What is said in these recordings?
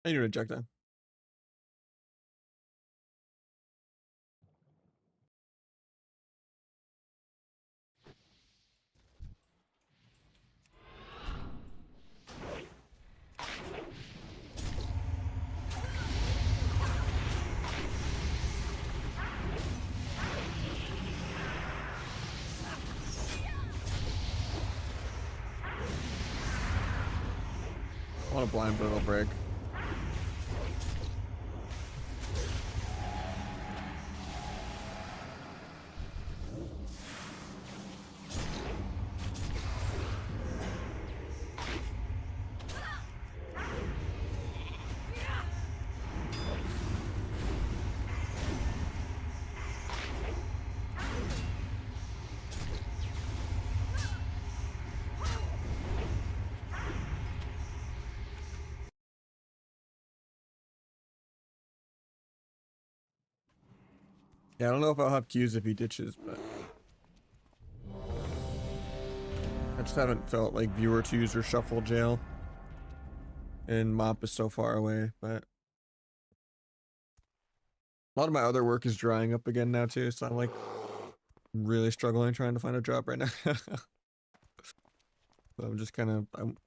I need to check that. I want a blind, but it'll break. Yeah, I don't know if I'll have Qs if he ditches, but I just haven't felt like viewer twos or shuffle jail. And mop is so far away, but a lot of my other work is drying up again now too, so I'm like really struggling trying to find a job right now. So I'm just kind of, I'm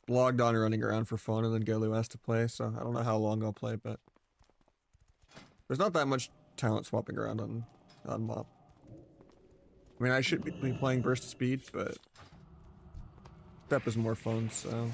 logged on and running around for fun, and then Galu has to play, so I don't know how long I'll play, but there's not that much talent swapping around on mop. I mean, I should be playing burst of speed, but step is more fun, so.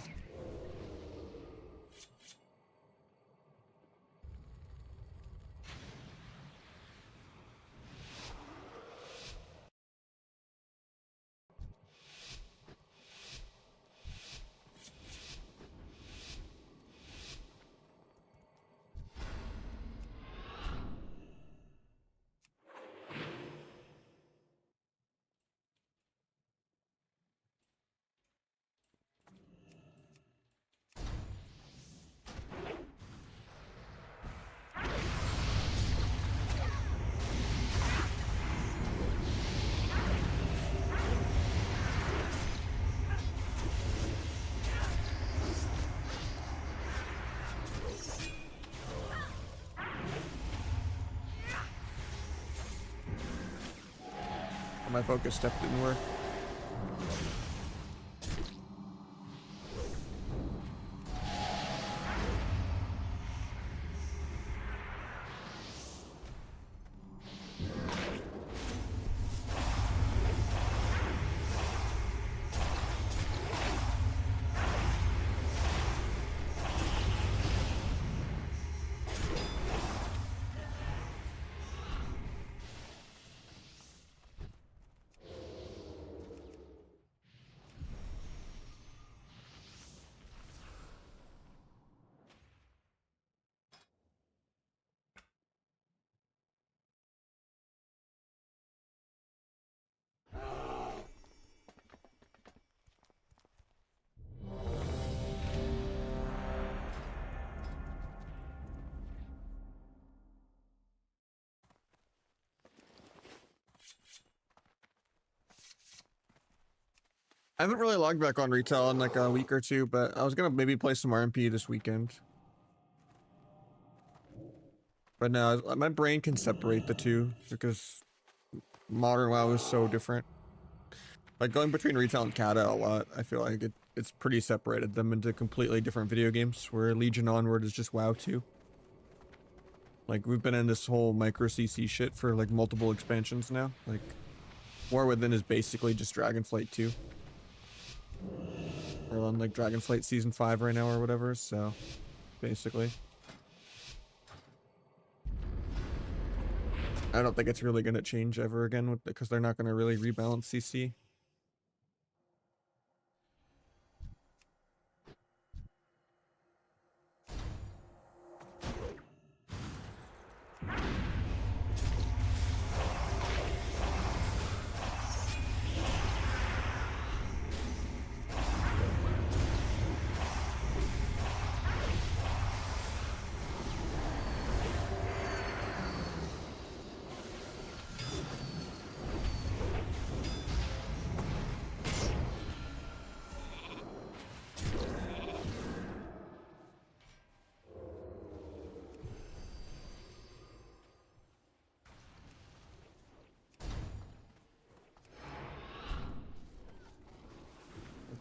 My focus step didn't work. I haven't really logged back on retail in like a week or two, but I was gonna maybe play some RMP this weekend. But no, my brain can separate the two because modern WoW is so different. Like going between retail and Kata a lot, I feel like it's pretty separated them into completely different video games, where Legion Onward is just WoW 2. Like we've been in this whole micro CC shit for like multiple expansions now. Like War Within is basically just Dragonflight 2. We're on like Dragonflight Season 5 right now or whatever, so basically. I don't think it's really going to change ever again because they're not going to really rebalance CC.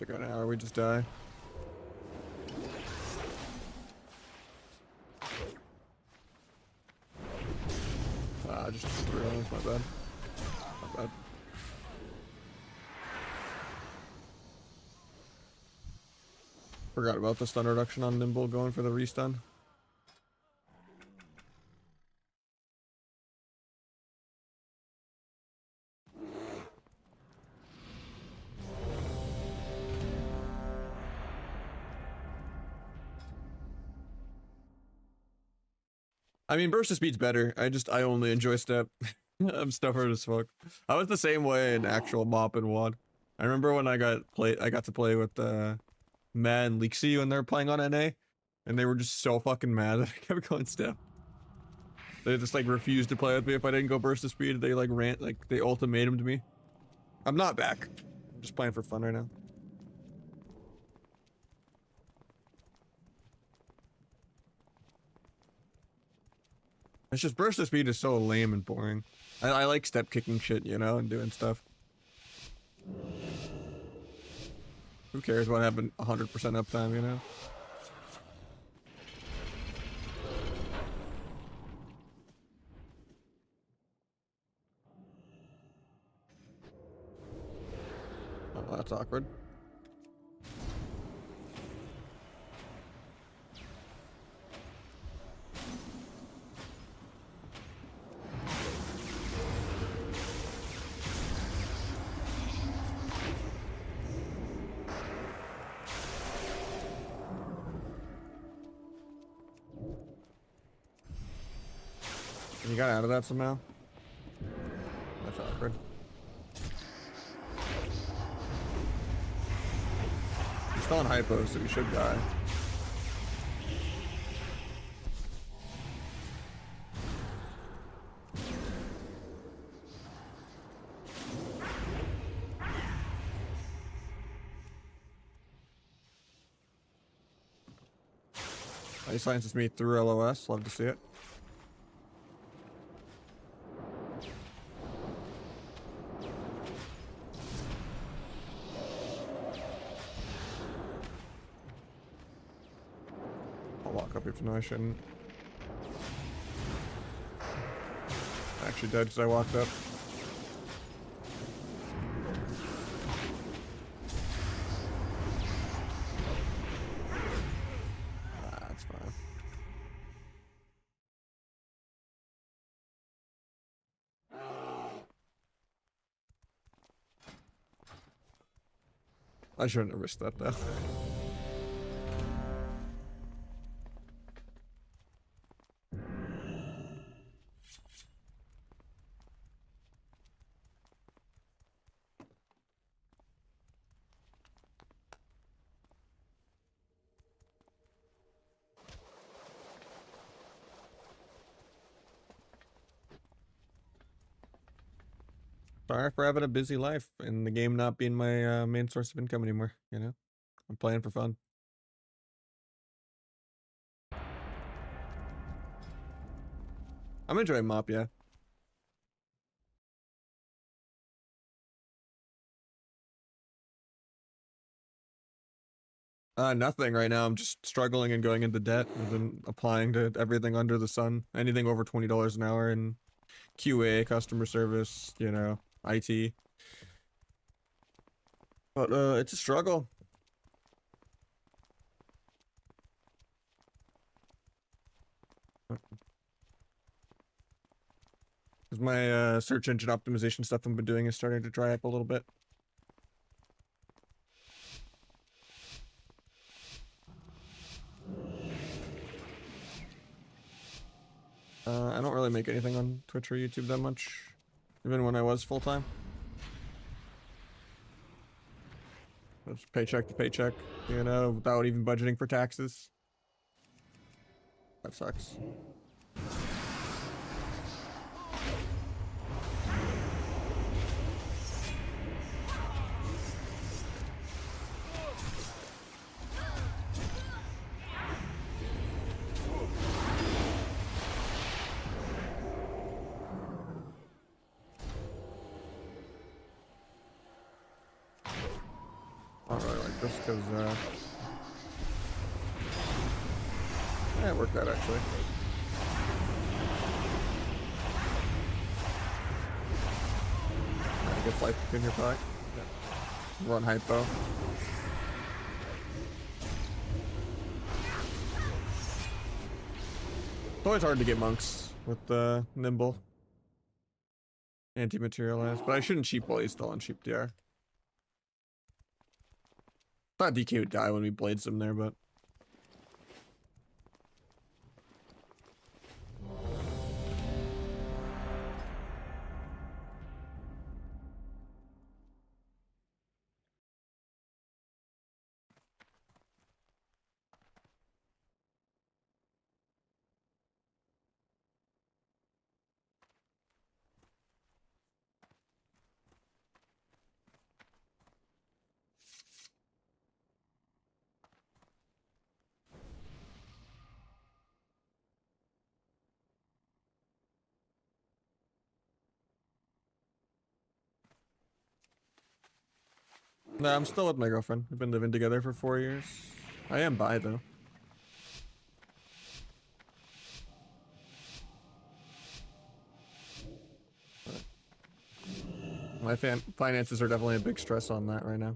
to go now or we just die. Just threw on. That's my bad. My bad. Forgot about the stun reduction on Nimble going for the restun. I mean, burst of speed's better. I only enjoy step. I'm stubborn as fuck. I was the same way in actual mop and wad. I remember when I got to play with Matt and Leaksy when they were playing on NA, and they were just so fucking mad that I kept going step. They just like refused to play with me if I didn't go burst of speed. They like they ultimatumed me. I'm not back. I'm just playing for fun right now. It's just burst of speed is so lame and boring. I like step kicking shit, you know, and doing stuff. Who cares what happened 100% uptime, you know? Oh, that's awkward. You got out of that somehow? That's awkward. He's still on hypo, so he should die. He silences me through LOS. Love to see it. I'll walk up even though I shouldn't. I actually dead because I walked up. That's fine. I shouldn't have risked that though. Sorry for having a busy life and the game not being my main source of income anymore, you know? I'm playing for fun. I'm enjoying mop, yeah. Nothing right now. I'm just struggling and going into debt. I've been applying to everything under the sun. Anything over $20 an hour in QA, customer service, you know, IT. But it's a struggle. Because my search engine optimization stuff I've been doing is starting to dry up a little bit. I don't really make anything on Twitch or YouTube that much, even when I was full-time. It's paycheck to paycheck, you know, without even budgeting for taxes. That sucks. I don't really like this because yeah, it worked out actually. I guess life in your pack. Yeah. Run hypo. It's always hard to get monks with the nimble. Anti-materialize, but I shouldn't cheap while he's still on cheap DR. Thought DK would die when we blades him there, but no, I'm still with my girlfriend. We've been living together for 4 years. I am bi though. My finances are definitely a big stress on that right now.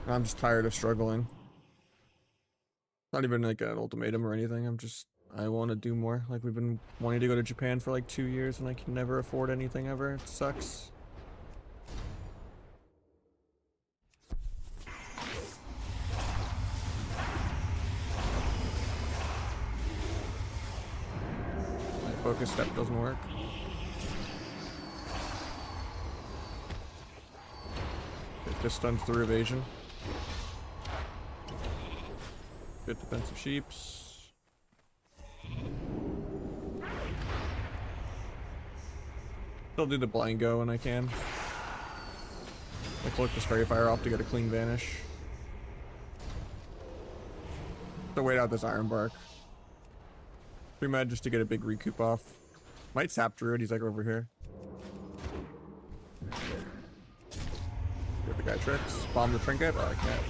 I'm just tired of struggling. Not even like an ultimatum or anything. I want to do more. Like we've been wanting to go to Japan for like 2 years and I can never afford anything ever. It sucks. My focus step doesn't work. It just stuns through evasion. Good defensive sheeps. Still do the blind go when I can. Like look this fairy fire off to get a clean vanish. To wait out this iron bark. Pretty mad just to get a big recoup off. Might sap druid, he's like over here. Get the guy tricks. Bomb the trinket. Oh, I can't.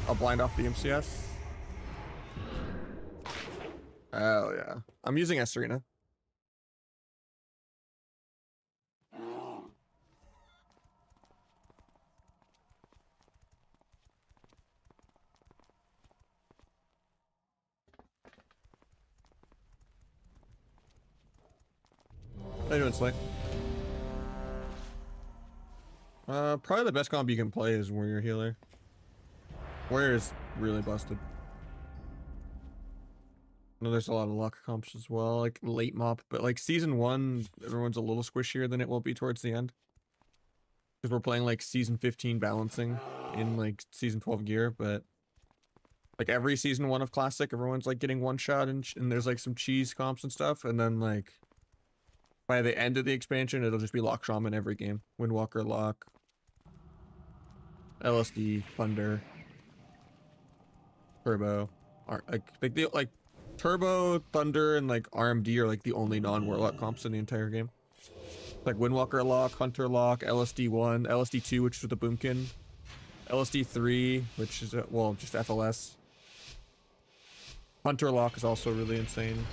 I'll blind off the MCS. Oh yeah. I'm using Serena. How you doing, Slay? Probably the best comp you can play is Warrior Healer. Warrior is really busted. I know there's a lot of luck comps as well, like late mop, but like season 1, everyone's a little squishier than it will be towards the end. Because we're playing like season 15 balancing in like season 12 gear, but like every season 1 of Classic, everyone's like getting one shot and there's like some cheese comps and stuff, and then like by the end of the expansion, it'll just be Lock Shaman every game. Windwalker Lock, LSD, Thunder, Turbo, like Turbo, Thunder, and like RMD are like the only non-Warlock comps in the entire game. Like Windwalker Lock, Hunter Lock, LSD1, LSD2, which is the Boomkin, LSD3, which is, well, just FLS. Hunter Lock is also really insane.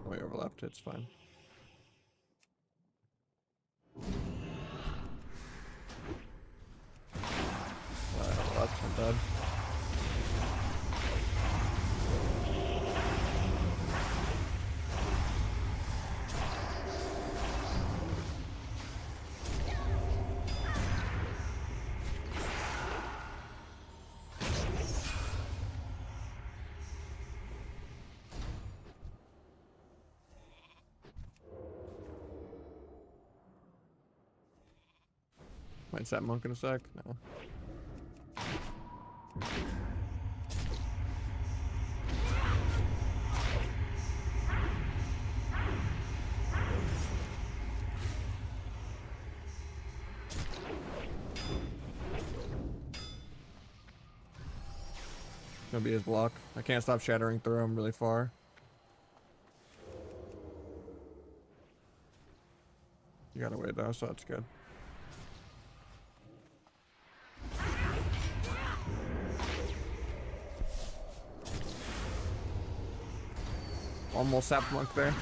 Oh, I overlapped, it's fine. That's not bad. Might sap monk in a sec. No. Gonna be his block. I can't stop shattering through him really far. You got away though, so that's good. Almost sapped monk there.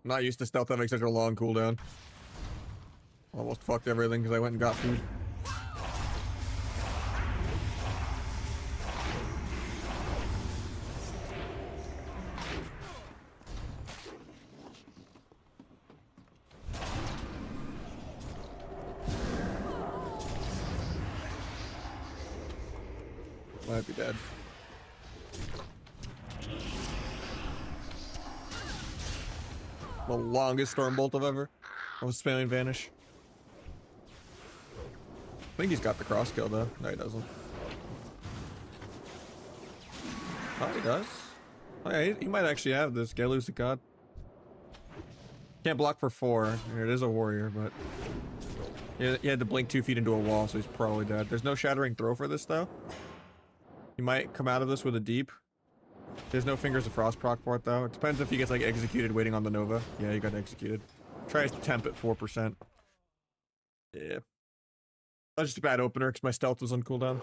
Not used to stealth having such a long cooldown. Almost fucked everything because I went and got food. Might be dead. The longest storm bolt I've ever. I was spamming vanish. I think he's got the cross kill though. No, he doesn't. Oh, he does. Oh, yeah, he might actually have this. Galu's the god. Can't block for 4. It is a warrior, but he had to blink 2 feet into a wall, so he's probably dead. There's no shattering throw for this though. He might come out of this with a deep. There's no Fingers of Frost proc for it though. It depends if he gets like executed waiting on the Nova. Yeah, he got executed. Tries to temp at 4%. Yeah. That was just a bad opener because my stealth was on cooldown.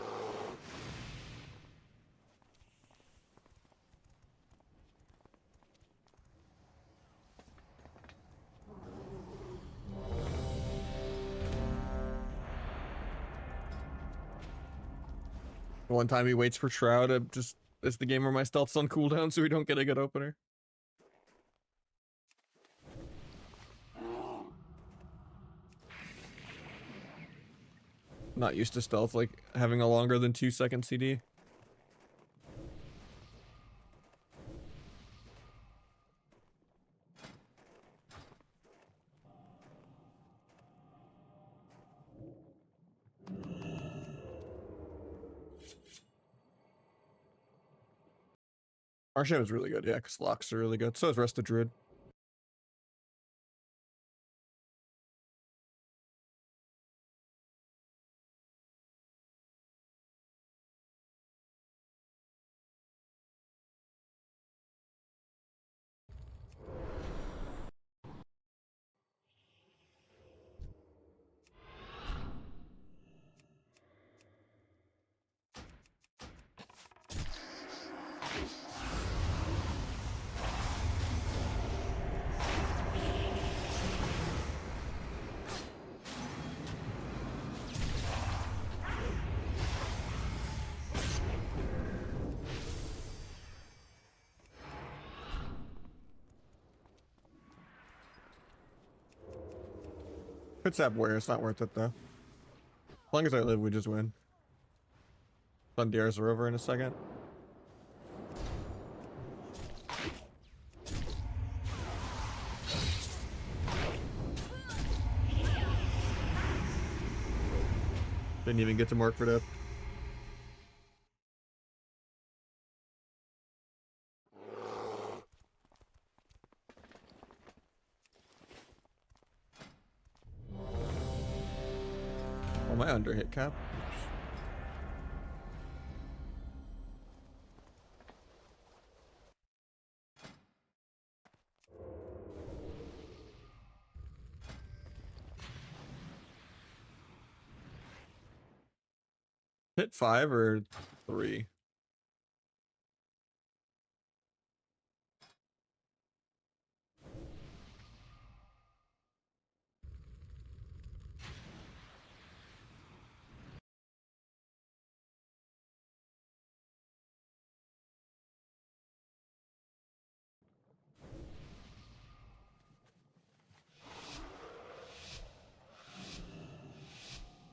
One time he waits for Shroud, it's the game where my stealth's on cooldown so we don't get a good opener. Not used to stealth, like having a longer than 2-second CD. Arshan was really good, yeah, because locks are really good. So is Rest of Druid. Could sap where, it's not worth it though. As long as I live, we just win. Pandaria's over in a second. Didn't even get to mark for death. Am I under hit cap? Hit 5 or 3?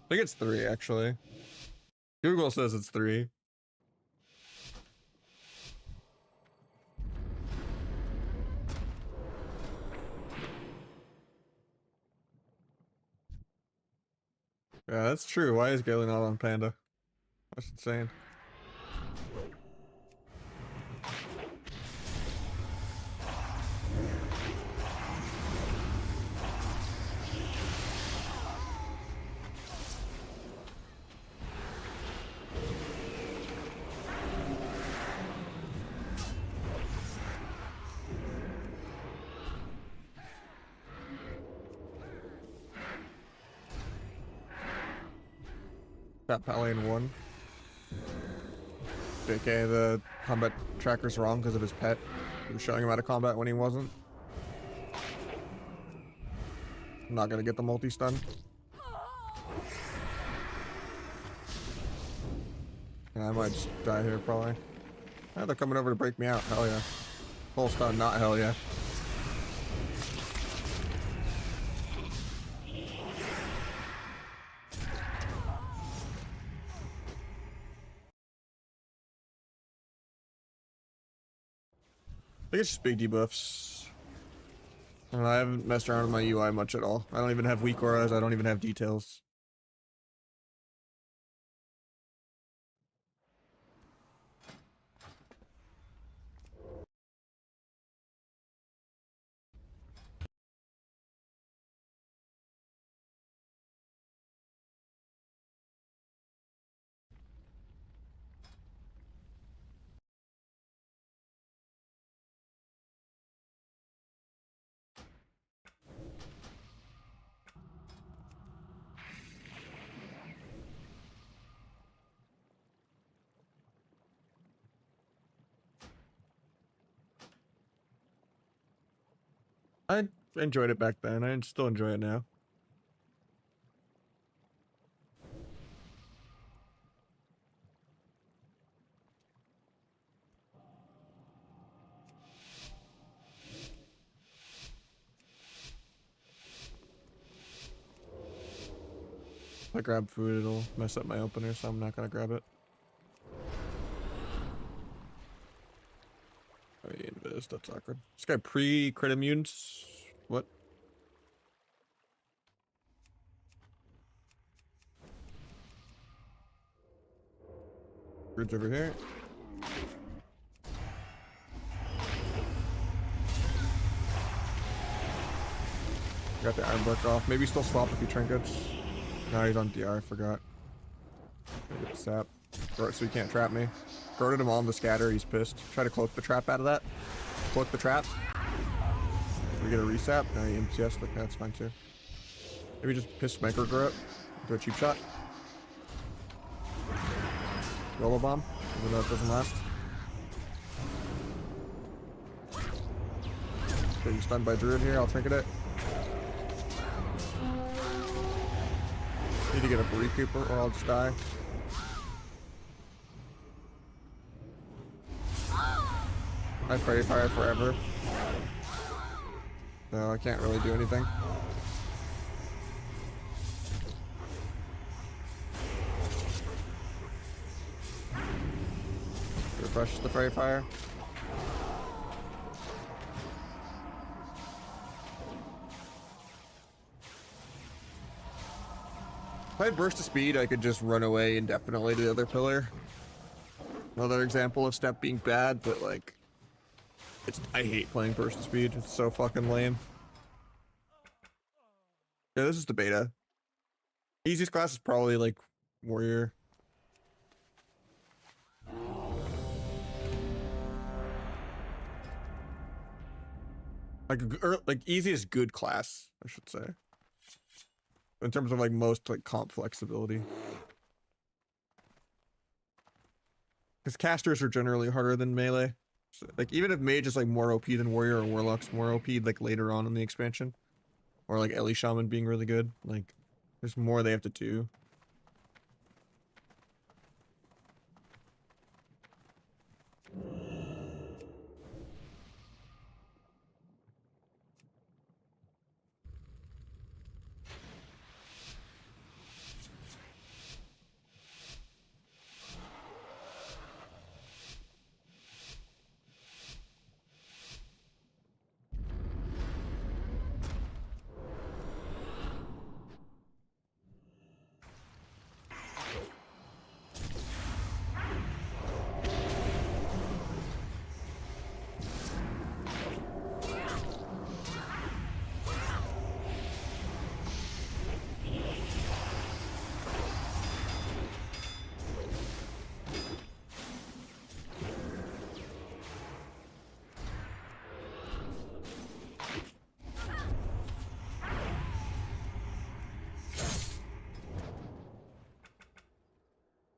I think it's 3 actually. Google says it's 3. Yeah, that's true. Why is Galen not on Panda? That's insane. Got Pally in 1. JK, the combat tracker's wrong because of his pet. He was showing him out of combat when he wasn't. I'm not gonna get the multi-stun. Yeah, I might just die here probably. Oh, they're coming over to break me out. Hell yeah. Full stun, not hell yeah. I think it's just big debuffs. I haven't messed around with my UI much at all. I don't even have weak auras, I don't even have details. I enjoyed it back then. I still enjoy it now. If I grab food, it'll mess up my opener, so I'm not gonna grab it. Oh, yeah, invis, that's awkward. This guy pre-crit immunes? What? Bridge over here. Got the iron block off. Maybe still swap a few trinkets. No, he's on DR, I forgot. Gotta get the sap. So he can't trap me. Goaded him on the scatter, he's pissed. Try to cloak the trap out of that. Cloak the trap. We get a resap. No, he MCS, like that's fine too. Maybe just piss micro growth. Do a cheap shot. Yolo bomb, even though it doesn't last. Getting stunned by Druid here, I'll trinket it. Need to get a recoup or I'll just die. I Fairy Fire forever. So I can't really do anything. refresh the fairy fire. If I had burst of speed, I could just run away indefinitely to the other pillar. Another example of step being bad, but like, I hate playing burst of speed. It's so fucking lame. Yeah, this is the beta. Easiest class is probably like warrior. Like easiest good class, I should say. In terms of like most like comp flexibility. Because casters are generally harder than melee. So, like even if mage is like more OP than warrior or warlock's more OP like later on in the expansion. Or like Ellie Shaman being really good. Like there's more they have to do.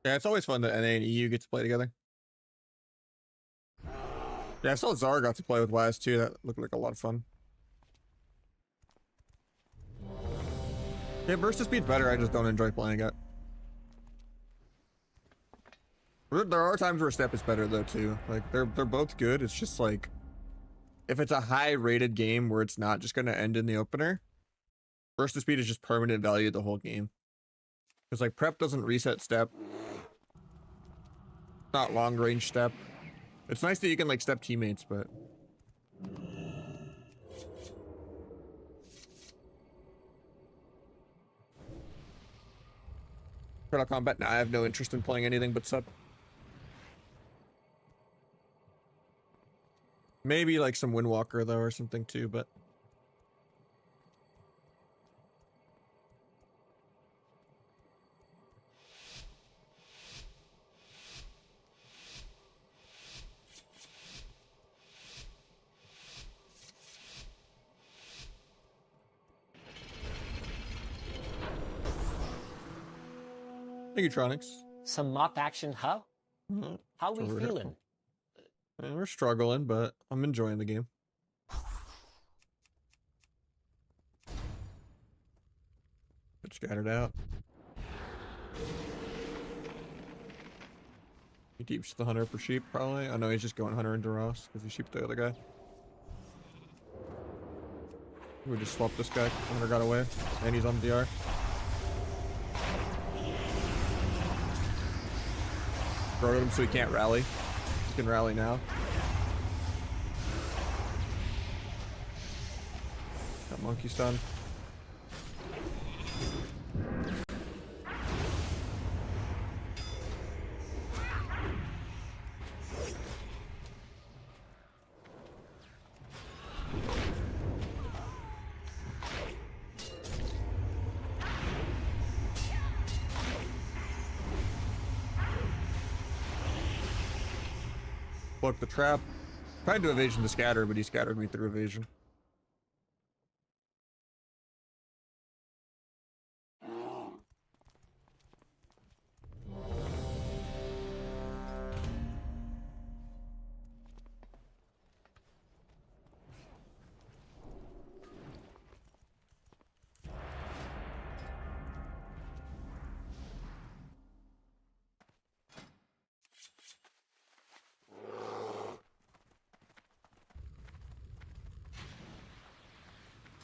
Yeah, it's always fun that NA and EU get to play together. Yeah, I saw Zara got to play with Wise too. That looked like a lot of fun. Yeah, burst of speed's better. I just don't enjoy playing it. There are times where step is better though too. Like they're both good. It's just like if it's a high rated game where it's not just gonna end in the opener, burst of speed is just permanent value the whole game. Because like prep doesn't reset step. Not long range step. It's nice that you can like step teammates, but Critical Combat, nah, I have no interest in playing anything but sub. Maybe like some Windwalker though or something too, but thank you, Tronics. Some mop action, huh? How we feeling? Man, we're struggling, but I'm enjoying the game. Get scattered out. He keeps the hunter for sheep, probably. I know he's just going hunter into Ross because he sheeped the other guy. We just swapped this guy. Hunter got away, and he's on DR. Throw him so he can't rally. He can rally now. Got monkey stun. Block the trap. Tried to evasion the scatter, but he scattered me through evasion.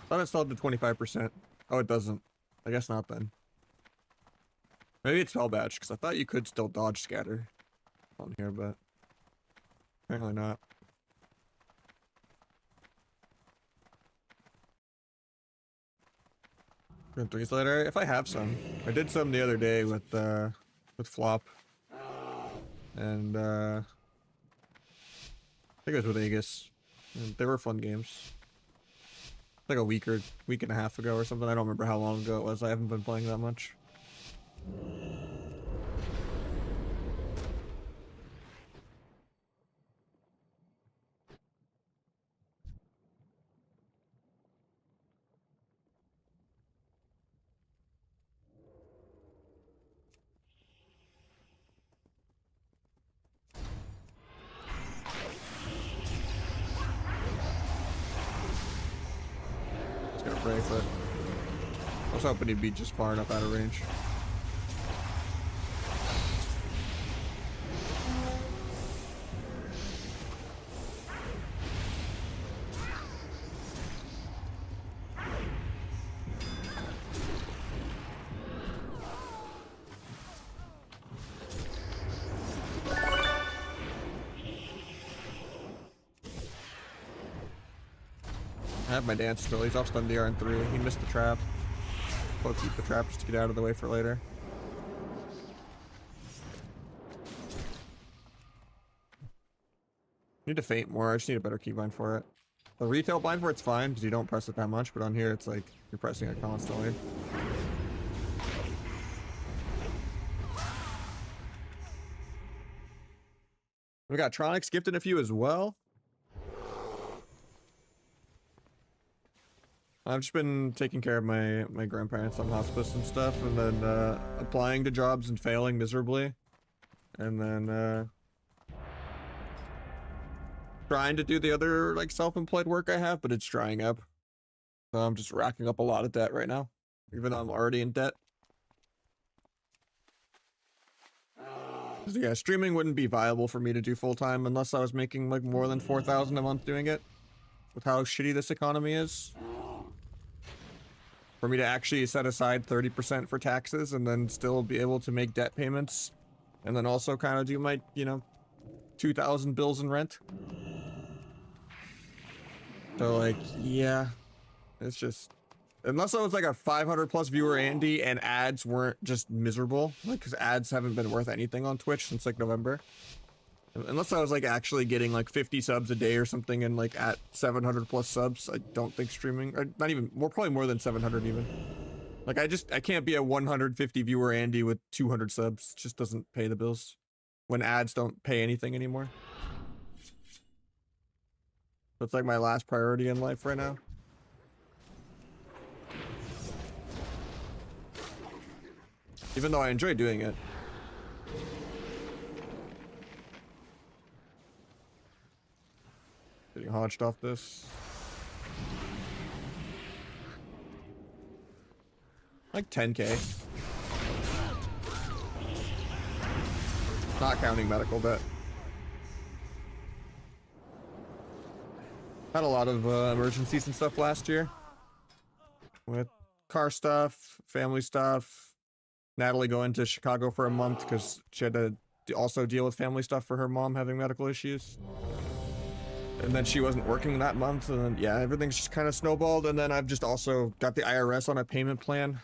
Thought it still had to 25%. Oh, it doesn't. I guess not then. Maybe it's spell batch, because I thought you could still dodge scatter on here, but Apparently not. Threes later. If I have some, I did some the other day with Flop, and I think it was with Aegis. And they were fun games. Like a week and a half ago or something. I don't remember how long ago it was. I haven't been playing that much. Just gonna pray, but I was hoping he'd be just far enough out of range. I have my dance still. He's off stun DR in 3. He missed the trap. I'll keep the trap just to get out of the way for later. Need to feint more. I just need a better keybind for it. The retail bind for it's fine because you don't press it that much, but on here it's like you're pressing it constantly. We got Tronics gifted a few as well. I've just been taking care of my grandparents on hospice and stuff, and then applying to jobs and failing miserably, and then trying to do the other like self-employed work I have, but it's drying up. So I'm just racking up a lot of debt right now, even though I'm already in debt. So yeah, streaming wouldn't be viable for me to do full-time unless I was making like more than 4,000 a month doing it, with how shitty this economy is. For me to actually set aside 30% for taxes and then still be able to make debt payments, and then also kind of do my, you know, 2,000 bills in rent. So like, yeah, it's just, unless I was like a 500 plus viewer Andy and ads weren't just miserable, like, because ads haven't been worth anything on Twitch since like November. Unless I was like actually getting like 50 subs a day or something and like at 700 plus subs, I don't think streaming, or not even, more, probably more than 700 even. Like I can't be a 150 viewer Andy with 200 subs. It just doesn't pay the bills when ads don't pay anything anymore. That's like my last priority in life right now. Even though I enjoy doing it. Getting hodged off this. Like 10K. Not counting medical debt. Had a lot of emergencies and stuff last year. With car stuff, family stuff. Natalie going to Chicago for a month because she had to also deal with family stuff for her mom having medical issues. And then she wasn't working that month, and then, yeah, everything's just kind of snowballed. And then I've just also got the IRS on a payment plan.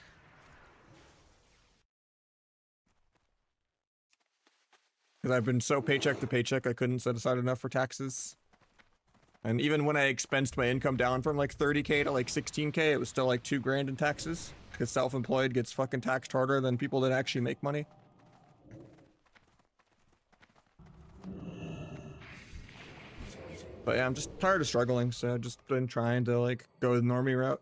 Because I've been so paycheck to paycheck, I couldn't set aside enough for taxes. And even when I expensed my income down from like 30K to like 16K, it was still like 2 grand in taxes. Because self-employed gets fucking taxed harder than people that actually make money. But yeah, I'm just tired of struggling, so I've just been trying to like go the normie route.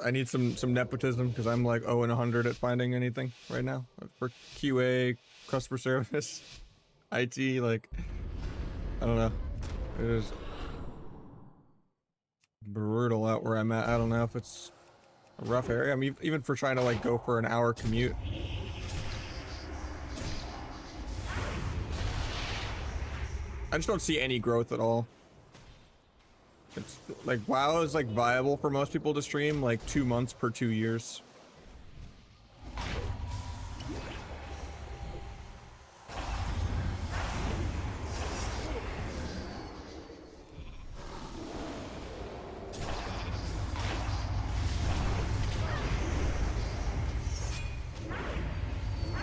I need some nepotism because I'm like 0 and 100 at finding anything right now for QA, customer service, IT. Like, I don't know. It is brutal out where I'm at. I don't know if it's a rough area. I mean, even for trying to like go for an hour commute. I just don't see any growth at all. It's like WoW is like viable for most people to stream like 2 months per 2 years.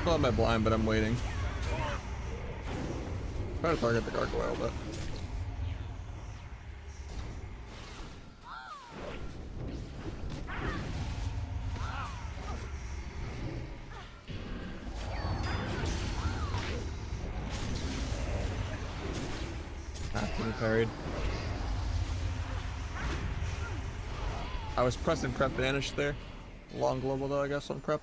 Still have my blind, but I'm waiting. Try to target the gargoyle, but actually parried. I was pressing prep vanish there. Long global though, I guess, on prep.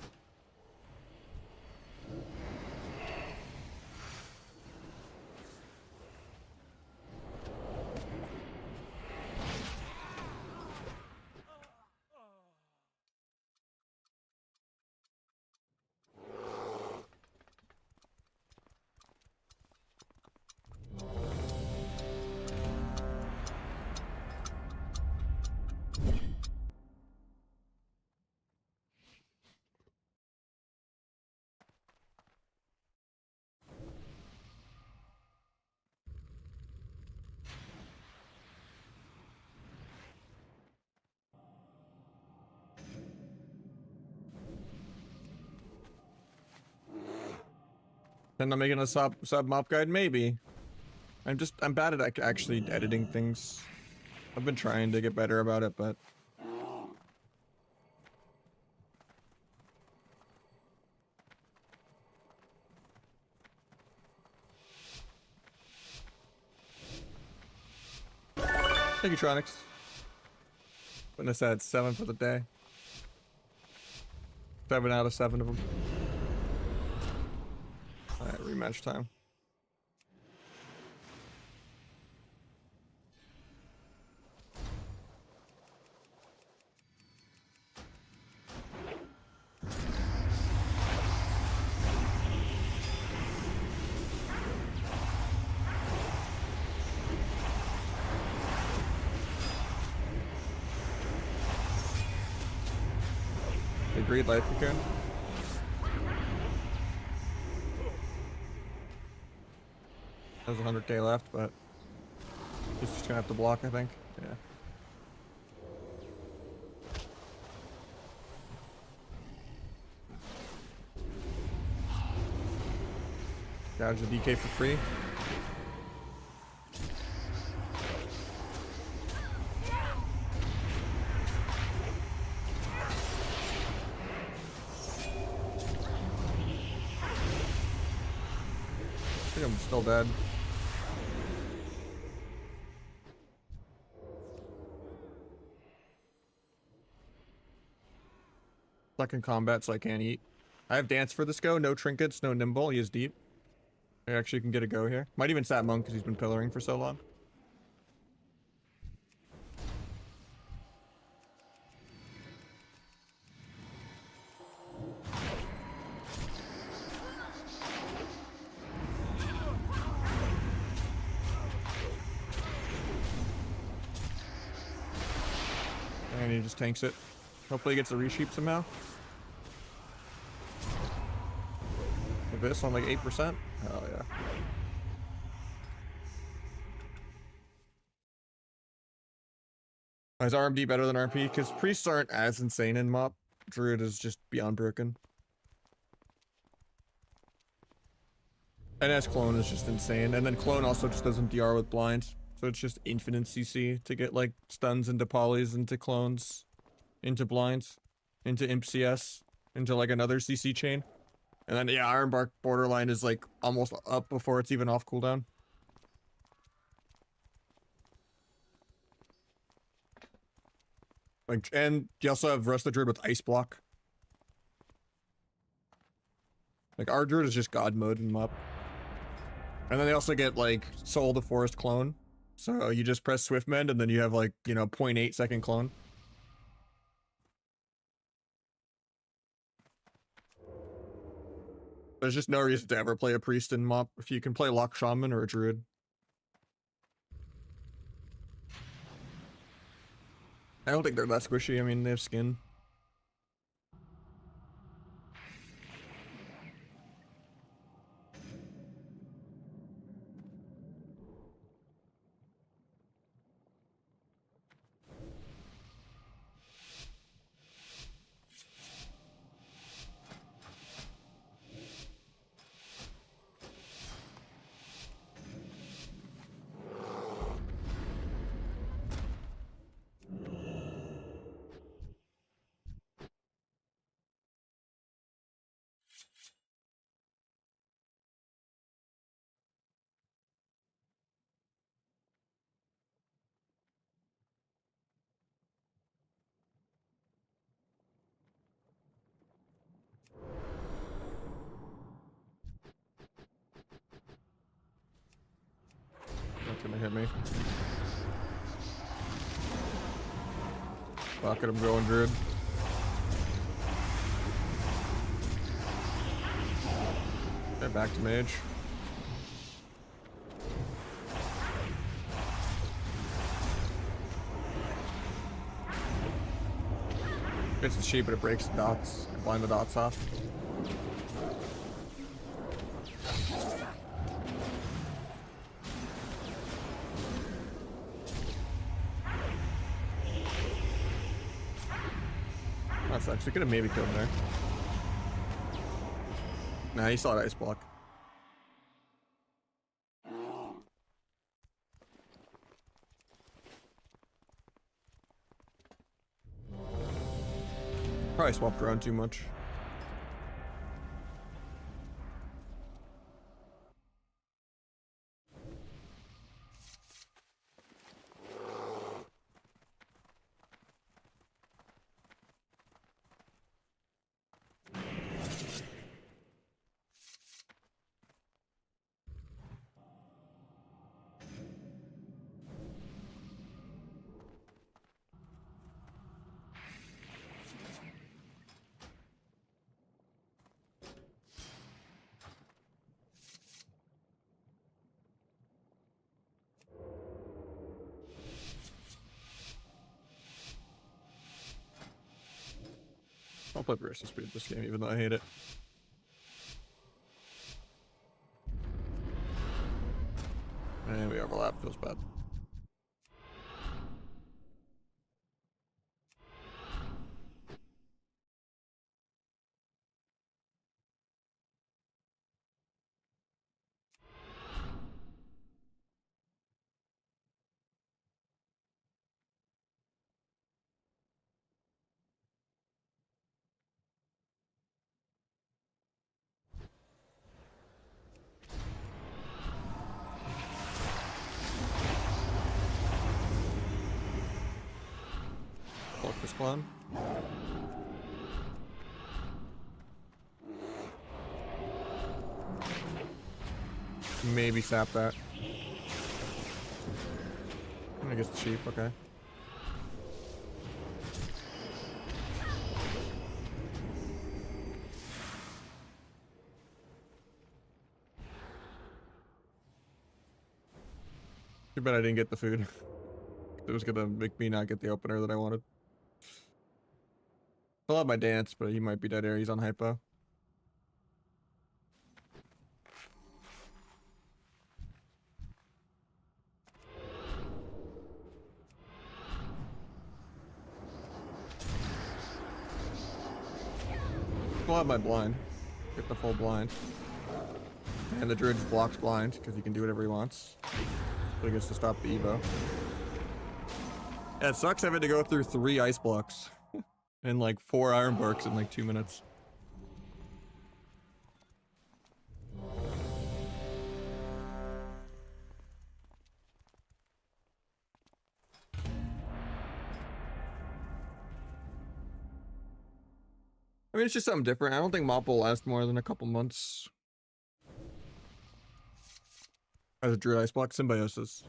Then I'm making a sub mop guide, maybe. I'm bad at actually editing things. I've been trying to get better about it, but thank you, Tronics. Putting us at 7 for the day. 7 out of 7 of them. Alright, rematch time. Agreed, life cocoon. There's 100k left, but he's just gonna have to block, I think. Yeah. Gouge the DK for free. I think I'm still dead. Stuck in combat, so I can't eat. I have dance for this go. No trinkets, no nimble. He is deep. I actually can get a go here. Might even sat monk because he's been pillaring for so long. And he just tanks it. Hopefully he gets a resheep somehow. With this on like 8%. Hell yeah. Is RMD better than RP? Because priests aren't as insane in MOP. Druid is just beyond broken. And as clone is just insane. And then clone also just doesn't DR with blind. So it's just infinite CC to get like stuns into polys, into clones, into blinds, into imp CS, into like another CC chain. And then yeah, Ironbark borderline is like almost up before it's even off cooldown. Like, and you also have Rest of the Druid with Ice Block. Like, our Druid is just God mode in MUP. And then they also get, like, Soul the Forest clone. So you just press Swift Mend, and then you have, like, you know, 0.8 second clone. There's just no reason to ever play a Priest in MUP if you can play Lock Shaman or a Druid. I don't think they're that squishy. I mean, they have skin. That's gonna hit me. Fuck it, I'm going Druid. Okay, back to Mage. It's the sheep, but it breaks the dots. I blind the dots off. That sucks. We could have maybe killed him there. Nah, he saw that ice block. Probably swapped around too much. I'll play Barista Speed this game, even though I hate it. And we overlap, feels bad. Fuck this clan. Maybe sap that. I guess the sheep, okay. Too bad I didn't get the food. It was gonna make me not get the opener that I wanted. I love my dance, but he might be dead air. He's on hypo. I'll have my blind. Get the full blind. And the druid blocks blind because he can do whatever he wants. So he gets to stop the Evo. Yeah, it sucks having to go through 3 ice blocks and like 4 iron barks in like 2 minutes. I mean, it's just something different. I don't think Mop will last more than a couple months. As a druid ice block, symbiosis.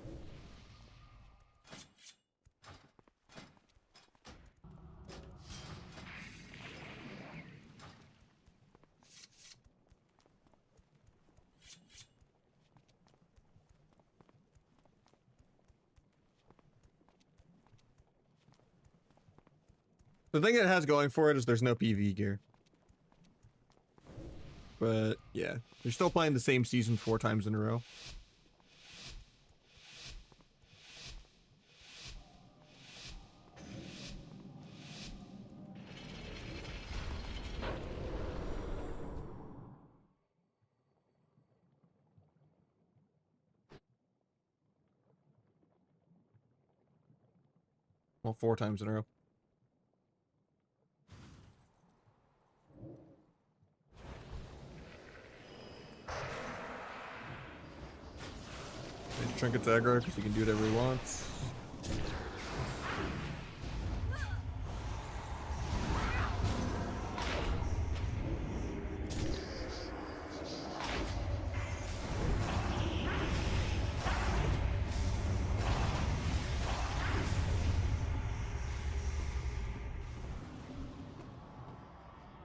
The thing it has going for it is there's no PV gear. But yeah, you're still playing the same season 4 times in a row. Well, 4 times in a row. Trinket's aggro because he can do whatever he wants.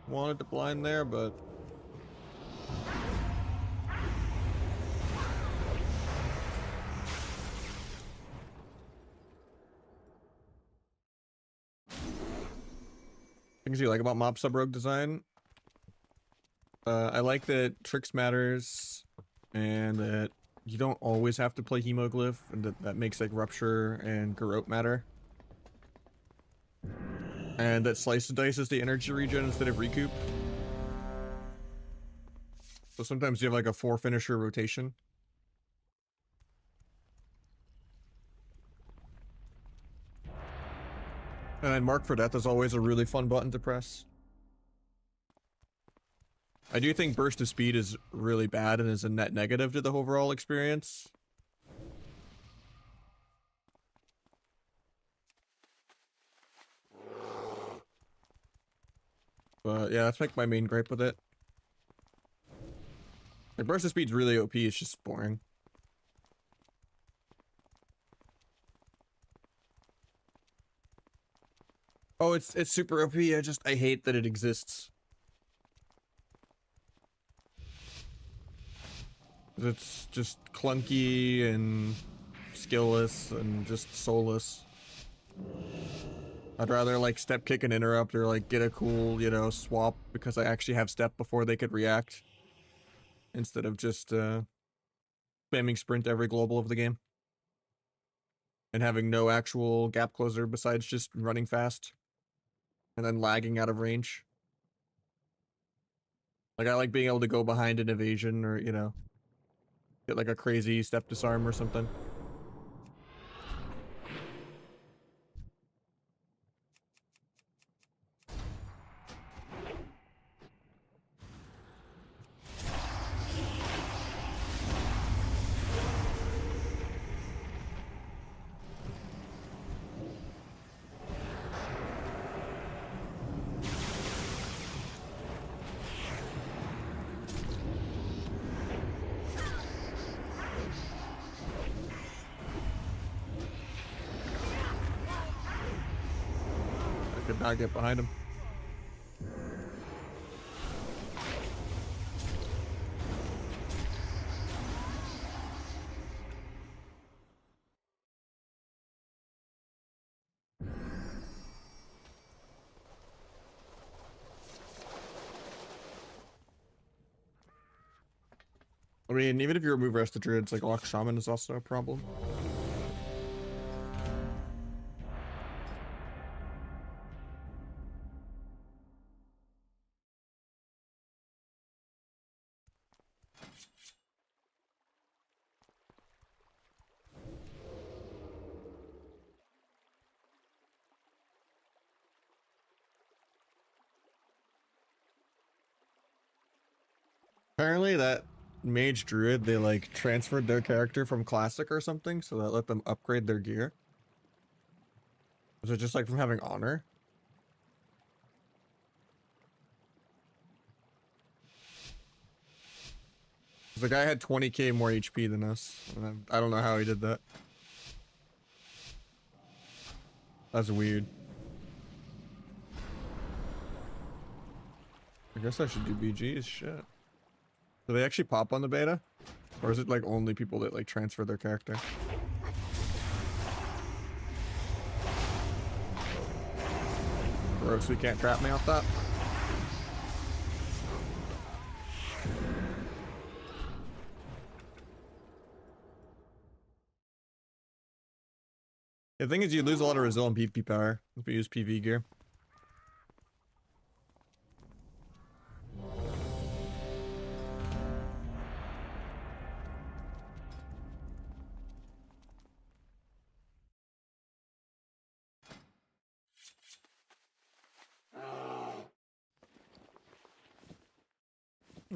Wanted to blind there, but things you like about mob sub rogue design. I like that tricks matters, and that you don't always have to play hemoglyph, and that makes like rupture and garrote matter. And that slice and dice is the energy regen instead of recoup. So sometimes you have like a 4 finisher rotation. And then Mark for Death is always a really fun button to press. I do think Burst of Speed is really bad and is a net negative to the overall experience. But yeah, that's like my main gripe with it. Like, Burst of Speed's really OP, it's just boring. Oh, it's super OP, I hate that it exists. It's just clunky and skillless and just soulless. I'd rather like step kick and interrupt or like get a cool, you know, swap because I actually have step before they could react. Instead of just spamming sprint every global of the game. And having no actual gap closer besides just running fast. And then lagging out of range. Like I like being able to go behind an evasion or, you know, get like a crazy step disarm or something. Could not get behind him. I mean, even if you remove rest of druids, like Lock Shaman is also a problem. Apparently that mage druid, they like transferred their character from classic or something, so that let them upgrade their gear. Was it just like from having honor? The guy had 20k more HP than us. And I don't know how he did that. That's weird. I guess I should do BGs, shit. Do they actually pop on the beta? Or is it like only people that like transfer their character? Bro, so you can't trap me off that. The thing is, you lose a lot of resilient PvP power if you use PV gear.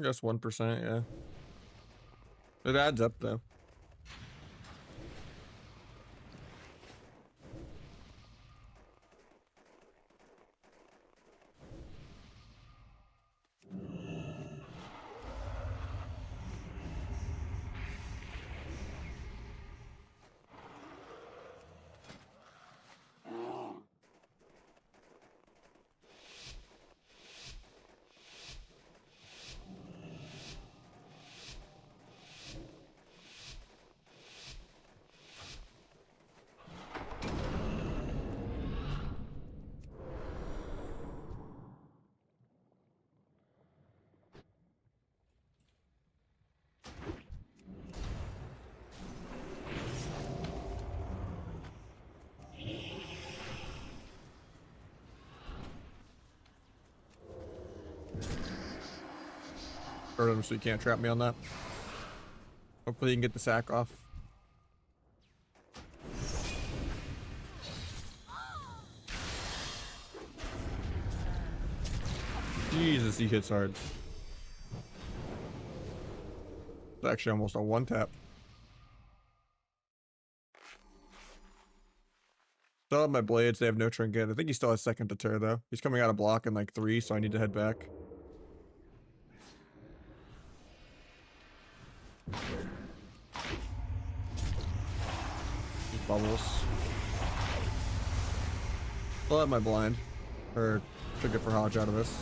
Just 1%, yeah. It adds up though. Hurt him so you can't trap me on that. Hopefully you can get the sack off. Jesus, he hits hard. It's actually almost a one tap. Still have my blades, they have no trinket. I think he still has second deter though. He's coming out of block in like 3, so I need to head back. These bubbles. Still have my blind. Or trinket for Hodge out of this.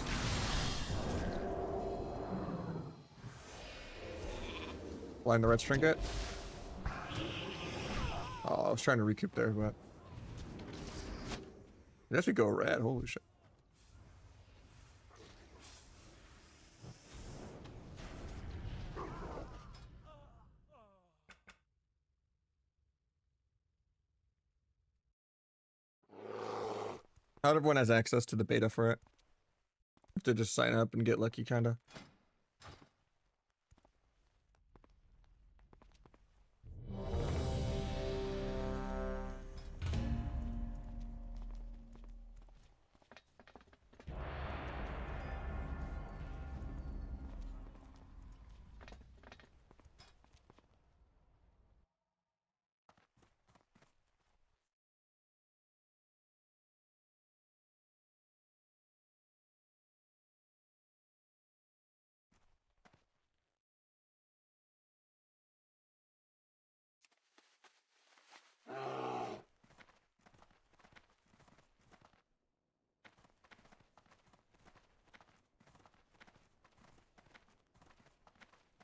Blind the red trinket. Oh, I was trying to recoup there, but I guess we go red. Holy shit. Not everyone has access to the beta for it. You have to just sign up and get lucky, kinda.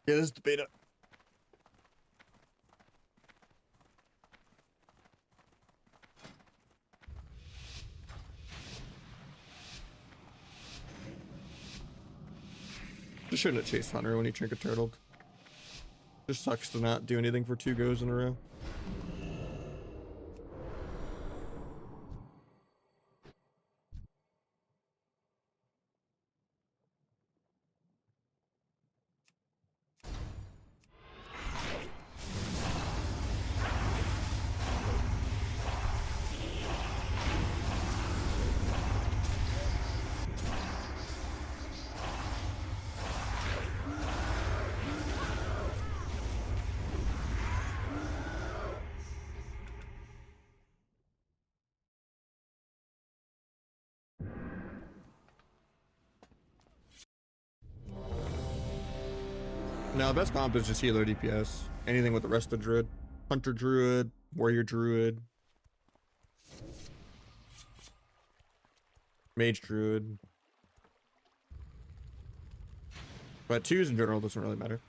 Yeah, this is the beta. Just shouldn't have chased Hunter when he trinket turtled. Just sucks to not do anything for 2 goes in a row. No, best comp is just healer DPS. Anything with the rest of Druid. Hunter Druid, Warrior Druid, Mage Druid. But 2s in general doesn't really matter.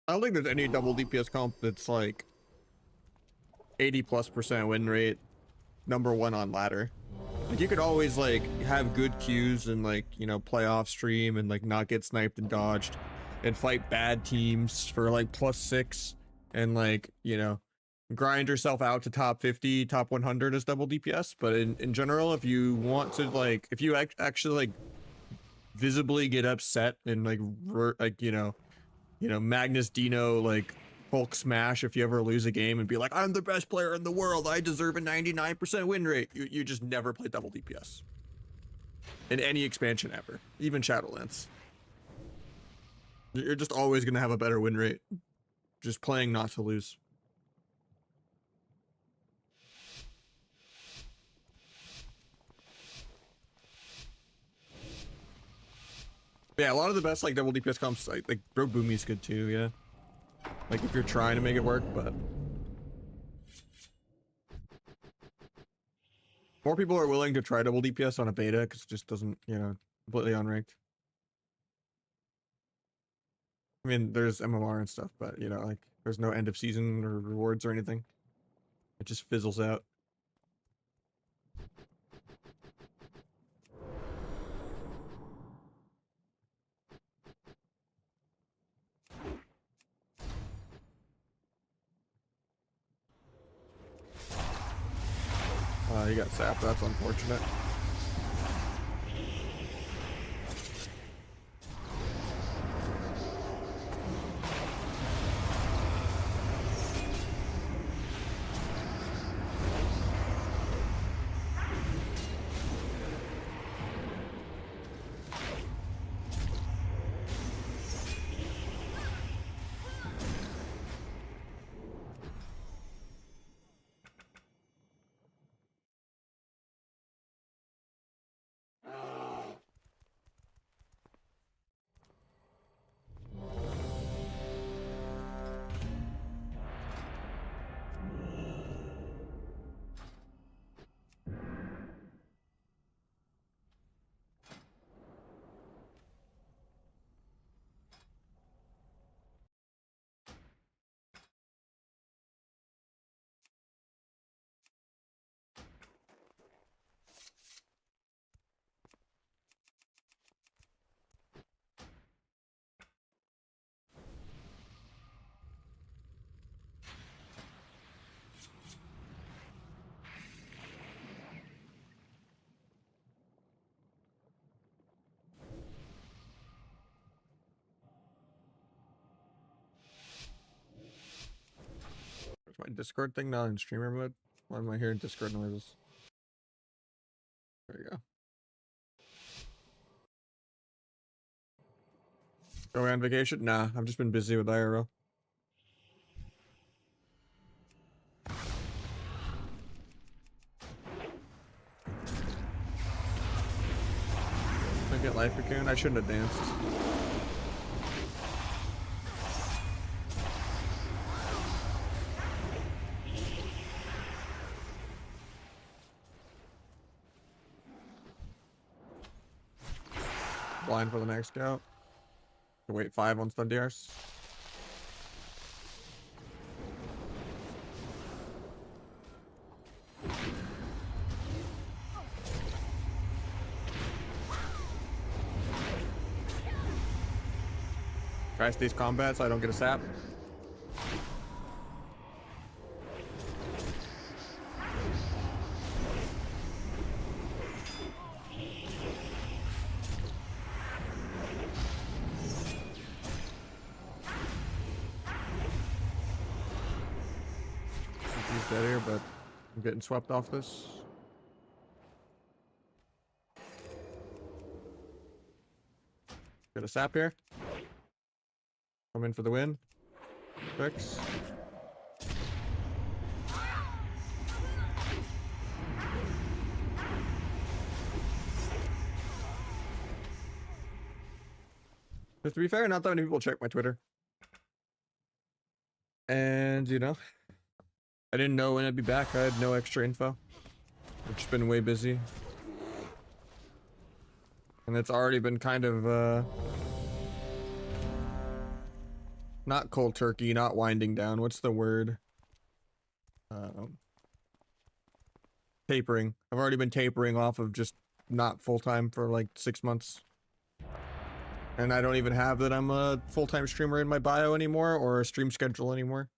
I don't think there's any double DPS comp that's like 80+% win rate, #1 on ladder. Like you could always like have good queues and like, you know, play off stream and like not get sniped and dodged and fight bad teams for like +6 and like, you know, grind yourself out to top 50, top 100 as double DPS. But in general, if you want to like, if you actually like visibly get upset and like, you know, Magnus Dino, like Hulk smash if you ever lose a game and be like, I'm the best player in the world, I deserve a 99% win rate. You just never play double DPS. In any expansion ever, even Shadowlands. You're just always gonna have a better win rate. Just playing not to lose. Yeah, a lot of the best like double DPS comps, like Bro Boomy's good too, yeah. Like if you're trying to make it work, but more people are willing to try double DPS on a beta because it just doesn't, you know, completely unranked. I mean, there's MMR and stuff, but you know, like there's no end of season or rewards or anything. It just fizzles out. You got sapped. That's unfortunate. Is my Discord thing not in streamer mode? Why am I hearing Discord noises? There you go. Going on vacation? Nah, I've just been busy with IRL. I get life cocoon. I shouldn't have danced. Blind for the next scout. Wait 5 on stun DRs. Try these combat so I don't get a sap. He's dead here, but I'm getting swept off this. Get a sap here. Come in for the win. Fix. Just to be fair, not that many people check my Twitter. And, you know, I didn't know when I'd be back. I had no extra info. I've just been way busy. And it's already been kind of, Not cold turkey, not winding down. What's the word? Tapering. I've already been tapering off of just not full-time for like 6 months. And I don't even have that I'm a full-time streamer in my bio anymore or a stream schedule anymore.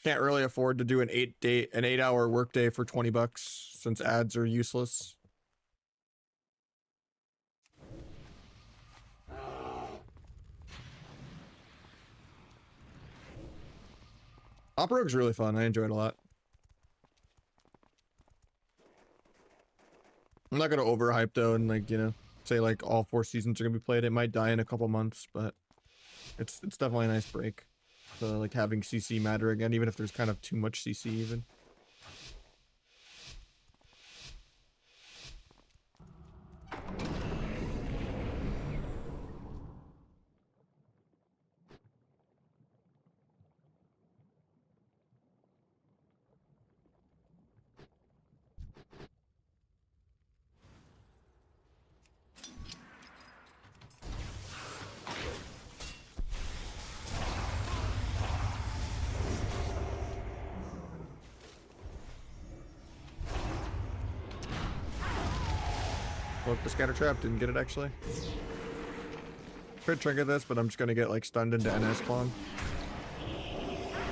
Can't really afford to do an 8-hour workday for 20 bucks since ads are useless. Op Rogue's really fun. I enjoy it a lot. I'm not gonna overhype though and like, you know, say like all 4 seasons are gonna be played. It might die in a couple months, but it's definitely a nice break. So like having CC matter again, even if there's kind of too much CC even. Look, the scatter trap didn't get it actually. Could trigger this, but I'm just gonna get like stunned into NS spawn.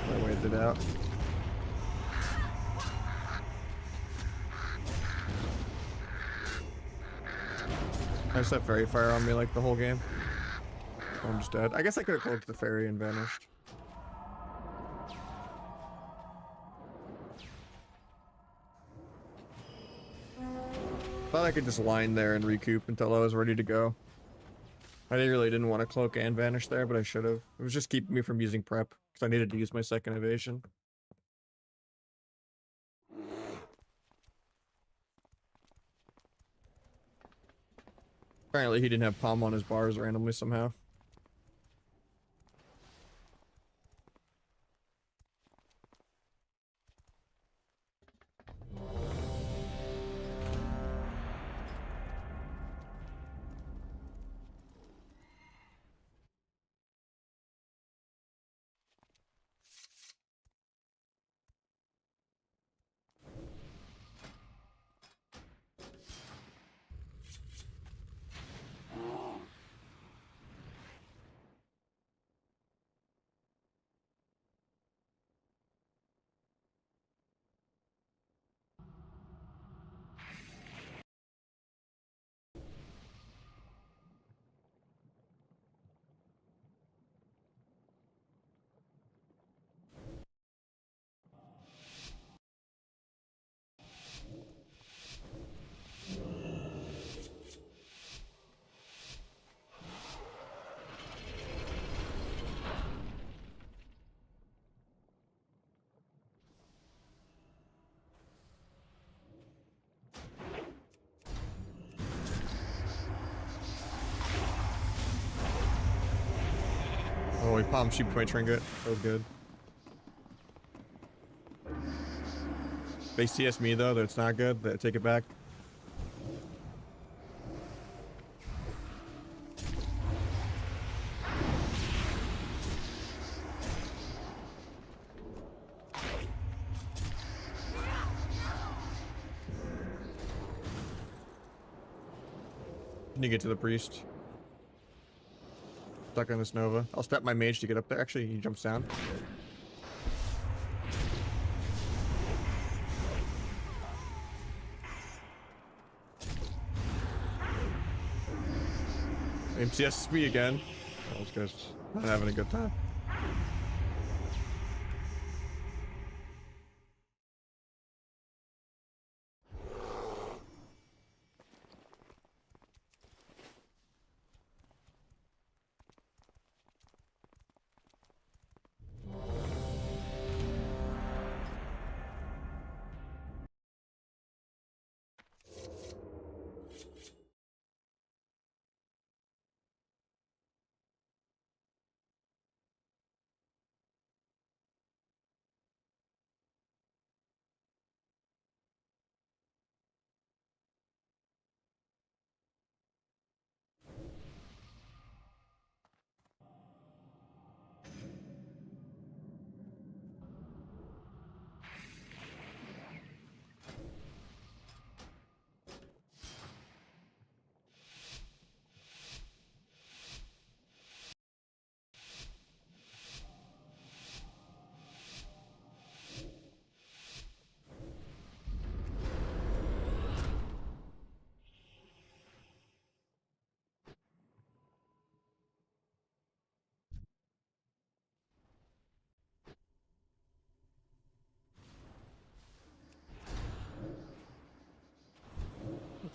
I waited it out. I just had fairy fire on me like the whole game. I'm just dead. I guess I could have cloaked the fairy and vanished. Thought I could just line there and recoup until I was ready to go. I really didn't want to cloak and vanish there, but I should have. It was just keeping me from using prep, because I needed to use my second evasion. Apparently he didn't have palm on his bars randomly somehow. Oh, he palm sheep point trinket. That was good. They CS me though, that's not good. They take it back. Can you get to the priest? Stuck on this Nova. I'll step my mage to get up there. Actually, he jumps down. MCS me again. That was good. Not having a good time.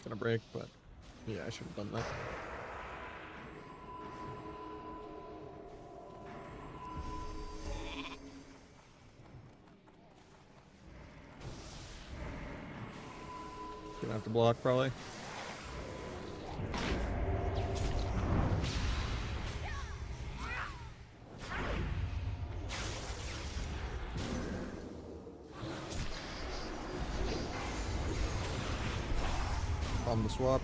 gonna break, but yeah, I should have done that. Gonna have to block probably. On the swap.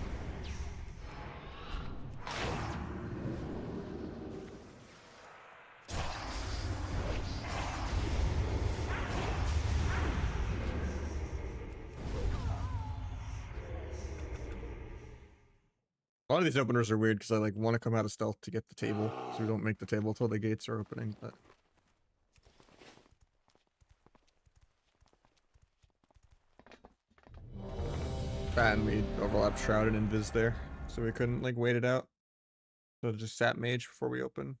A lot of these openers are weird because I like want to come out of stealth to get the table, so we don't make the table till the gates are opening. But and we overlapped Shroud and Invis there, so we couldn't like wait it out. So just sat mage before we open.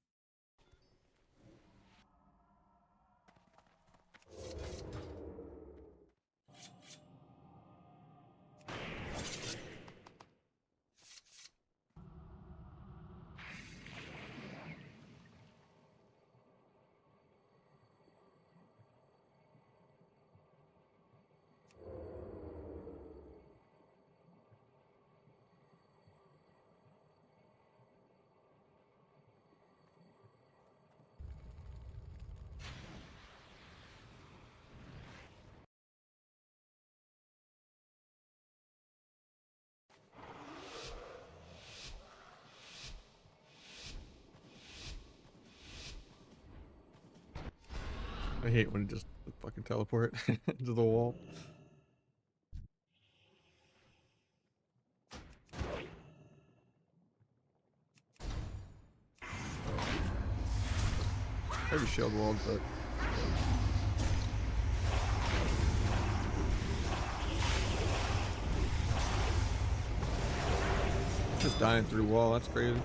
I hate when it just fucking teleport into the wall. Maybe shield walled, but just dying through wall. That's crazy.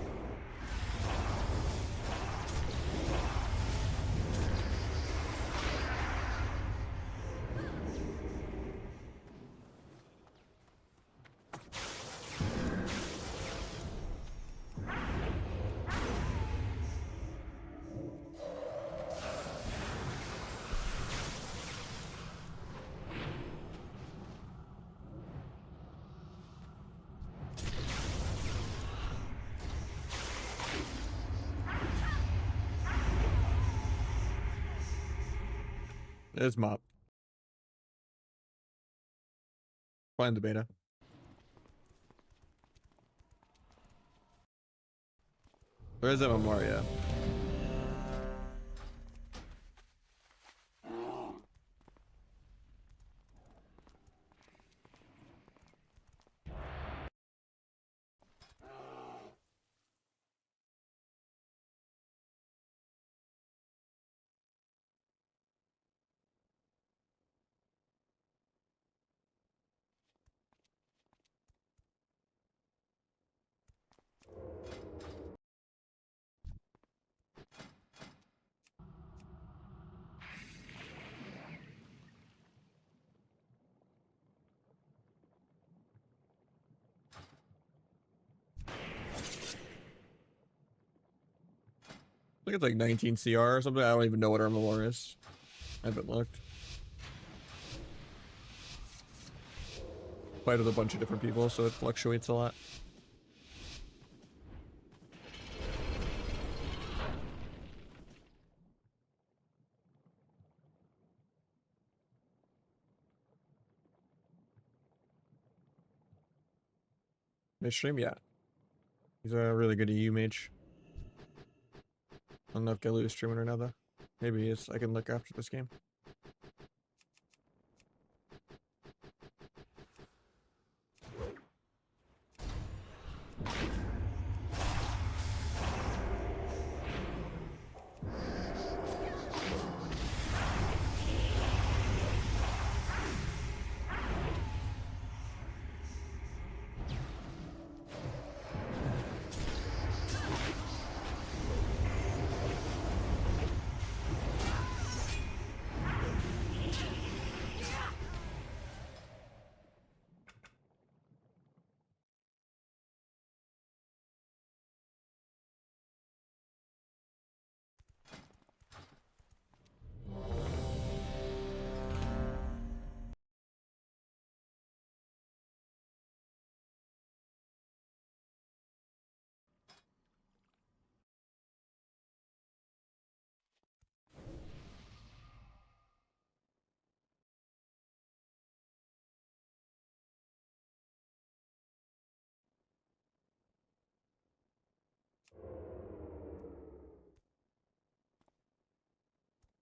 There's mop. Find the beta. Where is MMR? Yeah. I think it's like 19 CR or something. I don't even know what MMR is. I haven't looked. Played with a bunch of different people, so it fluctuates a lot. Midstream, yeah. He's a really good EU mage. I don't know if Galu is streaming or not though. Maybe he is. I can look after this game.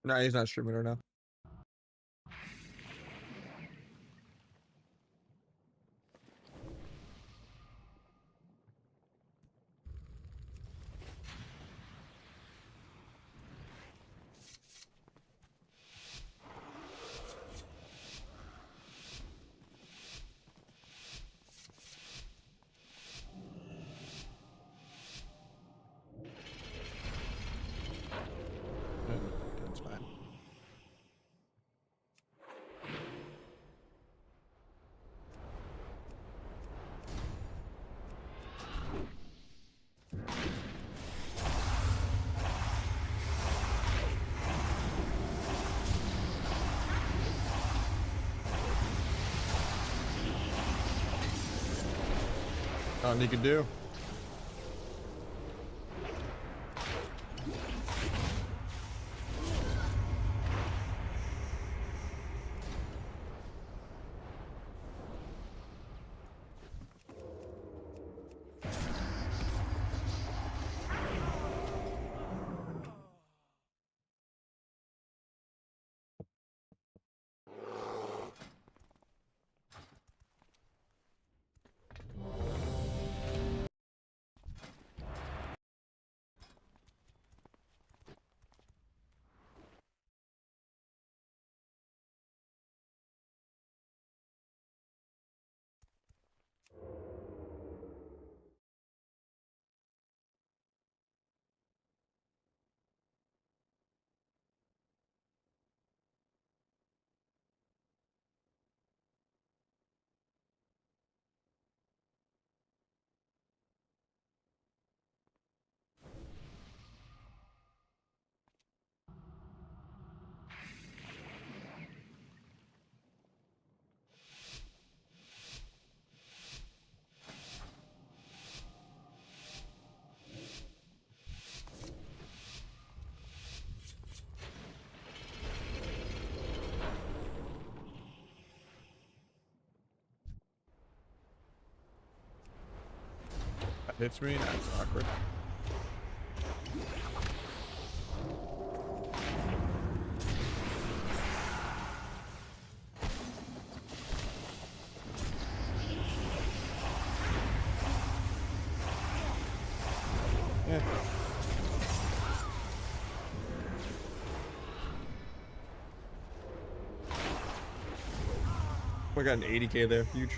No, he's not streaming right now. That's fine. Nothing you can do. That hits me. That's awkward. Yeah. We got an 80k there. Huge.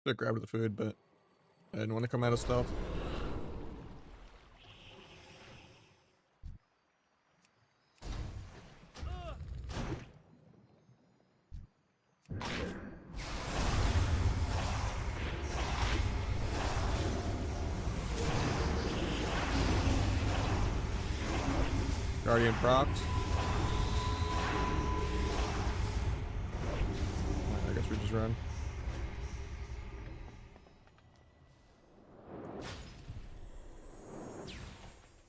Should have grabbed the food, but I didn't want to come out of stealth. Guardian propped. I guess we just run.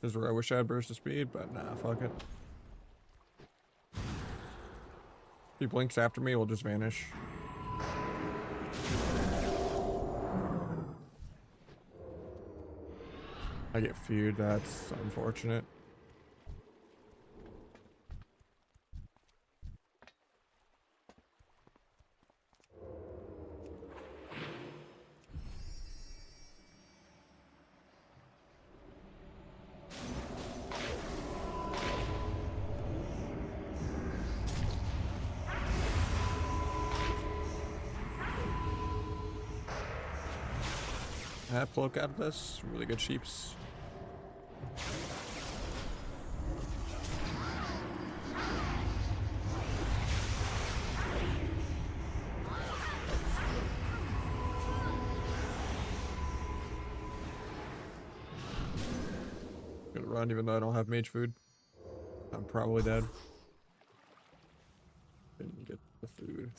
This is where I wish I had burst of speed, but nah, fuck it. If he blinks after me, we'll just vanish. I get feared, that's unfortunate. have cloak out of this. Really good sheeps. Gonna run even though I don't have mage food. I'm probably dead. Didn't get the food.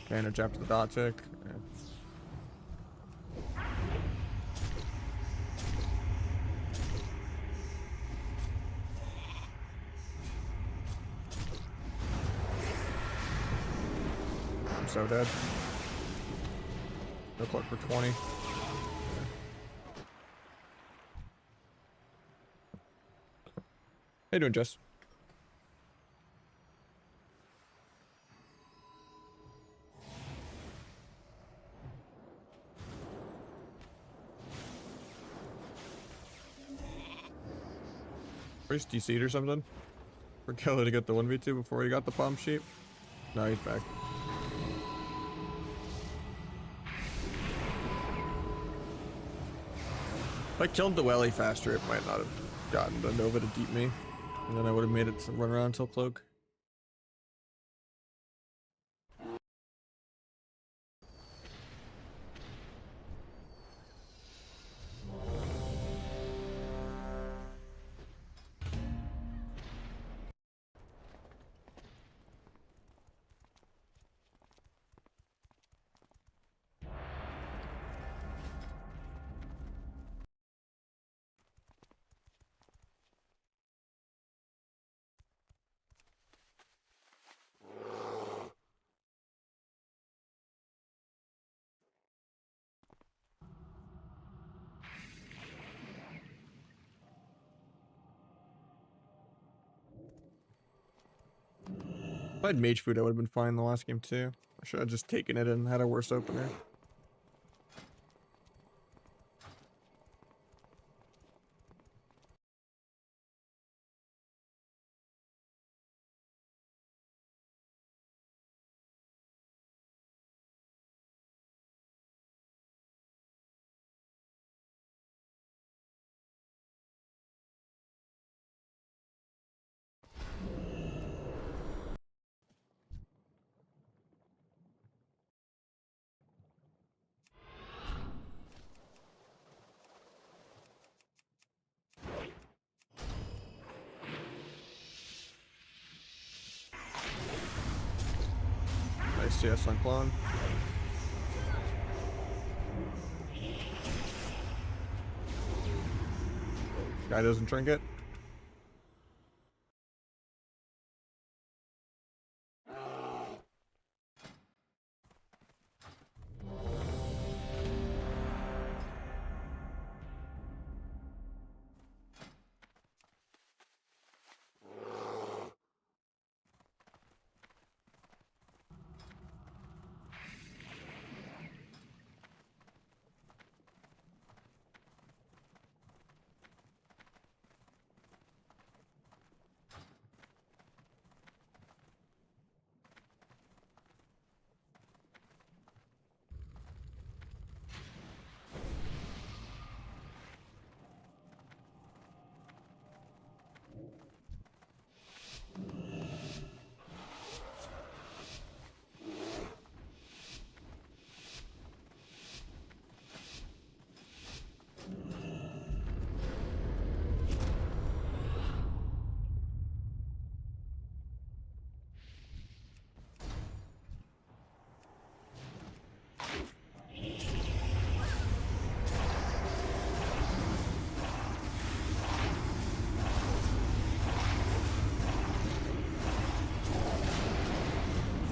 Advantage after the dot tick. Yeah. I'm so dead. No clock for 20. How you doing, Jess? First DC'd or something? For Kelly to get the 1v2 before he got the palm sheep? No, he's back. If I killed the Welly faster, it might not have gotten the Nova to deep me. And then I would have made it to run around until cloak. If I had mage food, I would have been fine the last game too. I should have just taken it and had a worse opener. Nice CS on clone. Guy doesn't trinket.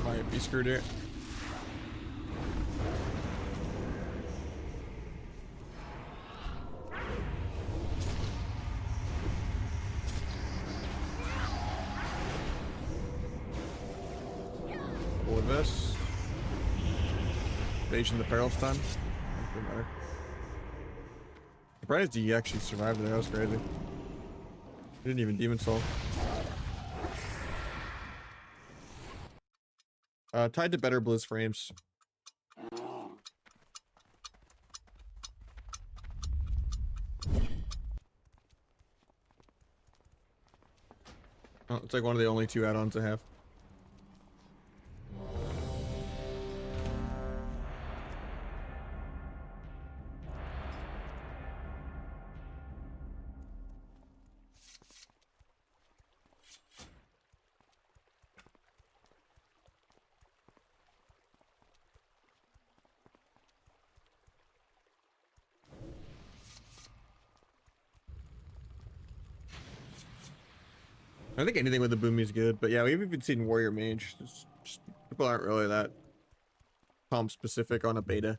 Might be screwed here. With this. Invasion the peril stun. Doesn't matter. Surprised he actually survived there, that was crazy. He didn't even demon soul. Tied to better blizz frames. Oh, it's like one of the only 2 add-ons I have. I think anything with the boomy is good, but yeah, we've even seen Warrior Mage. Just people aren't really that comp specific on a beta.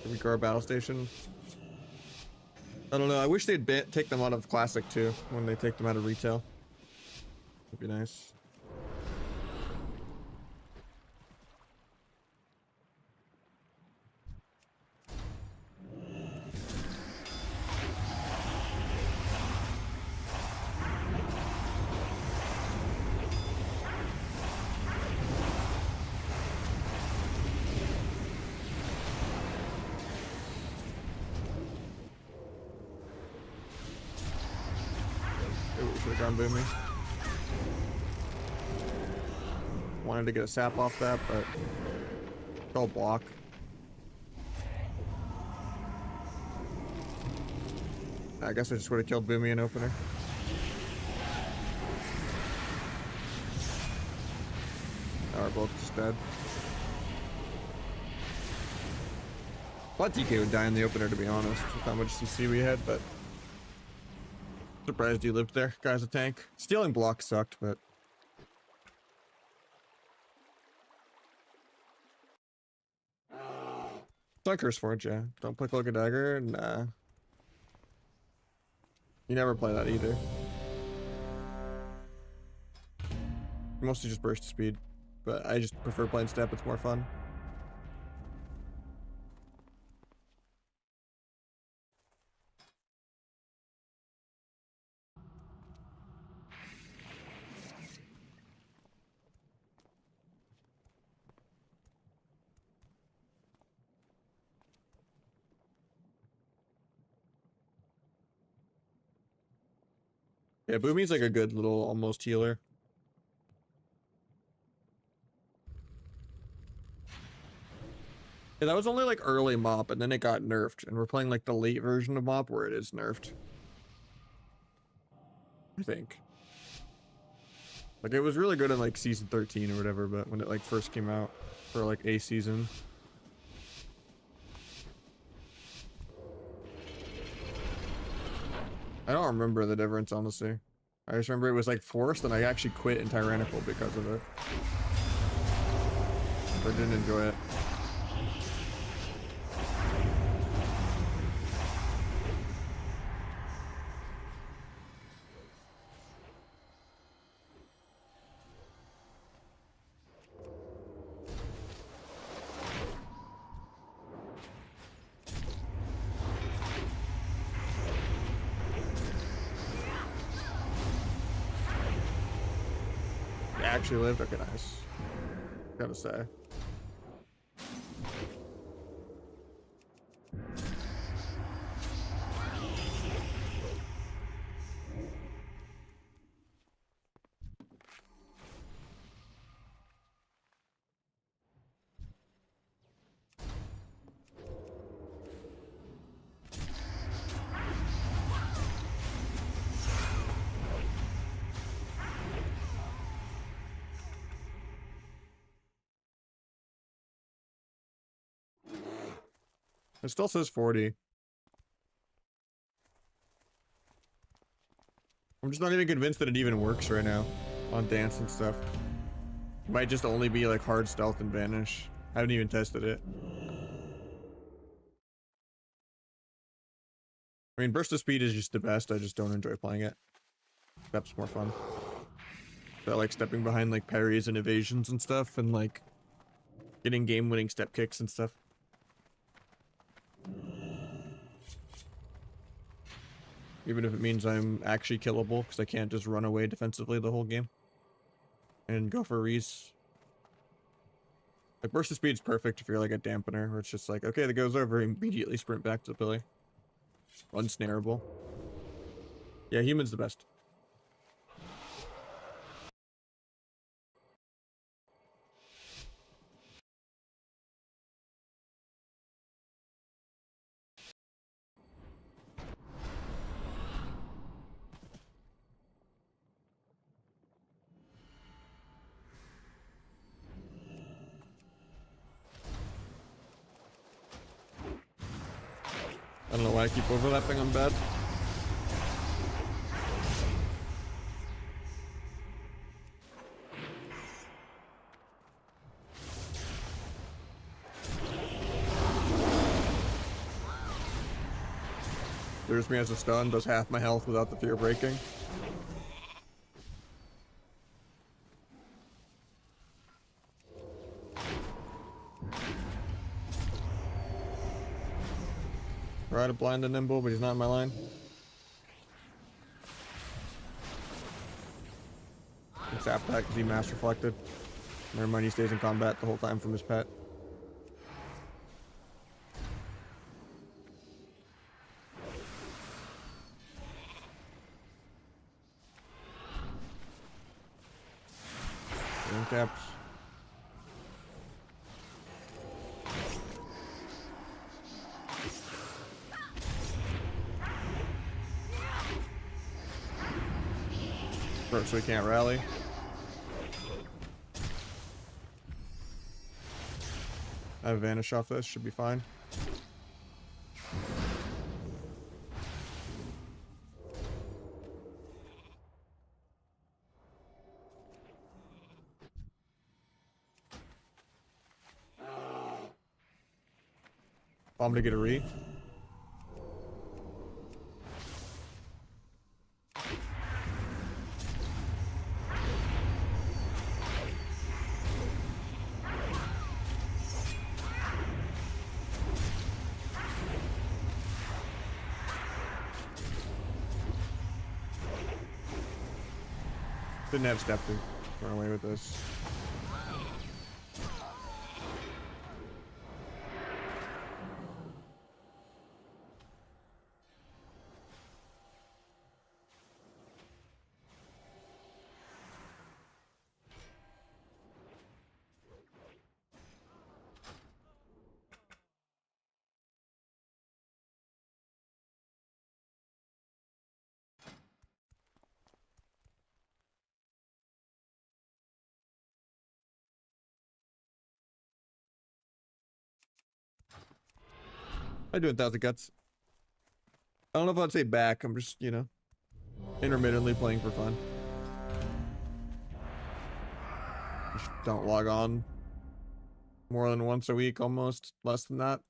Here we go, our battle station. I don't know. I wish they'd take them out of Classic too when they take them out of retail. Would be nice. Boomy. Wanted to get a sap off that, but go block. I guess I just would have killed Boomy in opener. Now we're both just dead. Thought DK would die in the opener, to be honest, with how much CC we had, but surprised you lived there. Guy's a tank. Stealing block sucked, but it's like Curse Forge, yeah. Don't play Cloak and Dagger, nah. You never play that either. Mostly just burst speed, but I just prefer playing step. It's more fun. Yeah, Boomy's like a good little almost healer. Yeah, that was only like early mop, and then it got nerfed, and we're playing like the late version of mop where it is nerfed. I think. Like it was really good in like season 13 or whatever, but when it like first came out for like a season. I don't remember the difference, honestly. I just remember it was like forced, and I actually quit in Tyrannical because of it. I didn't enjoy it. Actually lived? Okay, nice. Gotta say. It still says 40. I'm just not even convinced that it even works right now on dance and stuff. It might just only be like hard stealth and vanish. I haven't even tested it. I mean, burst of speed is just the best. I just don't enjoy playing it. Step's more fun. So I like stepping behind like parries and evasions and stuff, and like getting game-winning step kicks and stuff. even if it means I'm actually killable, because I can't just run away defensively the whole game and go for Reese. Like, burst of speed's perfect if you're like a dampener, where it's just like, okay, that goes over, immediately sprint back to the pillar. Unsnarable. Yeah, human's the best. I don't know why I keep overlapping on bad. There's me as a stun, does half my health without the fear breaking. Try to blind the nimble, but he's not in my line. It's after that because he mass reflected. Never mind, he stays in combat the whole time from his pet. Taps. Broke so he can't rally. I have vanish off this, should be fine. Bomb to get a re. Didn't have step to run away with this. I do 1,000 guts. I don't know if I'd say back. I'm just, you know, intermittently playing for fun. Just don't log on more than once a week, almost. Less than that.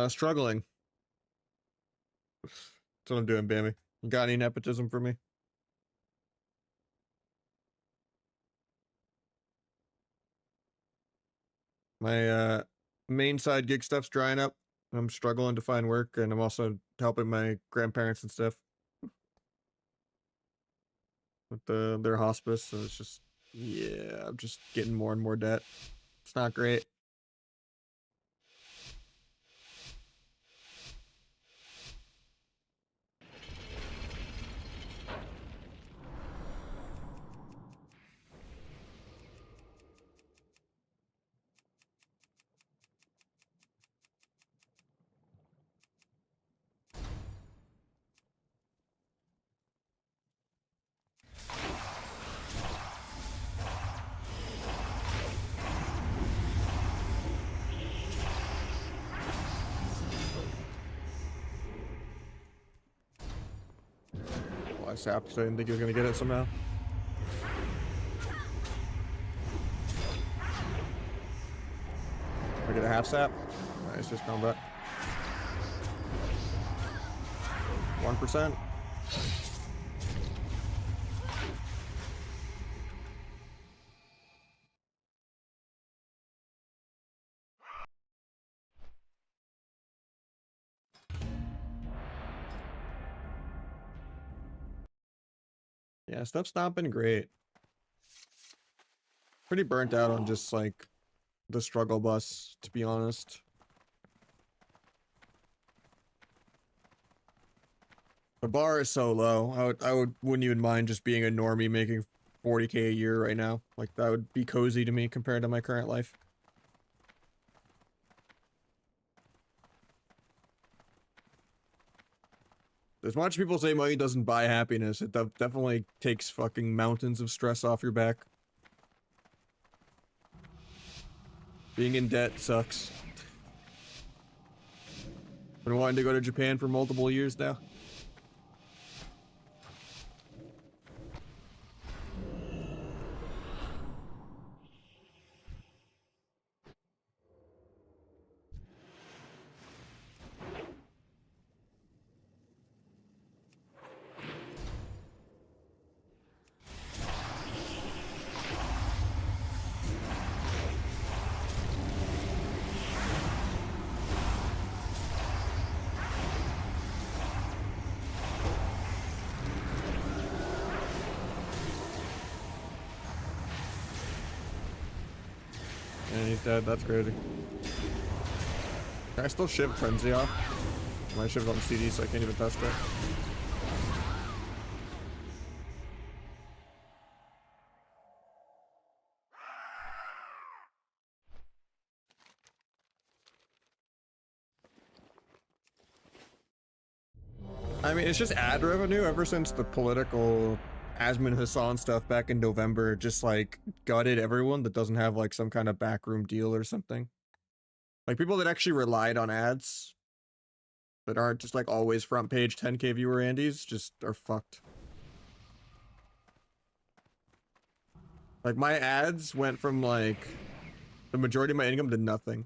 Struggling. That's what I'm doing, Bammy. You got any nepotism for me? My main side gig stuff's drying up. I'm struggling to find work, and I'm also helping my grandparents and stuff with their hospice. So it's just, yeah, I'm just getting more and more debt. It's not great. Well, I sapped because I didn't think he was gonna get it somehow. I get a half sap. Nice, just combat. 1%. Yeah, stuff's not been great. Pretty burnt out on just like the struggle bus, to be honest. The bar is so low. Wouldn't even mind just being a normie making 40K a year right now. Like that would be cozy to me compared to my current life. As much people say money doesn't buy happiness, it definitely takes fucking mountains of stress off your back. Being in debt sucks. Been wanting to go to Japan for multiple years now. And he's dead, that's crazy. Can I still shiv Frenzy off? My shiv's on CD, so I can't even test it. I mean, it's just ad revenue ever since the political Asmin Hassan stuff back in November just like gutted everyone that doesn't have like some kind of backroom deal or something. Like people that actually relied on ads that aren't just like always front page 10K viewer Andes just are fucked. Like my ads went from like the majority of my income to nothing.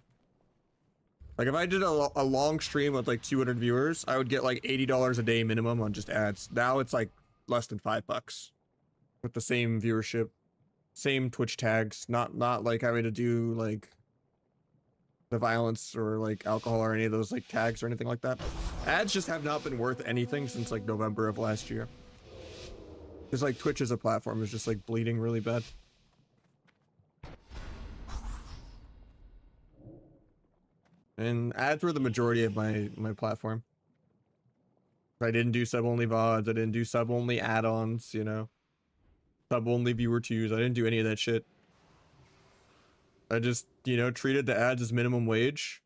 Like if I did a long stream with like 200 viewers, I would get like $80 a day minimum on just ads. Now it's like less than $5 with the same viewership, same Twitch tags, not like having to do like the violence or like alcohol or any of those like tags or anything like that. Ads just have not been worth anything since like November of last year. Because like Twitch as a platform is just like bleeding really bad. And ads were the majority of my platform. I didn't do sub-only VODs, I didn't do sub-only add-ons, you know. Sub-only viewer twos, I didn't do any of that shit. I just, you know, treated the ads as minimum wage.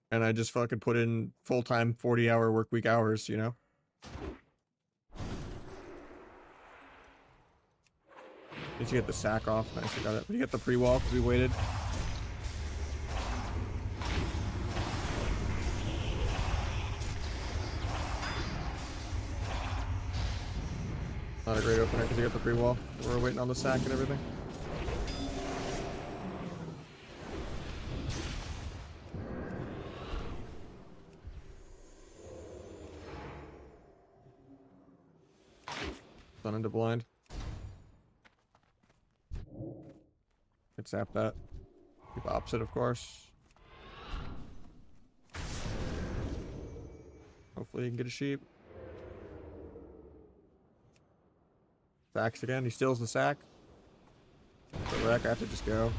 And I just fucking put in full-time 40-hour work week hours, you know. Need to get the sack off. Nice, I got it. We get the pre-wall because we waited. Not a great opener because you got the pre-wall. We're waiting on the sack and everything. Done into blind. Could zap that. Keep opposite, of course. Hopefully he can get a sheep. Sacks again. He steals the sack. The wreck, I have to just go.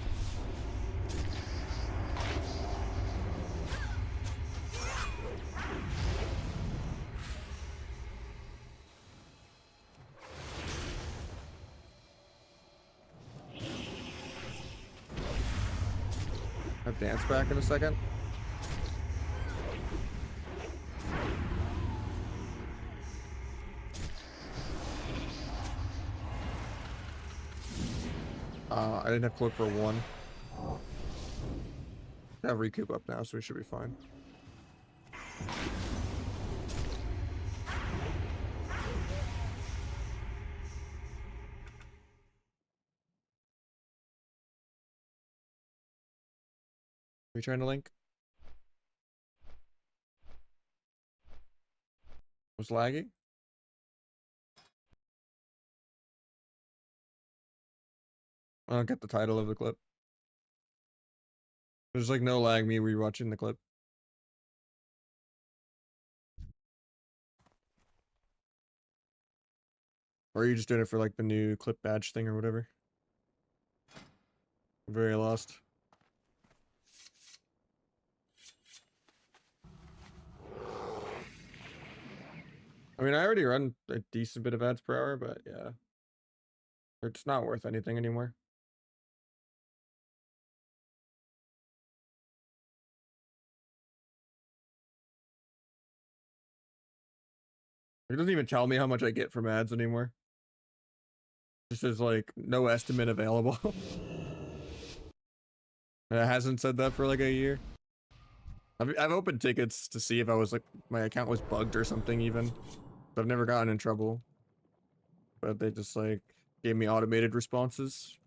I have dance back in a second. I didn't have cloak for one. I have recoup up now, so we should be fine. Are you trying to link? Was laggy? I don't get the title of the clip. There's like no lag me rewatching the clip. Or are you just doing it for like the new clip badge thing or whatever? I'm very lost. I mean, I already run a decent bit of ads per hour, but yeah. It's not worth anything anymore. It doesn't even tell me how much I get from ads anymore. It just says like no estimate available. It hasn't said that for like a year. I've opened tickets to see if I was like my account was bugged or something even. But I've never gotten in trouble. But they just like gave me automated responses.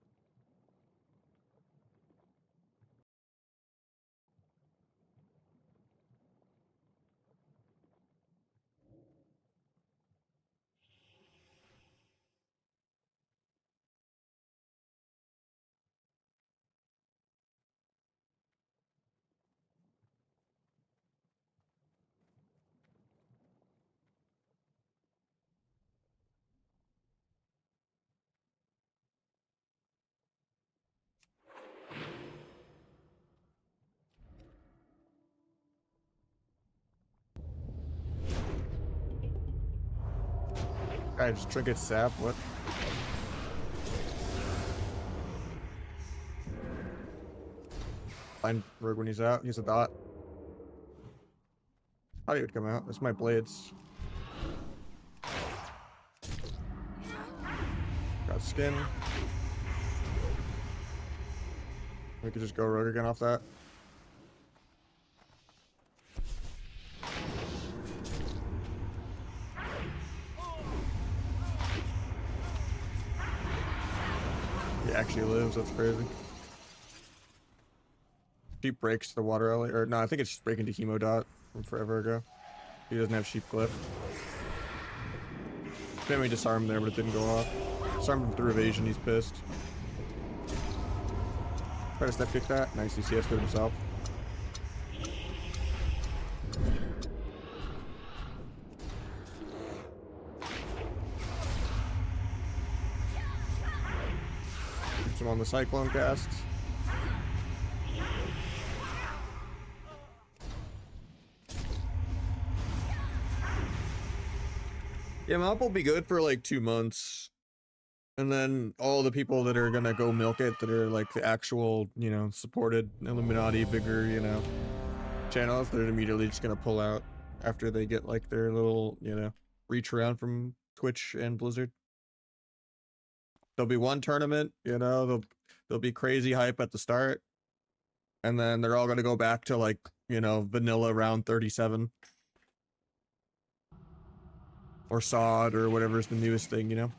I just trinket sap, what? Find Rogue when he's out. He's a dot. Thought he would come out. That's my blades. Got skin. We could just go Rogue again off that. He actually lives, that's crazy. Sheep breaks the water alley, or no, I think it's just breaking to Hemo Dot from forever ago. He doesn't have Sheep Glyph. Then we disarmed there, but it didn't go off. Disarmed him through evasion, he's pissed. Try to step kick that. Nice, he CS to himself. Keeps him on the Cyclone cast. Yeah, Mop will be good for like 2 months. And then all the people that are gonna go milk it, that are like the actual, you know, supported Illuminati, bigger, you know, channels, they're immediately just gonna pull out after they get like their little, you know, reach around from Twitch and Blizzard. There'll be one tournament, you know, there'll be crazy hype at the start. And then they're all gonna go back to like, you know, vanilla round 37. Or SOD or whatever's the newest thing, you know?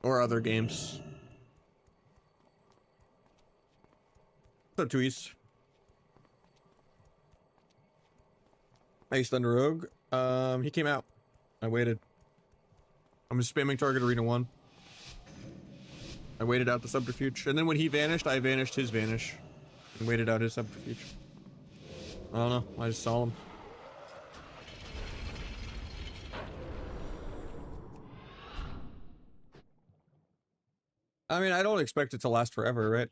Or other games. What's up, Tweez? Nice Thunder Rogue. He came out. I waited. I'm just spamming target arena 1. I waited out the subterfuge. And then when he vanished, I vanished his vanish. And waited out his subterfuge. I don't know. I just saw him. I mean, I don't expect it to last forever, right?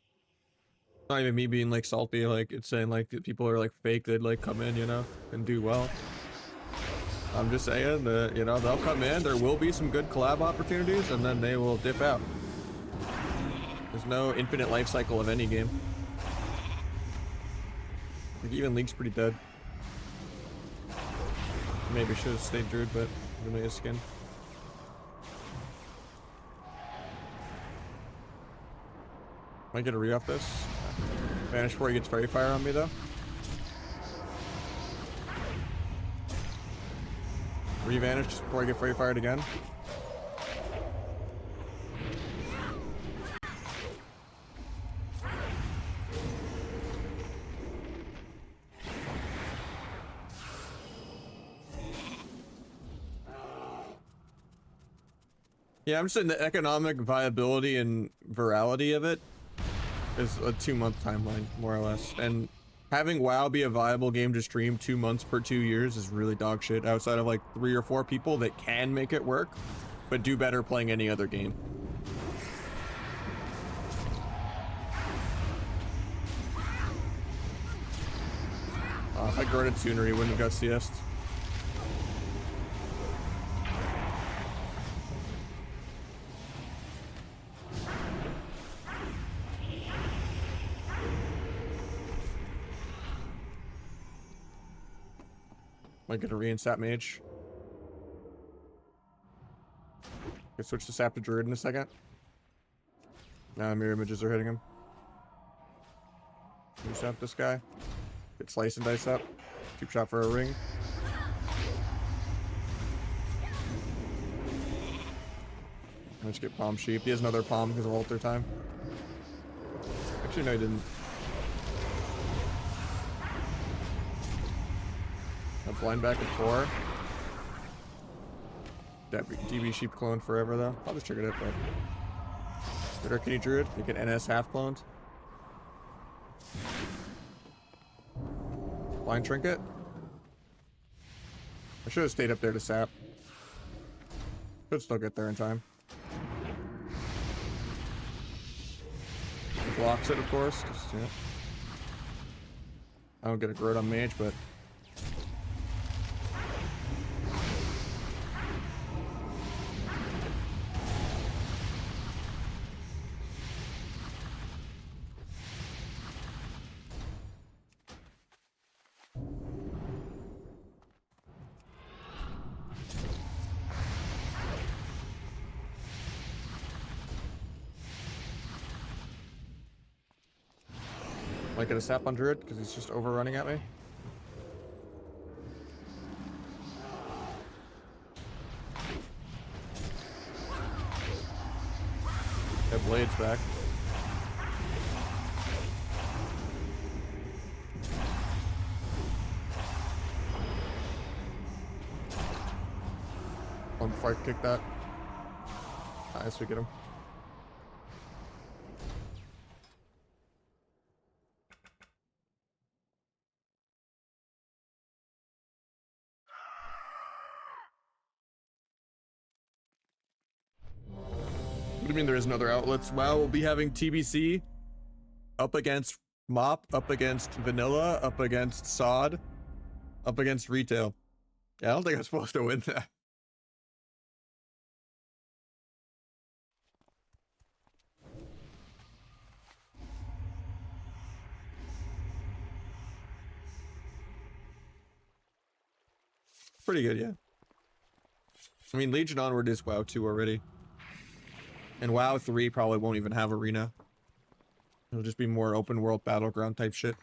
Not even me being like salty, like it's saying like people are like fake, they'd like come in, you know, and do well. I'm just saying that, you know, they'll come in, there will be some good collab opportunities, and then they will dip out. There's no infinite life cycle of any game. Like even League's pretty dead. Maybe should have stayed Druid, but give me his skin. Might get a re off this. Vanish before he gets Fairy Fire on me though. Re-vanish just before I get Fairy Fired again. Yeah, I'm just saying the economic viability and virality of it is a 2-month timeline, more or less. And Having WoW be a viable game to stream 2 months per 2 years is really dog shit outside of like 3 or 4 people that can make it work, but do better playing any other game. If I guarded sooner, he wouldn't have got CS'd. Might get a re-insap mage. Okay, switch to sap to druid in a second. Now mirror images are hitting him. Re-sap this guy. Get slice and dice up. Cheap shot for a ring. Let's get palm sheep. He has another palm because of altar time. Actually, no, he didn't. I'm flying back at 4. That DB sheep clone forever though. I'll just trigger it, but Spitter Kitty Druid, you get NS half cloned. Blind Trinket. I should have stayed up there to sap. Could still get there in time. Blocks it, of course. Just, yeah. I don't get a growth on mage, but might get a sap on druid because he's just overrunning at me. That blade's back. One before I kick that. Nice, we get him. What do you mean there is no other outlets? Wow, we'll be having TBC up against Mop, up against Vanilla, up against Sod, up against Retail. Yeah, I don't think I'm supposed to win that. Pretty good, yeah. I mean, Legion Onward is WoW 2 already. And WoW 3 probably won't even have arena. It'll just be more open world battleground type shit.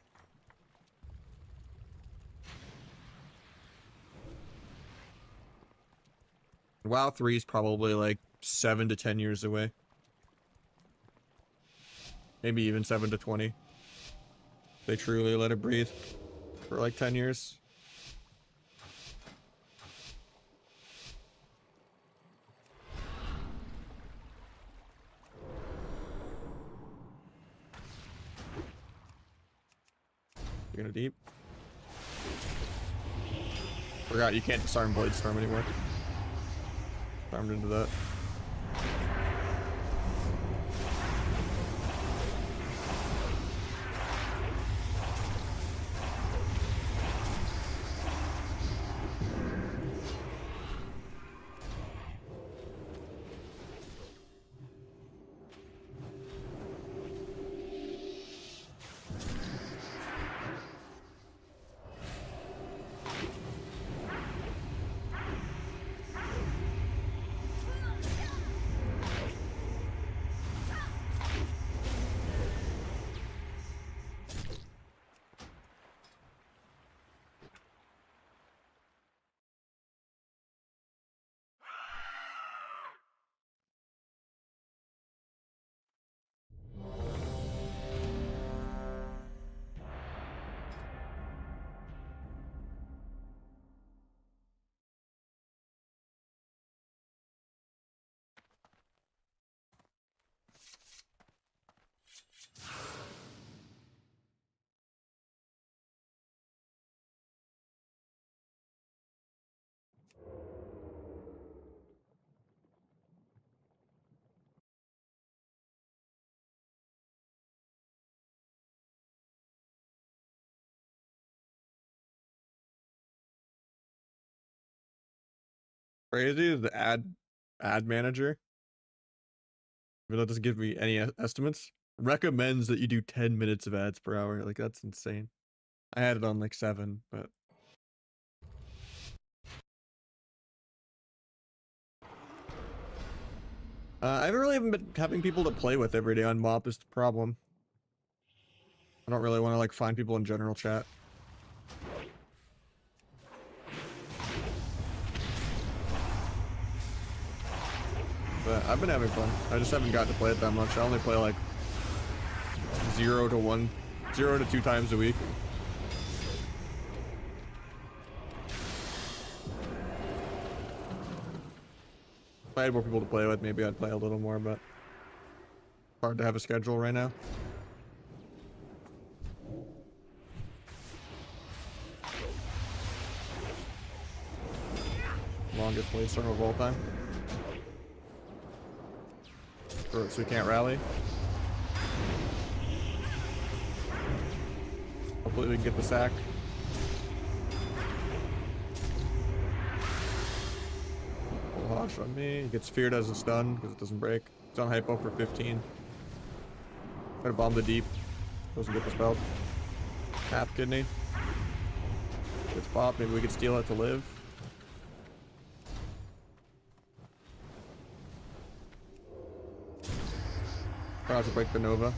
WoW 3 is probably like 7 to 10 years away. Maybe even 7 to 20. They truly let it breathe for like 10 years. You're gonna deep. Forgot you can't disarm Blade Storm anymore. Farmed into that. Crazy is the ad manager, even though it doesn't give me any estimates, recommends that you do 10 minutes of ads per hour. Like, that's insane. I had it on like 7, but I haven't really been having people to play with every day on MOP is the problem. I don't really want to like find people in general chat. But I've been having fun. I just haven't gotten to play it that much. I only play like 0 to 2 times a week. If I had more people to play with, maybe I'd play a little more, but hard to have a schedule right now. Longest play storm of all time. So we can't rally. Hopefully we can get the sack. Full Hosh on me. He gets feared as a stun because it doesn't break. It's on hypo for 15. Try to bomb the deep. Doesn't get the spell. Half kidney. Gets popped. Maybe we could steal it to live. Try to break the Nova.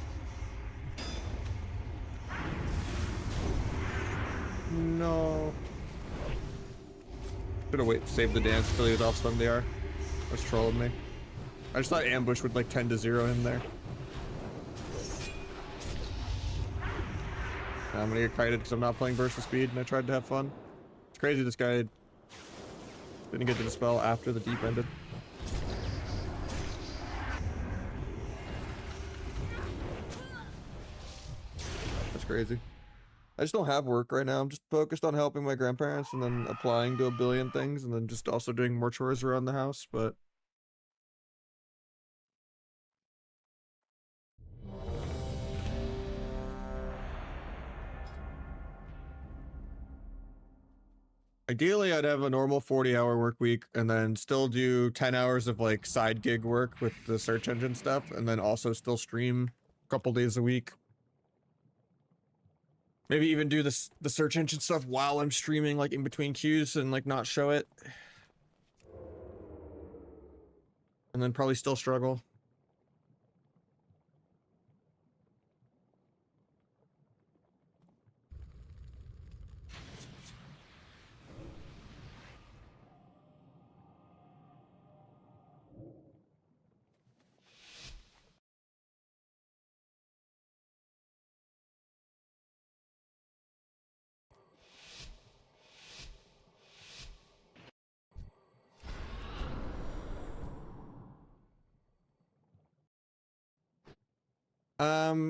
No. Should've saved the dance until he was off stun DR. That's trolling me. I just thought ambush would like 10 to 0 him there. I'm gonna get kited because I'm not playing burst of speed and I tried to have fun. It's crazy this guy didn't get to dispel after the deep ended. That's crazy. I just don't have work right now. I'm just focused on helping my grandparents and then applying to a billion things and then just also doing more chores around the house, but ideally I'd have a normal 40-hour work week and then still do 10 hours of like side gig work with the search engine stuff and then also still stream a couple days a week. Maybe even do the search engine stuff while I'm streaming, like in between queues and like not show it. And then probably still struggle.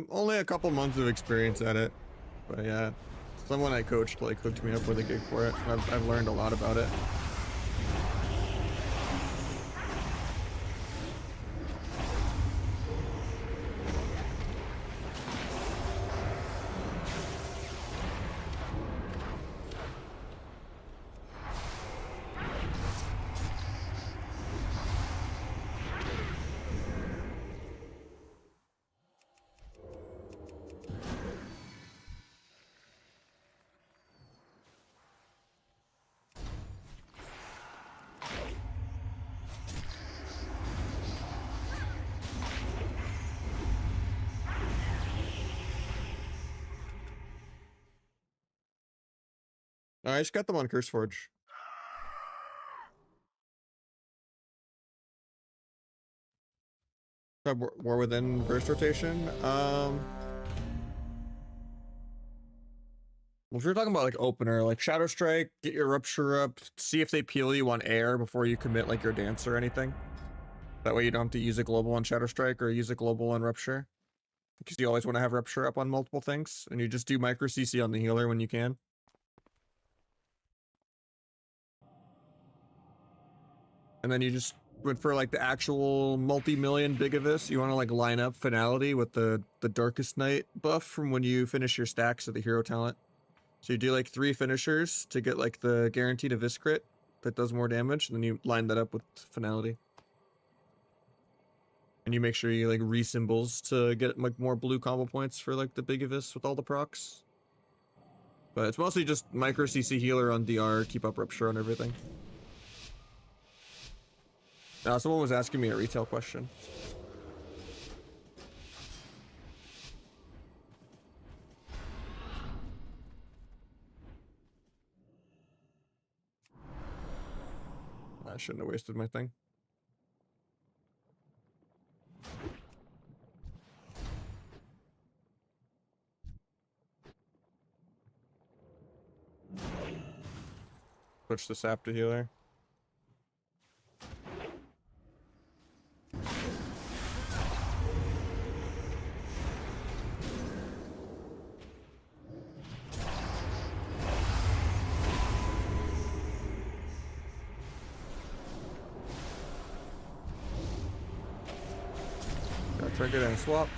Only a couple months of experience at it, but yeah, someone I coached like hooked me up with a gig for it. I've learned a lot about it. I just got them on CurseForge. War within burst rotation. Well, if you're talking about like opener, like Shadow Strike, get your Rupture up, see if they peel you on air before you commit like your dance or anything. That way you don't have to use a global on Shadow Strike or use a global on Rupture. Because you always want to have Rupture up on multiple things, and you just do micro CC on the healer when you can. And then you just, but for like the actual multi-million Bigavis, you want to like line up Finality with the Darkest Night buff from when you finish your stacks of the hero talent. So you do like 3 finishers to get like the guaranteed Abyss crit, that does more damage, and then you line that up with finality. And you make sure you like re-symbols to get like more blue combo points for like the big Abyss with all the procs. But it's mostly just micro CC healer on DR, keep up rupture on everything. Someone was asking me a retail question. I shouldn't have wasted my thing. Switch the sap to healer. Got triggered and swap.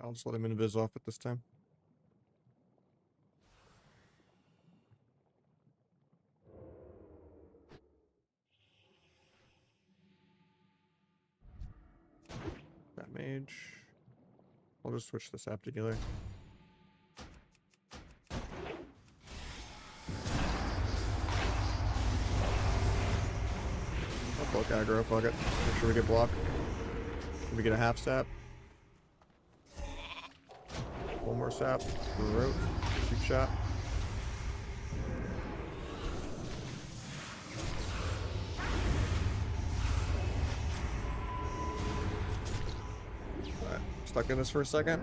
I'll just let him invis off at this time. That mage. I'll just switch the sap to healer. I'll block aggro, fuck it. Make sure we get blocked. We get a half sap. One more sap. Rope. Shoot shot. Alright, stuck in this for a second.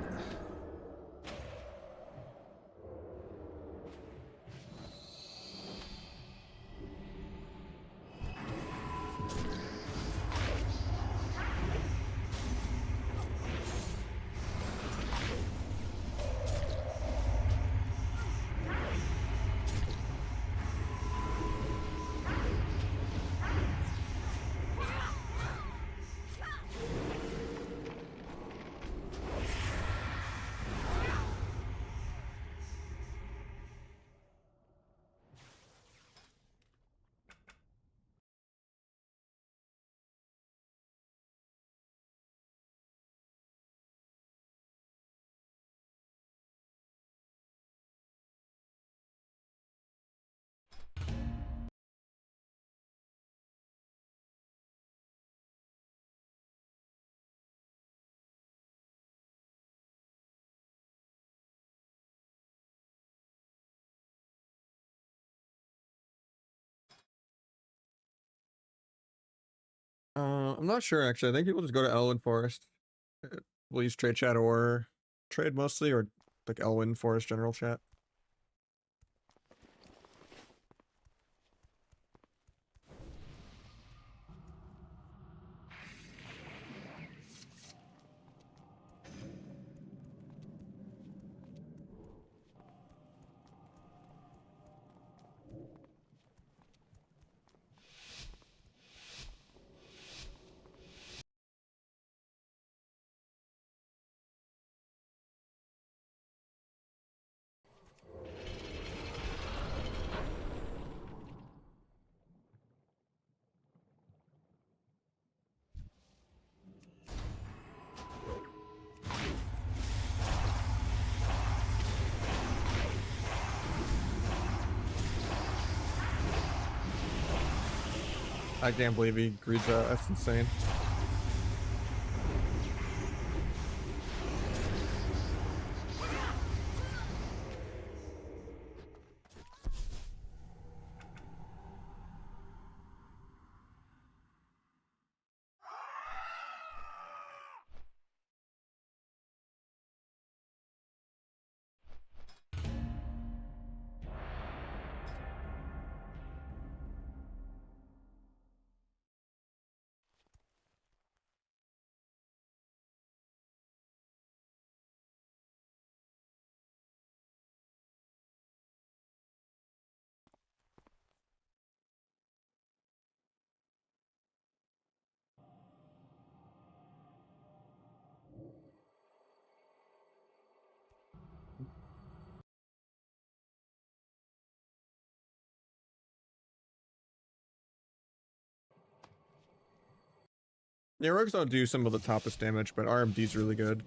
I'm not sure actually. I think people just go to Elwyn Forest. We'll use trade chat or trade mostly, or like Elwyn Forest general chat. I can't believe he agrees that. That's insane. Yeah, rogues don't do some of the toppest damage, but RMD's really good.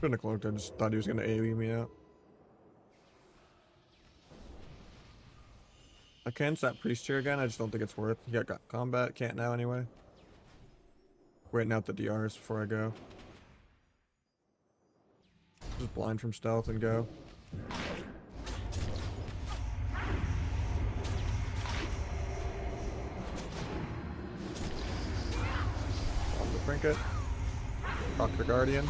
Couldn't have cloaked, I just thought he was gonna AoE me out. I can set priest here again, I just don't think it's worth. Yeah, got combat, can't now anyway. Waiting out the DRs before I go. Just blind from stealth and go. Off the trinket. Talk the guardian.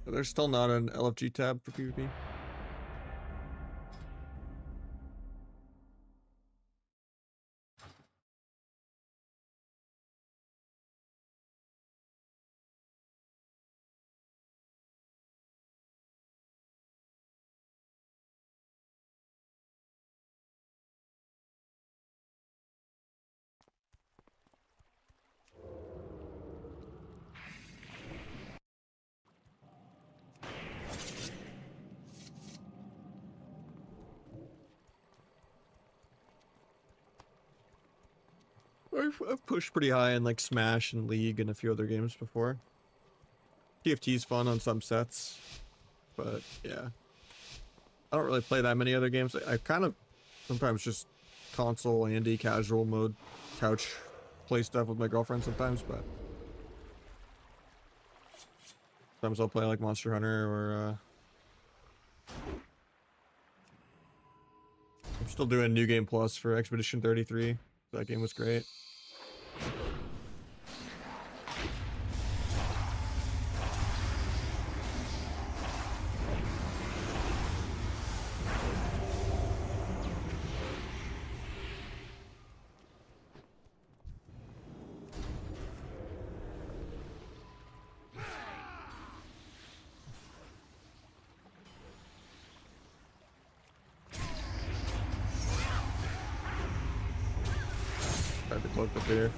There's still not an LFG tab for PvP. I've pushed pretty high in like Smash and League and a few other games before. TFT's fun on some sets, but yeah. I don't really play that many other games. I kind of sometimes just console Andy casual mode, couch play stuff with my girlfriend sometimes, but sometimes I'll play like Monster Hunter or I'm still doing New Game Plus for Expedition 33. That game was great. Tried to cloak the fear.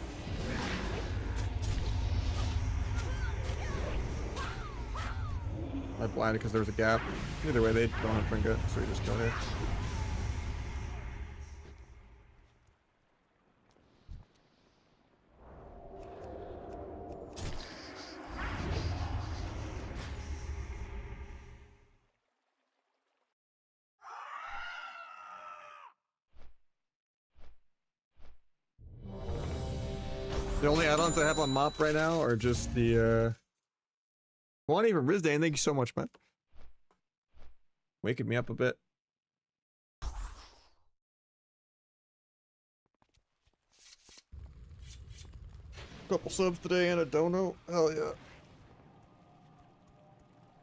I blinded because there was a gap. Either way, they don't have trinket, so we just go here. The only add-ons I have on Mop right now are just the Juan from Rizdane, thank you so much, man. Waking me up a bit. Couple subs today and a dono. Hell yeah.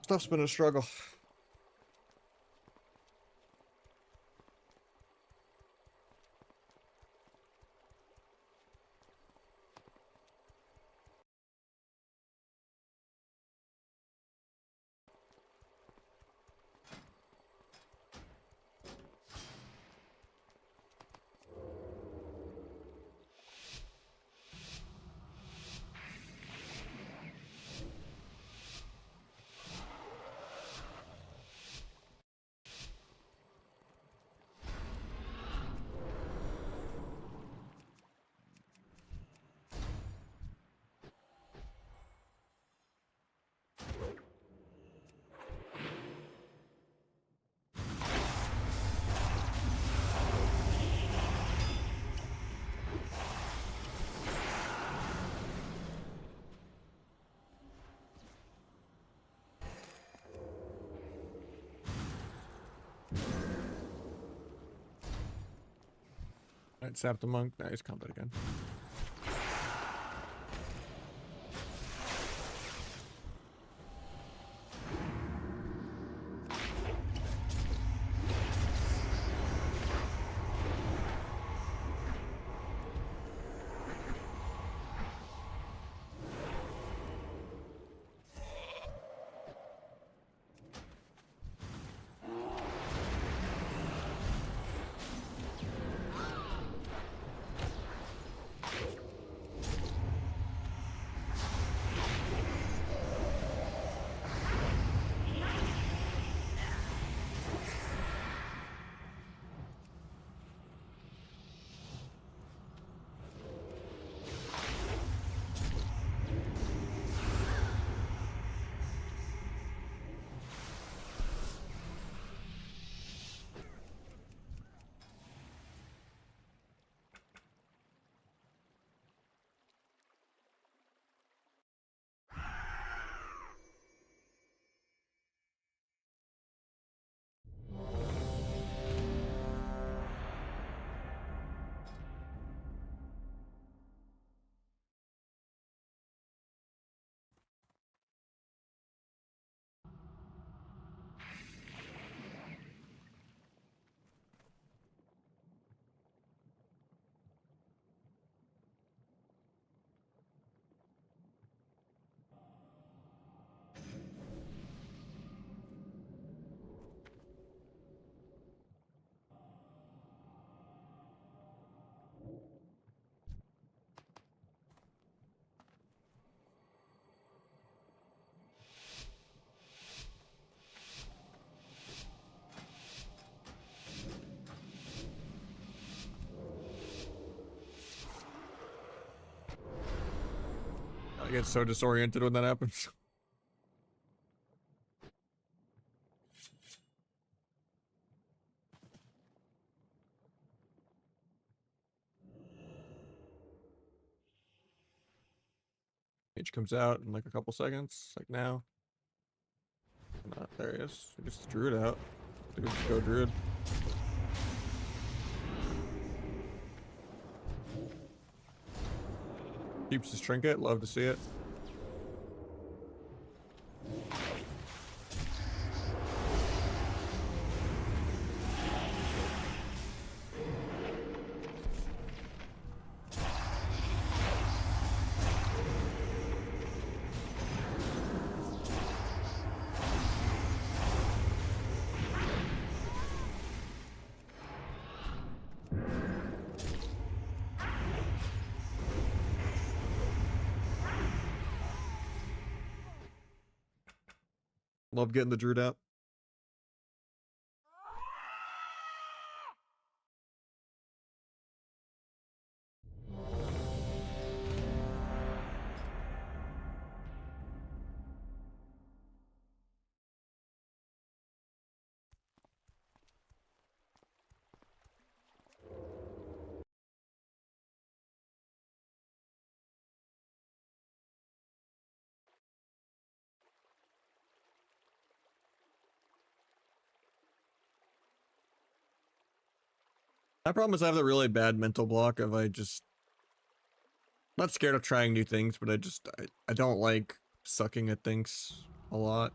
Stuff's been a struggle. Alright, sap the monk. Nice combat again. I get so disoriented when that happens. H comes out in like a couple seconds, like now. There he is. He gets the druid out. Dude, just go druid. Keeps his trinket. Love to see it. Love getting the druid out. My problem is I have the really bad mental block of I just Not scared of trying new things, but I don't like sucking at things a lot.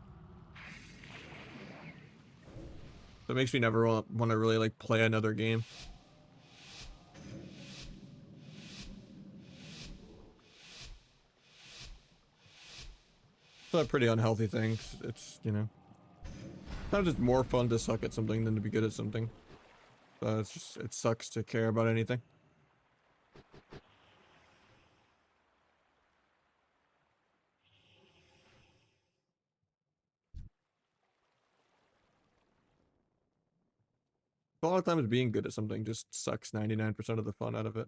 That makes me never want to really like play another game. It's a pretty unhealthy thing. It's, you know, sometimes it's more fun to suck at something than to be good at something. So it's just, it sucks to care about anything. A lot of times being good at something just sucks 99% of the fun out of it.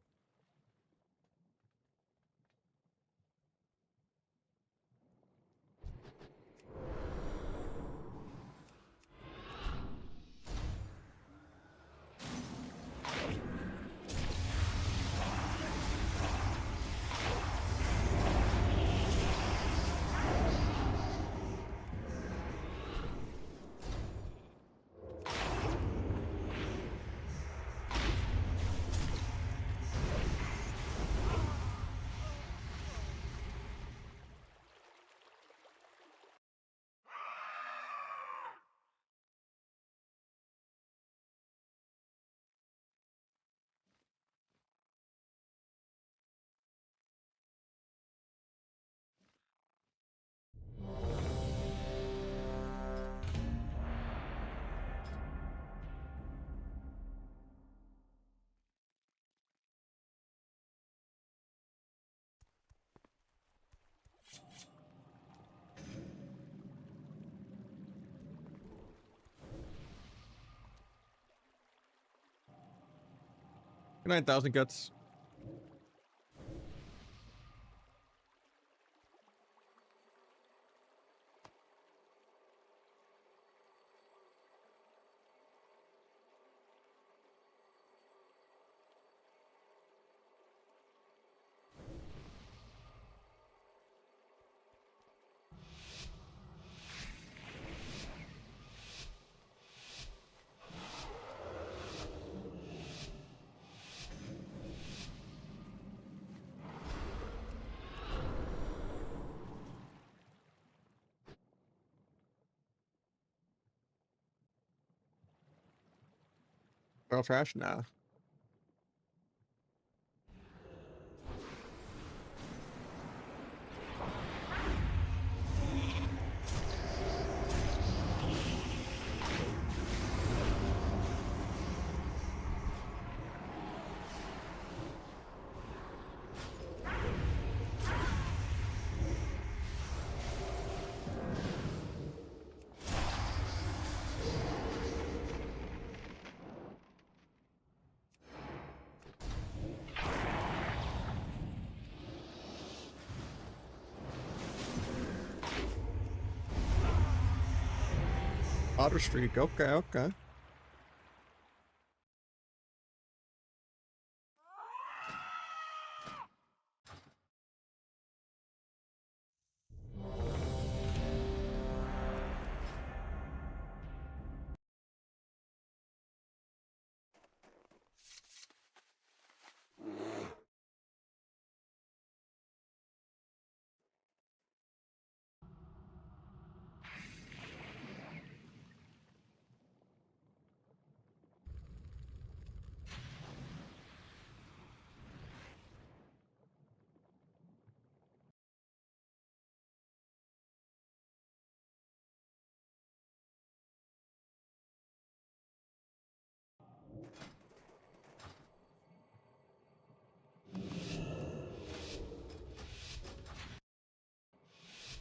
Good night, Thousand Cuts. Barrel trash? Nah. Otter streak. Okay, okay.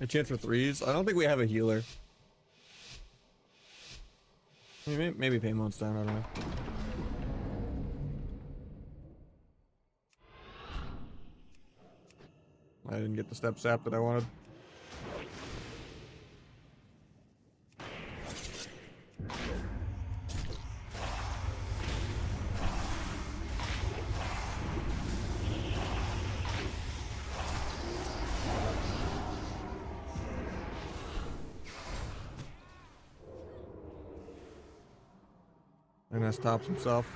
A chance for threes? I don't think we have a healer. Maybe Paymon's down, I don't know. I didn't get the step sap that I wanted. And that stops himself.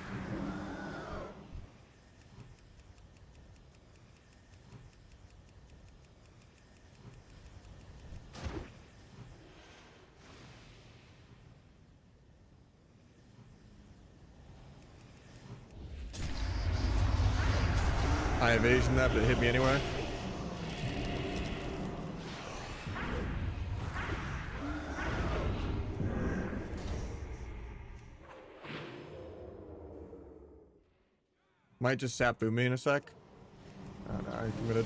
High evasion that, but it hit me anyway. Might just sap boom me in a sec. Oh no, I committed.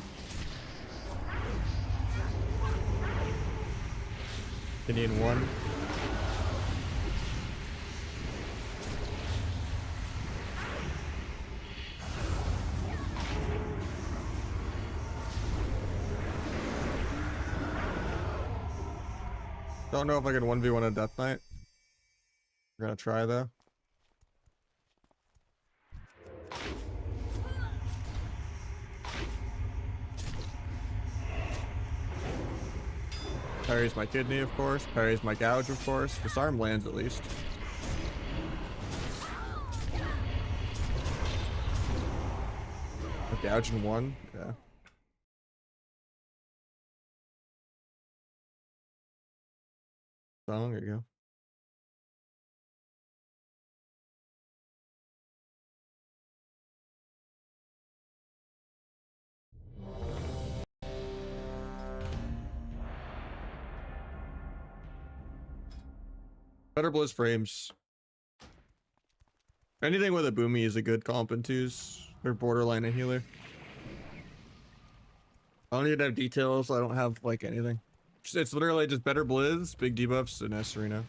Indian 1. Don't know if I can 1v1 a Death Knight. We're gonna try though. Parries my kidney, of course. Parries my gouge, of course. Disarm lands at least. A gouge in 1, yeah. So, there you go. Better Blizz frames. Anything with a boomy is a good comp in 2s. They're borderline a healer. I don't even have details. I don't have like anything. It's literally just better Blizz, big debuffs, and S Serena.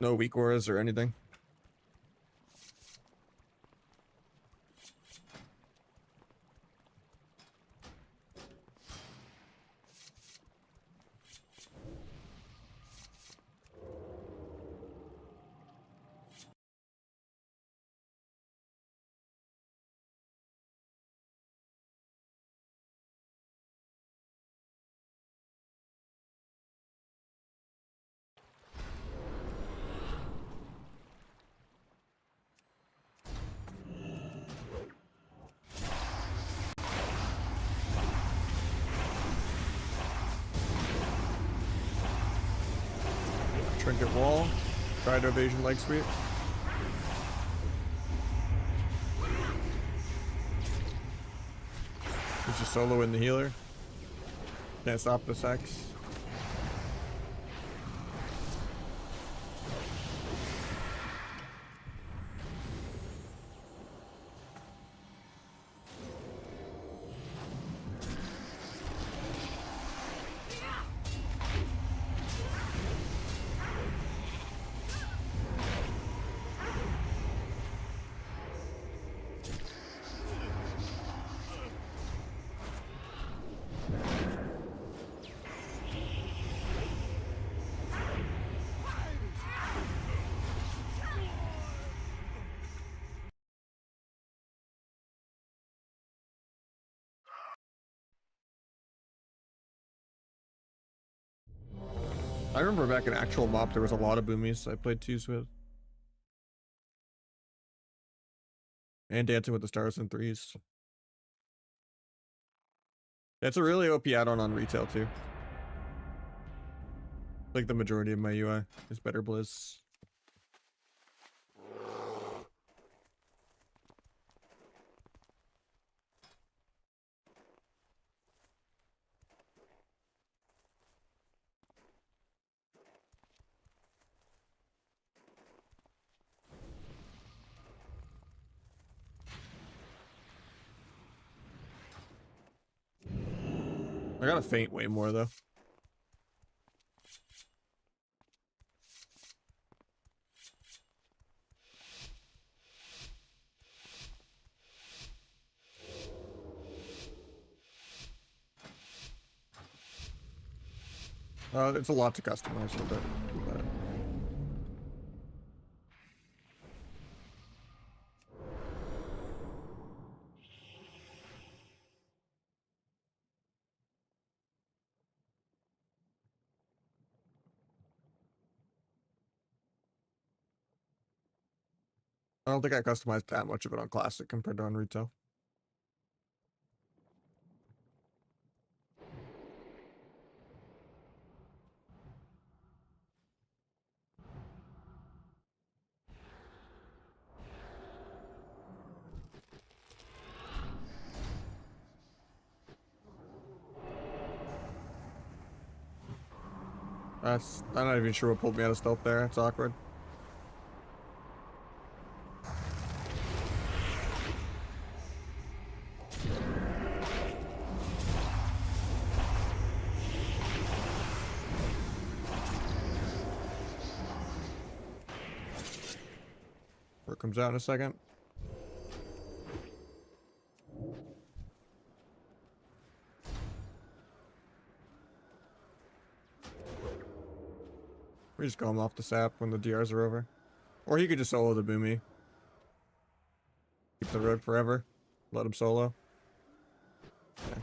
No weak auras or anything. Trinket wall. Try to evasion leg sweep. He's just solo in the healer. Can't stop the sex. I remember back in actual MOP there was a lot of boomies I played 2s with. And Dancing with the Stars in 3s. It's a really OP add-on on retail too. Like the majority of my UI is better Blizz. I gotta faint way more though. It's a lot to customize with it. But I don't think I customized that much of it on Classic compared to on retail. I'm not even sure what pulled me out of stealth there. That's awkward. Where it comes out in a second. We just call him off the sap when the DRs are over. Or he could just solo the boomy. Keep the road forever. Let him solo. Yeah.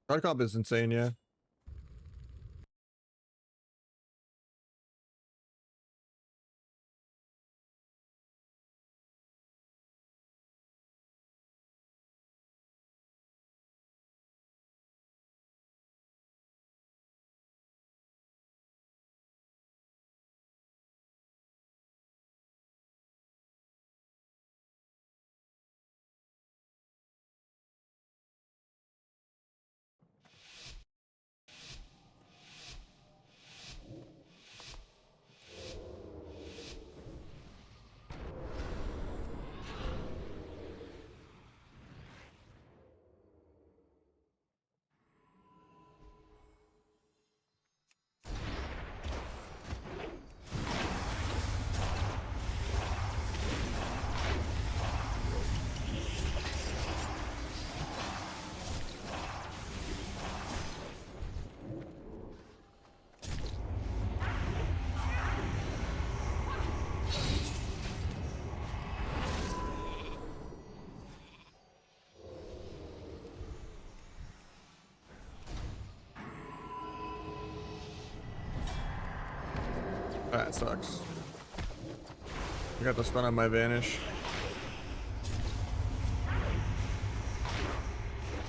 Card comp is insane, yeah. That sucks. I got the stun on my vanish.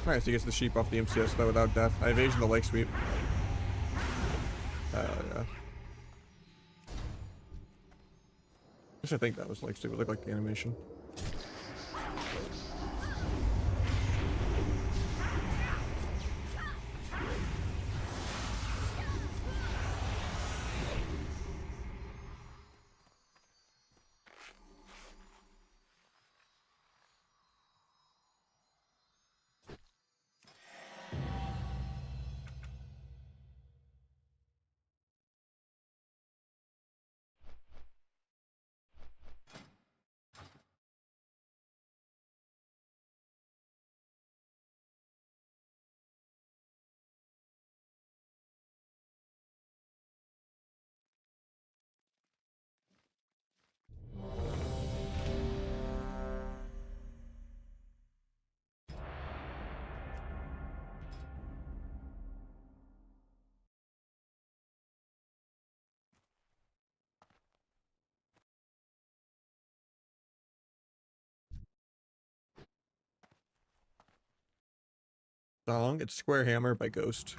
Nice, he gets the sheep off the MCS though without death. I evasion the lake sweep. Hell yeah. I think that was lake sweep. It looked like the animation. Song, it's Square Hammer by Ghost.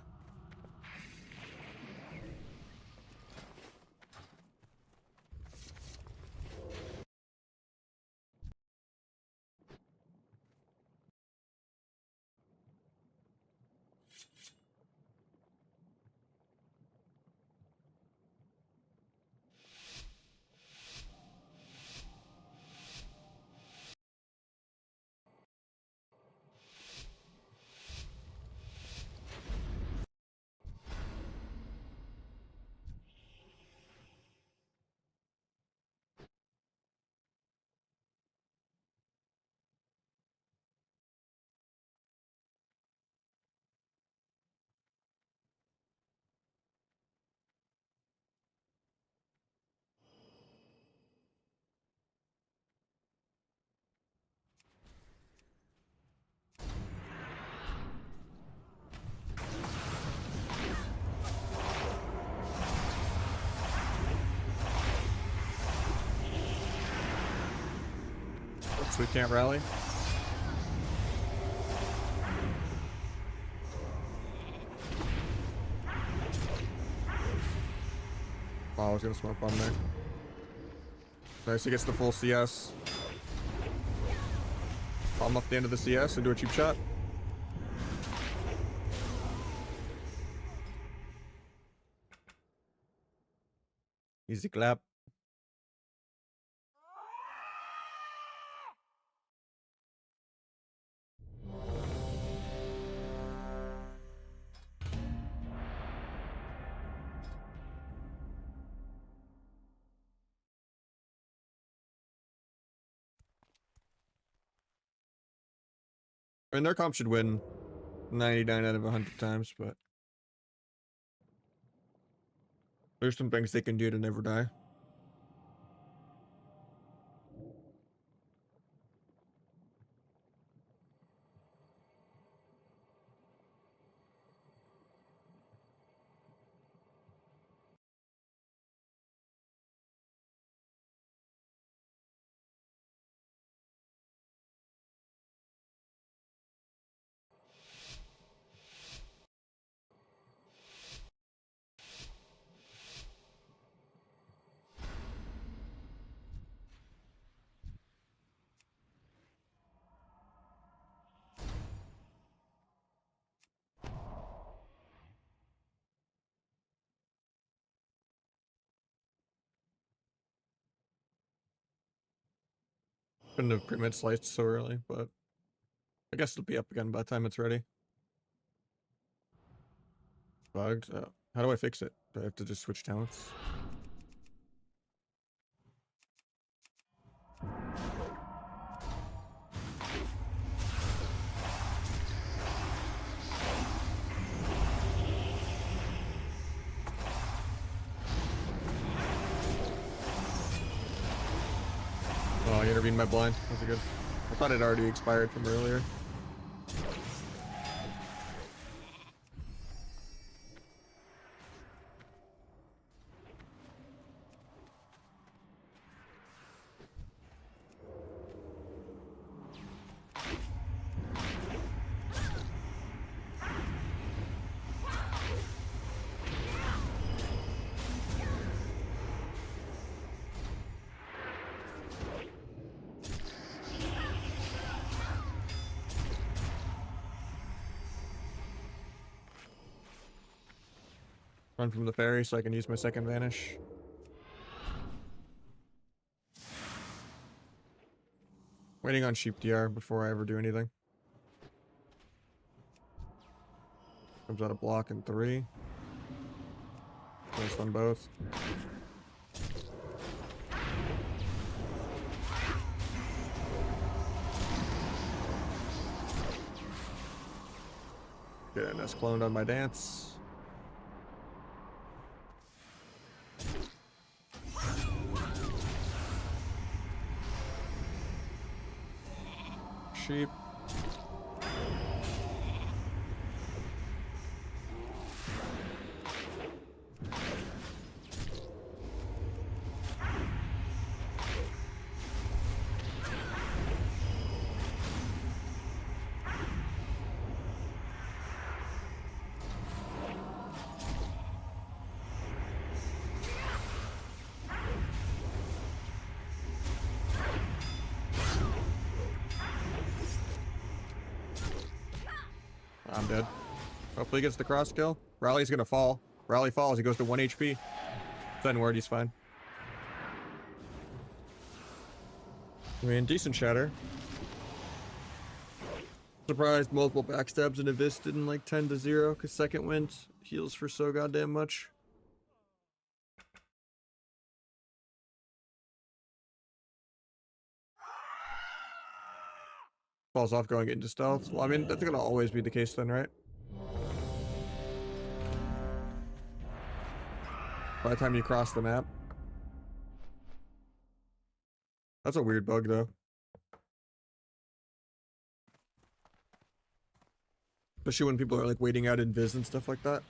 so we can't rally. Oh, I was gonna smoke bomb there. Nice, he gets the full CS. Bomb off the end of the CS and do a cheap shot. Easy clap. I mean, their comp should win 99 out of 100 times, but there's some things they can do to never die. Couldn't have pre-med sliced so early, but I guess it'll be up again by the time it's ready. Bugged. How do I fix it? Do I have to just switch talents? Oh, I intervened my blind. That's good. I thought it already expired from earlier. Run from the ferry so I can use my second vanish. Waiting on sheep DR before I ever do anything. Comes out a block in 3. Nice on both. Get an S cloned on my dance. Sheep. I'm dead. Hopefully he gets the cross kill. Rally's gonna fall. Rally falls, he goes to 1 HP. Then word, he's fine. I mean, decent shatter. Surprised multiple backstabs and Abyss didn't like 10 to 0 because second wind heals for so goddamn much. Falls off going into stealth. Well, I mean, that's gonna always be the case then, right? By the time you cross the map. That's a weird bug, though. Especially when people are like waiting out invis and stuff like that.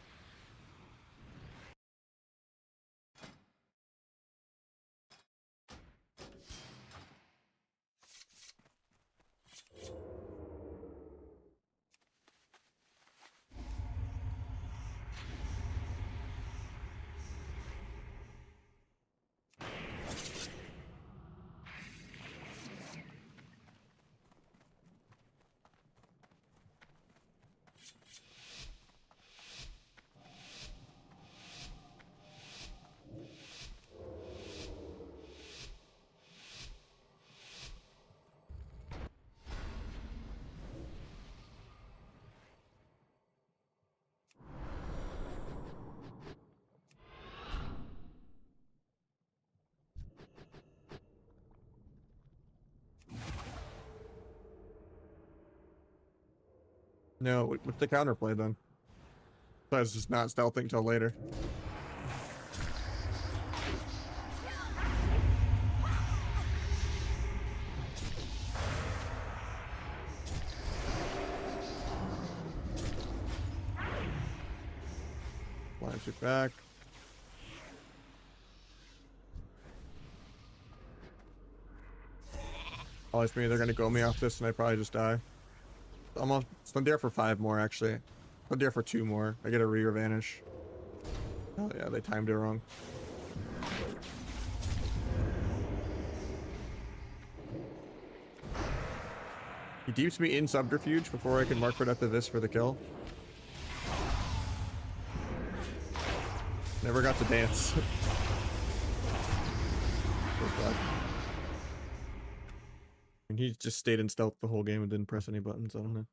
No, what's the counterplay then? Besides just not stealthing till later. Line shoot back. Always me, they're gonna go me off this and I probably just die. Almost there for 5 more actually. There for 2 more. I get a rear vanish. Oh yeah, they timed it wrong. He deeps me in subterfuge before I can mark for death of this for the kill. Never got to dance. And he just stayed in stealth the whole game and didn't press any buttons. I don't know.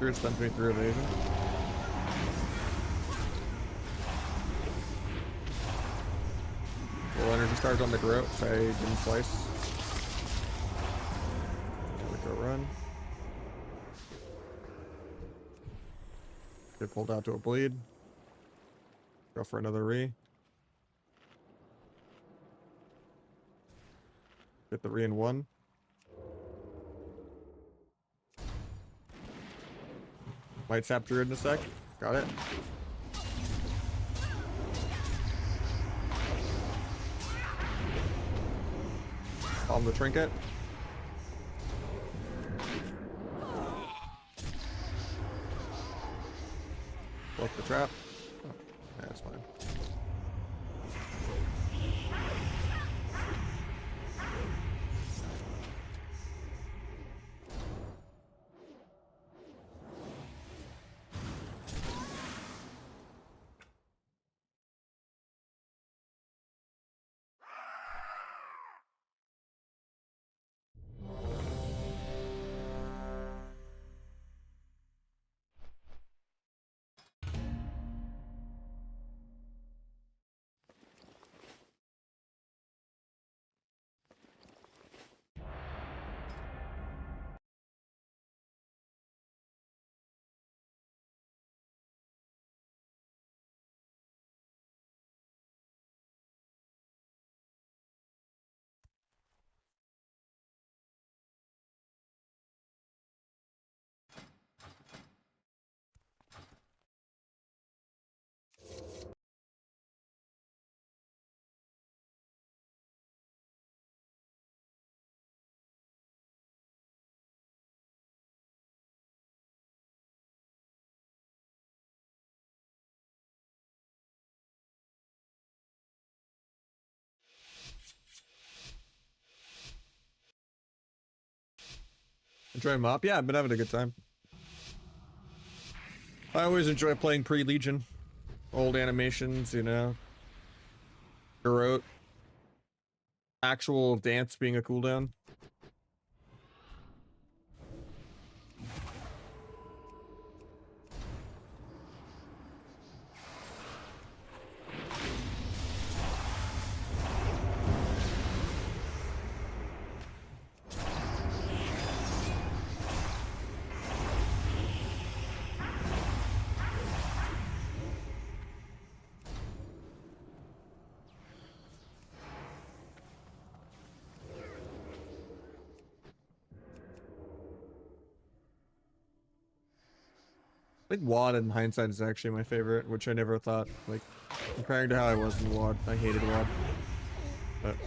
Spirit stuns me through evasion. Full energy charge on the Groat, so I didn't slice. Go run. Get pulled out to a bleed. Go for another re. Get the re in 1. Might sap Druid in a sec. Got it. Palm the trinket. Block the trap. Oh, yeah, that's fine. Enjoy mop? Yeah, I've been having a good time. I always enjoy playing pre-Legion. Old animations, you know. Garrote. Actual dance being a cooldown. I think WoD in hindsight is actually my favorite, which I never thought. Like, comparing to how I was in WoD, I hated WoD. But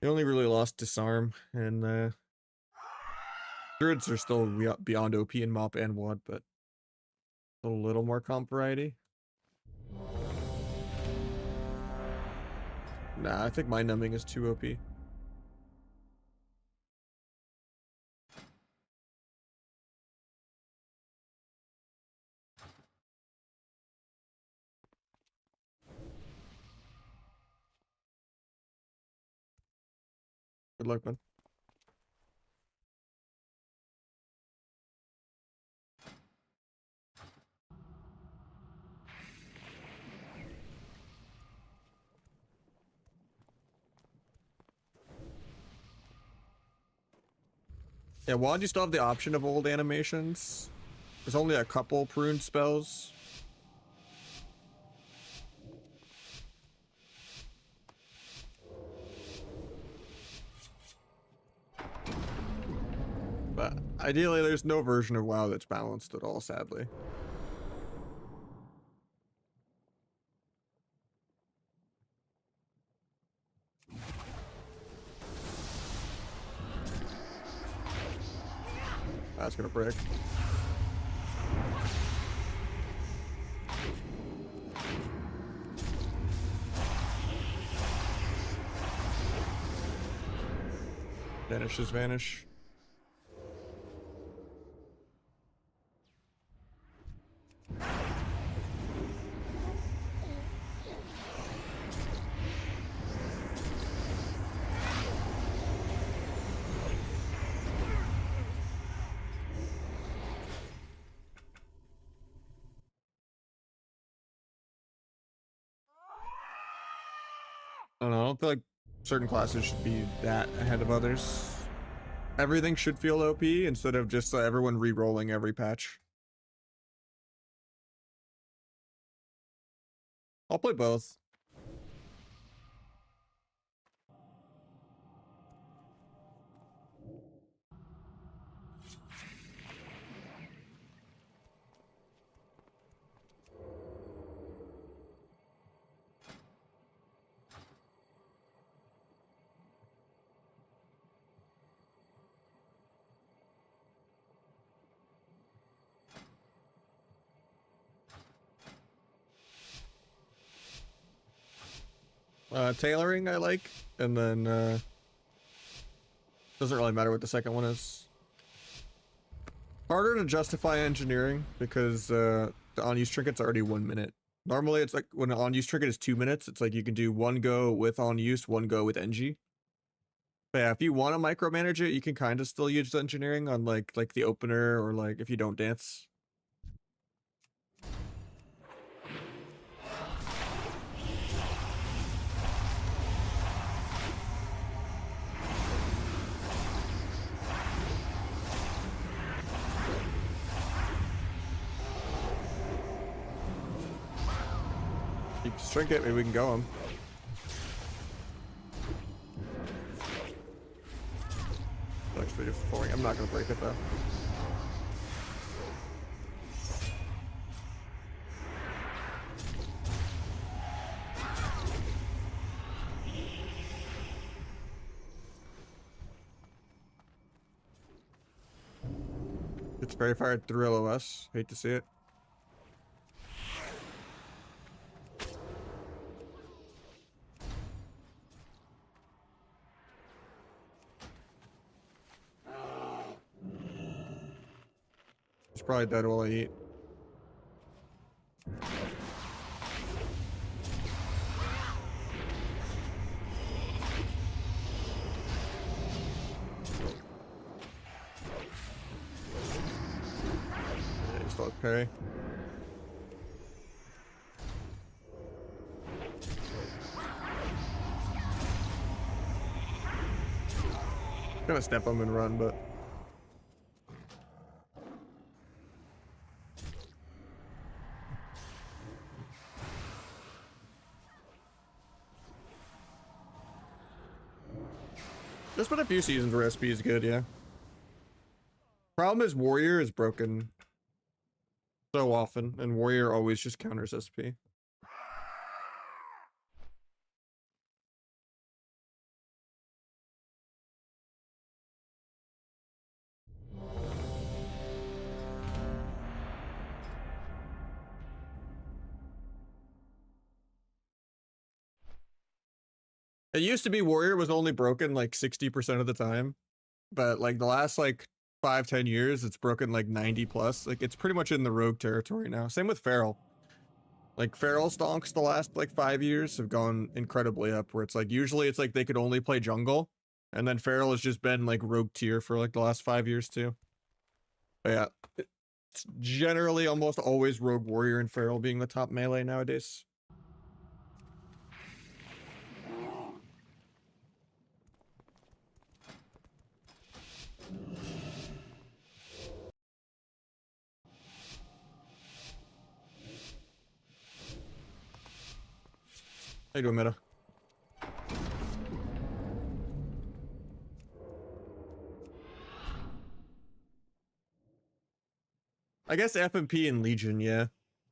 he only really lost Disarm, and Druids are still beyond OP in MoP and WoD, but a little more comp variety. Nah, I think Mind Numbing is too OP. Good luck, man. Yeah, WoD you still have the option of old animations. There's only a couple prune spells. But ideally, there's no version of WoW that's balanced at all, sadly. That's gonna break. Vanishes, vanish. I don't feel like certain classes should be that ahead of others. Everything should feel OP instead of just everyone re-rolling every patch. I'll play both. Tailoring I like, and then doesn't really matter what the second one is. Harder to justify engineering because the on-use trinket's already 1 minute. Normally it's like when an on-use trinket is 2 minutes, it's like you can do one go with on-use, one go with NG. But yeah, if you want to micromanage it, you can kind of still use engineering on like the opener or like if you don't dance. Keep the trinket, maybe we can go him. Actually, just falling. I'm not gonna break it though. It's very fired through LOS. Hate to see it. It's probably dead while I eat. Yeah, he still has parry. Gonna step him and run, but there's been a few seasons where SP is good, yeah. Problem is Warrior is broken. So often, and warrior always just counters SP. It used to be warrior was only broken like 60% of the time, but like the last like 5-10 years it's broken like 90 plus. Like it's pretty much in the rogue territory now. Same with feral. Like feral stonks the last like 5 years have gone incredibly up, where it's like usually it's like they could only play jungle, and then feral has just been like rogue tier for like the last 5 years too. But yeah, it's generally almost always rogue warrior and feral being the top melee nowadays. How you doing, meta? I guess FMP and Legion, yeah.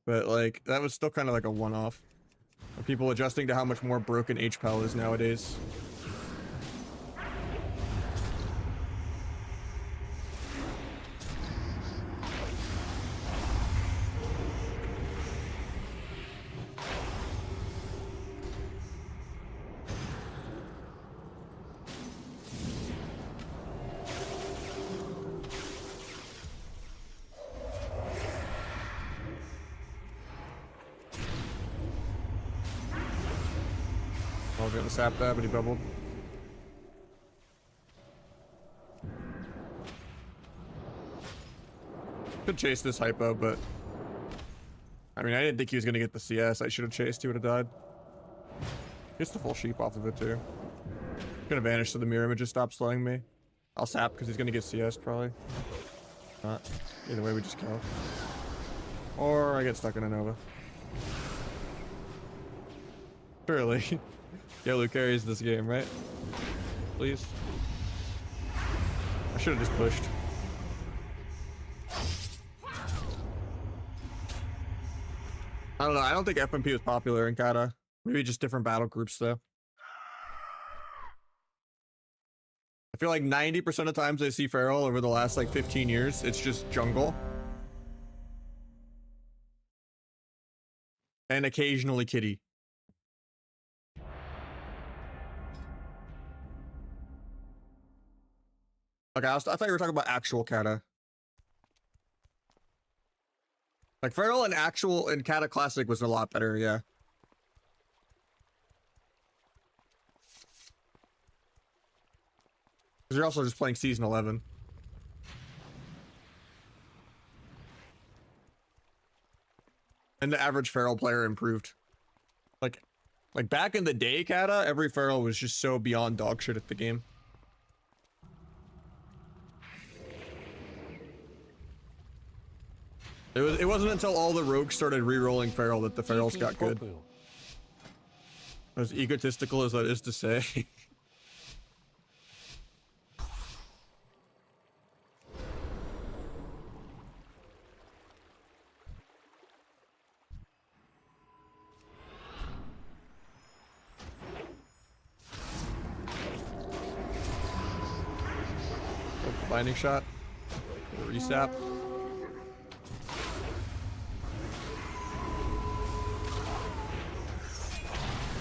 But like that was still kind of like a one-off. People adjusting to how much more broken HPAL is nowadays. I was gonna sap that, but he bubbled. Could chase this hypo, but I mean, I didn't think he was gonna get the CS. I should have chased. He would have died. Gets the full sheep off of it too. Gonna vanish so the mirror image just stops slowing me. I'll sap because he's gonna get CS probably. Not. Either way, we just kill. Or I get stuck in a Nova. Surely. Yellow carries this game, right? Please. I should have just pushed. I don't know. I don't think FMP was popular in Kata. Maybe just different battle groups, though. I feel like 90% of times I see Feral over the last like 15 years, it's just jungle. And occasionally Kitty. Okay, I thought you were talking about actual Kata. Like Feral and actual and Kata Classic was a lot better, yeah. Because you're also just playing Season 11. And the average Feral player improved. Like back in the day, Kata, every Feral was just so beyond dog shit at the game. It wasn't until all the rogues started re-rolling Feral that the Ferals got good. As egotistical as that is to say. Binding shot. Resap.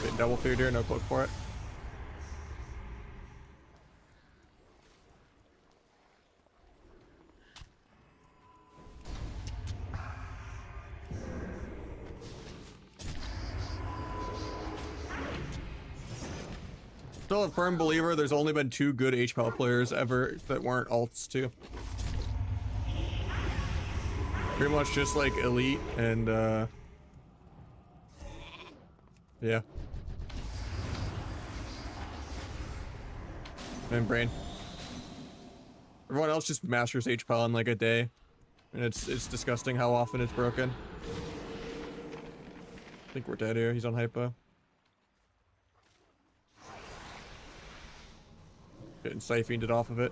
Getting double food here, no cloak for it. Still a firm believer there's only been 2 good HPAL players ever that weren't alts too. Pretty much just like elite and yeah. And brain. Everyone else just masters HPAL in like a day. And it's disgusting how often it's broken. I think we're dead here. He's on hypo. Getting siphoned off of it.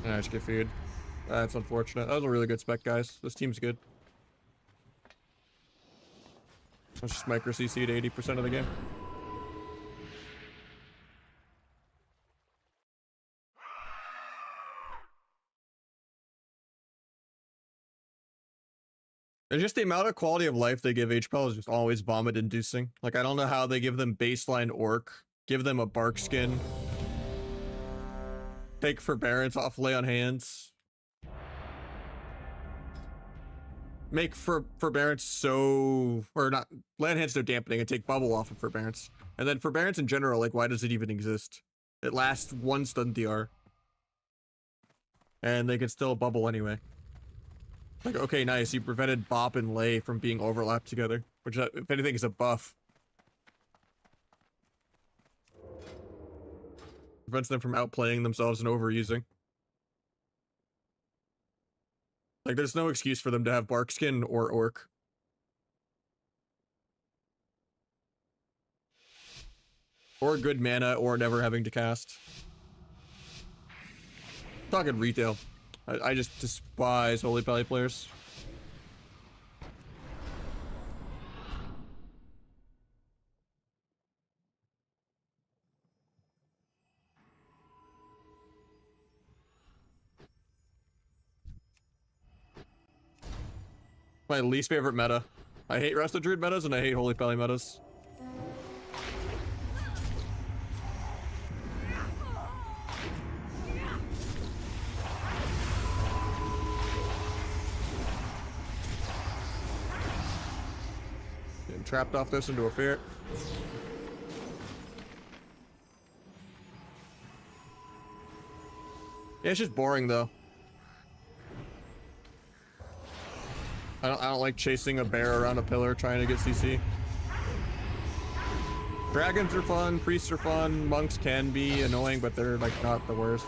And I just get feed. That's unfortunate. That was a really good spec, guys. This team's good. Let's just micro CC to 80% of the game. And just the amount of quality of life they give HPL is just always vomit inducing. Like, I don't know how they give them baseline orc, give them a bark skin, take forbearance off lay on hands, make forbearance so, or not, lay on hands no dampening and take bubble off of forbearance. And then forbearance in general, like, why does it even exist? It lasts one stun DR. And they can still bubble anyway. Like, okay, nice. You prevented Bop and Lay from being overlapped together, which, if anything, is a buff. Prevents them from outplaying themselves and overusing. Like, there's no excuse for them to have Barkskin or Orc. Or good mana, or never having to cast. Talking retail. I just despise Holy Pally players. My least favorite meta. I hate Resto Druid metas and I hate Holy Pally metas. Getting trapped off this into a fear. Yeah, it's just boring though. I don't like chasing a bear around a pillar trying to get CC. Dragons are fun, priests are fun, monks can be annoying, but they're like not the worst.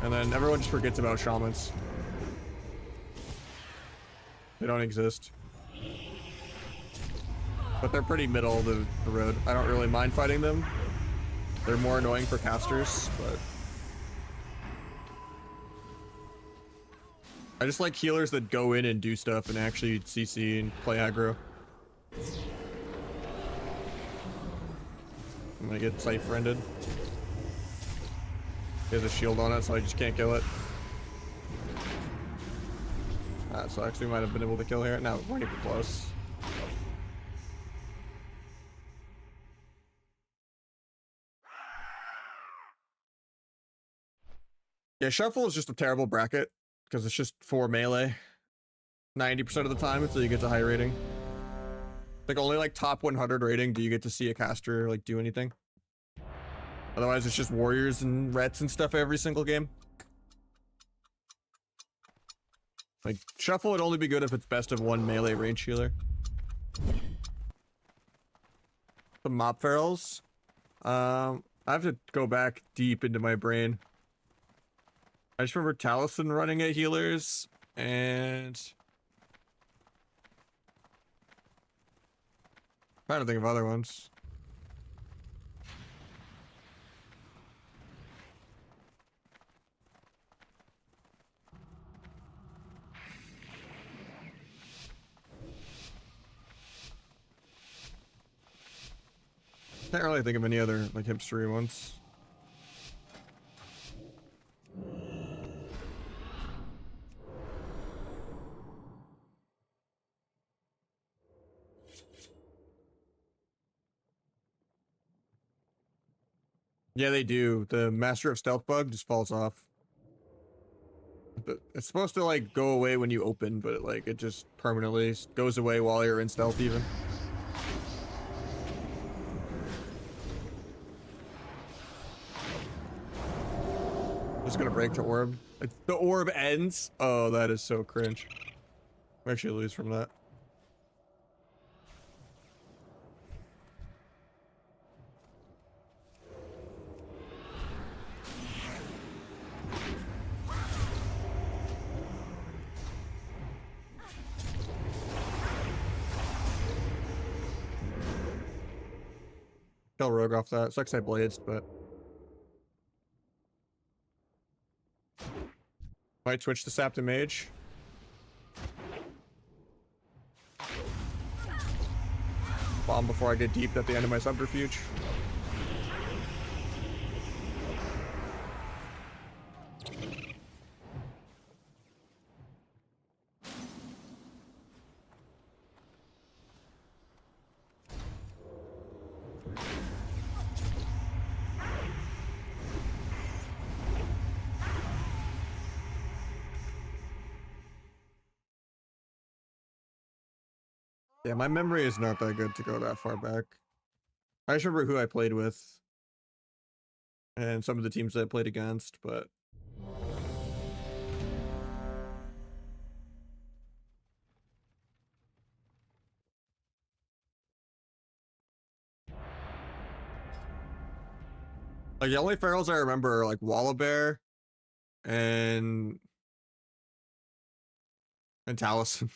And then everyone just forgets about shamans. They don't exist. But they're pretty middle of the road. I don't really mind fighting them. They're more annoying for casters, but I just like healers that go in and do stuff and actually CC and play aggro. I'm gonna get Scythe-friended. He has a shield on it, so I just can't kill it. So I actually might have been able to kill here. No, we're not even close. Yeah, Shuffle is just a terrible bracket because it's just 4 melee 90% of the time until you get to high rating. Like only like top 100 rating do you get to see a caster like do anything. Otherwise it's just warriors and rets and stuff every single game. Like Shuffle would only be good if it's best of 1 melee range healer. The Mop Ferals. I have to go back deep into my brain. I just remember Taliesin running at healers, and I'm trying to think of other ones. Can't really think of any other like hipstery ones. Yeah, they do. The Master of Stealth bug just falls off. It's supposed to like go away when you open, but like it just permanently goes away while you're in stealth even. Just gonna break the orb. The orb ends. Oh, that is so cringe. I actually lose from that. Kill Rogue off that. Sucks I blades, but Might switch to sap to mage. Bomb before I get deep at the end of my subterfuge. Yeah, my memory is not that good to go that far back. I just remember who I played with and some of the teams that I played against, but like the only ferals I remember are like Wallabear and Taliesin.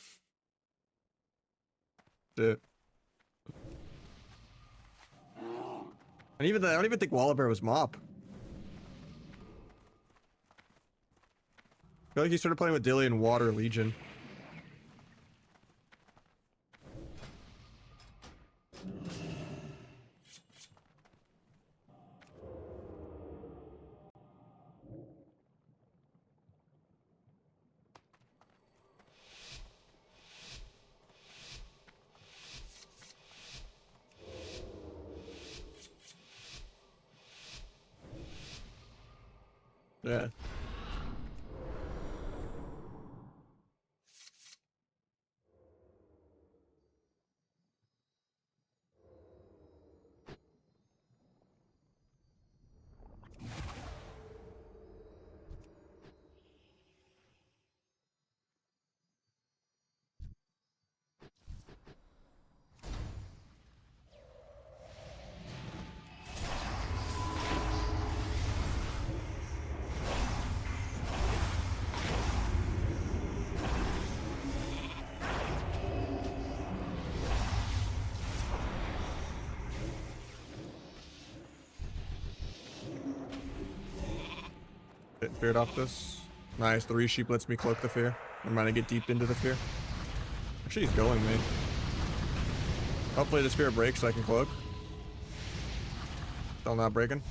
Shit. And even I don't even think Wallabear was Mop. I feel like he started playing with Dilly and Water Legion. Yeah. Get feared off this. Nice, the resheep lets me cloak the fear. I'm trying to get deep into the fear. Actually, he's going me. Hopefully this fear breaks so I can cloak. Still not breaking.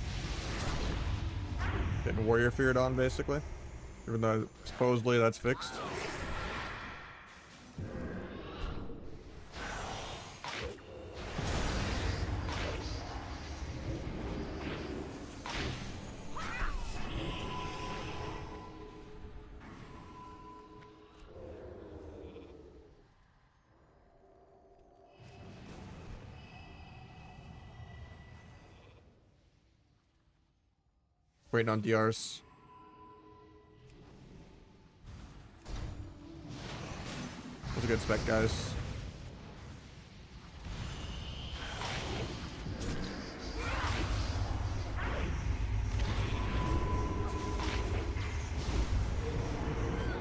Getting warrior feared on basically. Even though supposedly that's fixed. Waiting on DRs. That was a good spec, guys.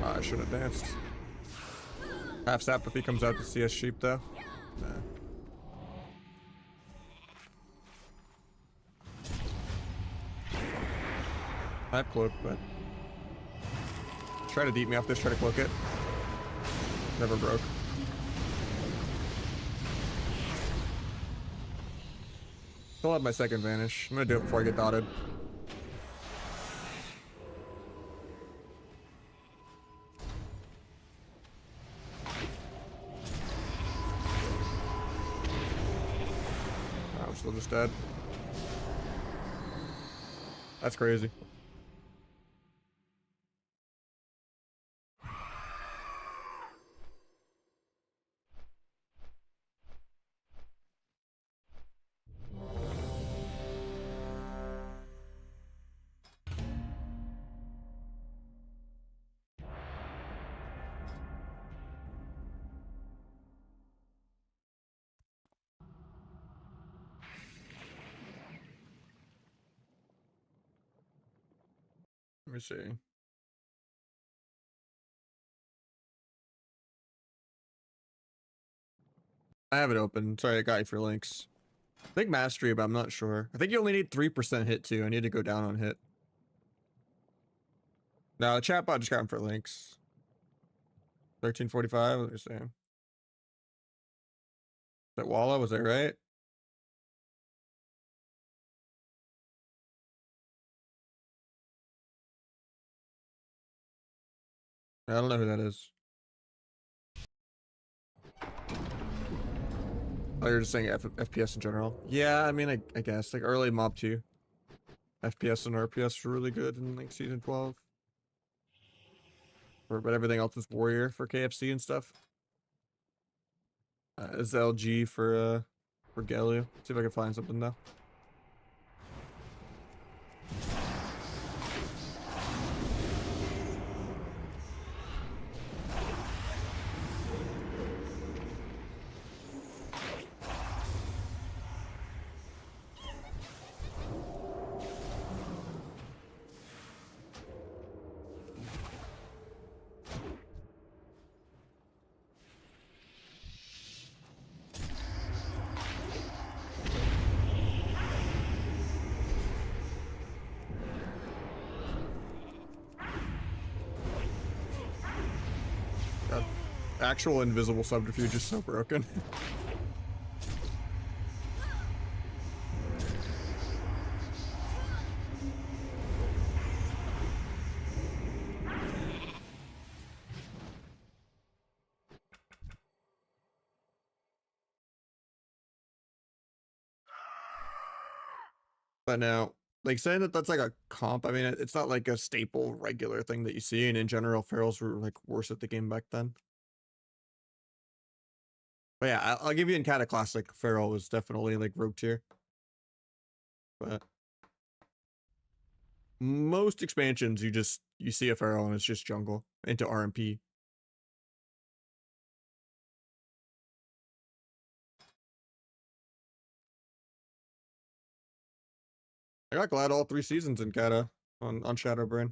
I should have danced. Half sap if he comes out to CS sheep though. Nah. I have cloak, but try to deep me off this, try to cloak it. Never broke. Still have my second vanish. I'm gonna do it before I get dotted. Oh, I'm still just dead. That's crazy. Let me see. I have it open. Sorry, I got you for links. I think mastery, but I'm not sure. I think you only need 3% hit too. I need to go down on hit. No, the chatbot just got them for links. 1345, what are you saying? That Walla, was that right? I don't know who that is. Oh, you're just saying FPS in general. Yeah, I mean, I guess like early Mob 2. FPS and RPS were really good in like season 12. But everything else was Warrior for KFC and stuff. It's LG for Galio. See if I can find something though. God, actual invisible subterfuge is so broken. But now, like saying that that's like a comp, I mean, it's not like a staple regular thing that you see. And in general, ferals were like worse at the game back then. But yeah, I'll give you in Cata Classic, feral was definitely like rogue tier. But most expansions, you see a feral and it's just jungle into RMP. I got glad all 3 seasons in Cata on Shadowbrain.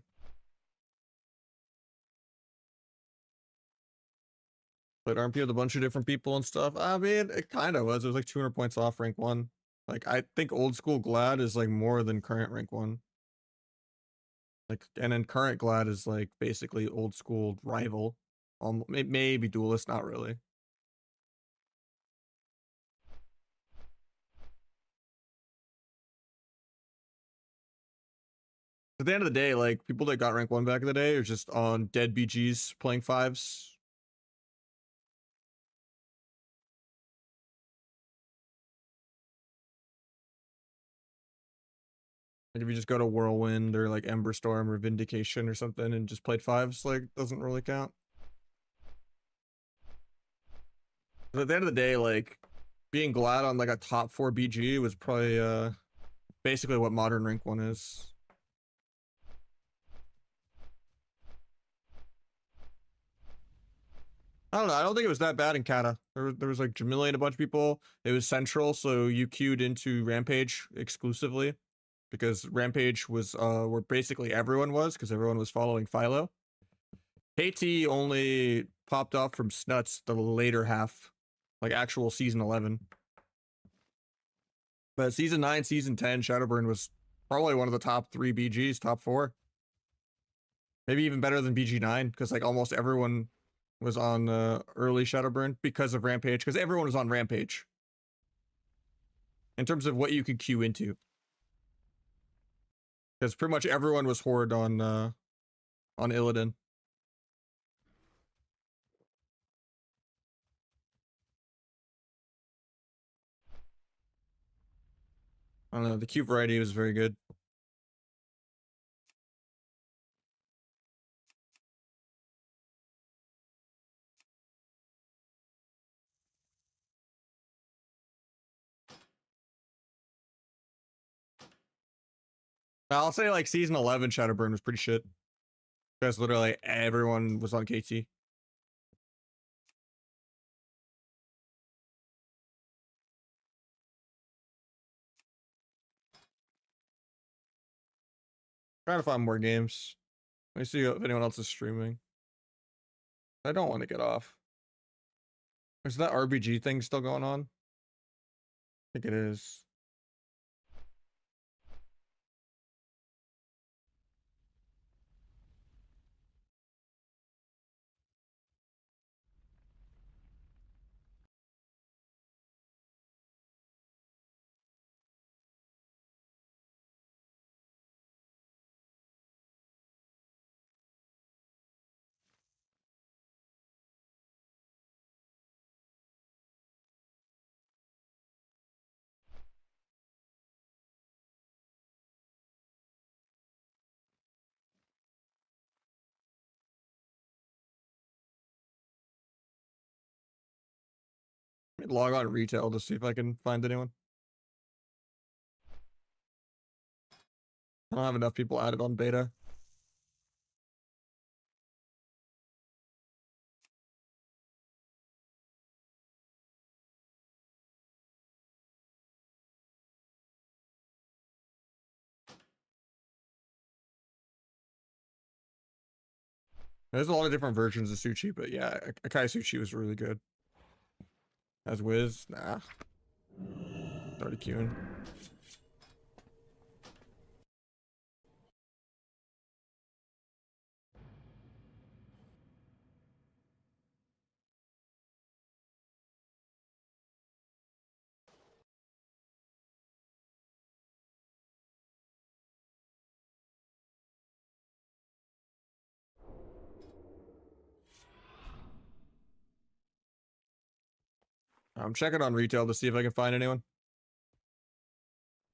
Played RMP with a bunch of different people and stuff. I mean, it kind of was. It was like 200 points off rank 1. Like, I think old school Glad is like more than current rank 1. Like, and then current Glad is like basically old school rival. Maybe duelist, not really. At the end of the day, like people that got rank 1 back in the day are just on dead BGs playing 5s. Like if you just go to Whirlwind or like Ember Storm or Vindication or something and just played 5s, like doesn't really count. But at the end of the day, like being glad on like a top 4 BG was probably basically what modern rank 1 is. I don't know. I don't think it was that bad in Kata. There was like Jamila and a bunch of people. It was central, so you queued into Rampage exclusively because Rampage was where basically everyone was because everyone was following Philo. KT only popped off from Snuts the later half, like actual season 11. But season 9, season 10, Shadowburn was probably one of the top 3 BGs, top 4. Maybe even better than BG9 because like almost everyone was on early Shadowburn because of Rampage, because everyone was on Rampage. In terms of what you could queue into. Because pretty much everyone was Horde on Illidan. I don't know, the queue variety was very good. I'll say like season 11 Shadowburn was pretty shit. Because literally everyone was on KT. Trying to find more games. Let me see if anyone else is streaming. I don't want to get off. Is that RBG thing still going on? I think it is. log on retail to see if I can find anyone. I don't have enough people added on beta. There's a lot of different versions of sushi, but yeah, Akai sushi was really good. As Wiz, nah. Started queuing. I'm checking on retail to see if I can find anyone.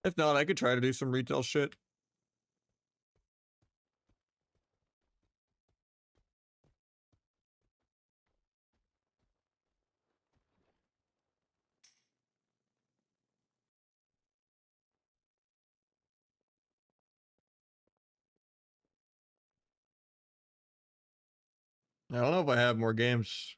If not, I could try to do some retail shit. I don't know if I have more games.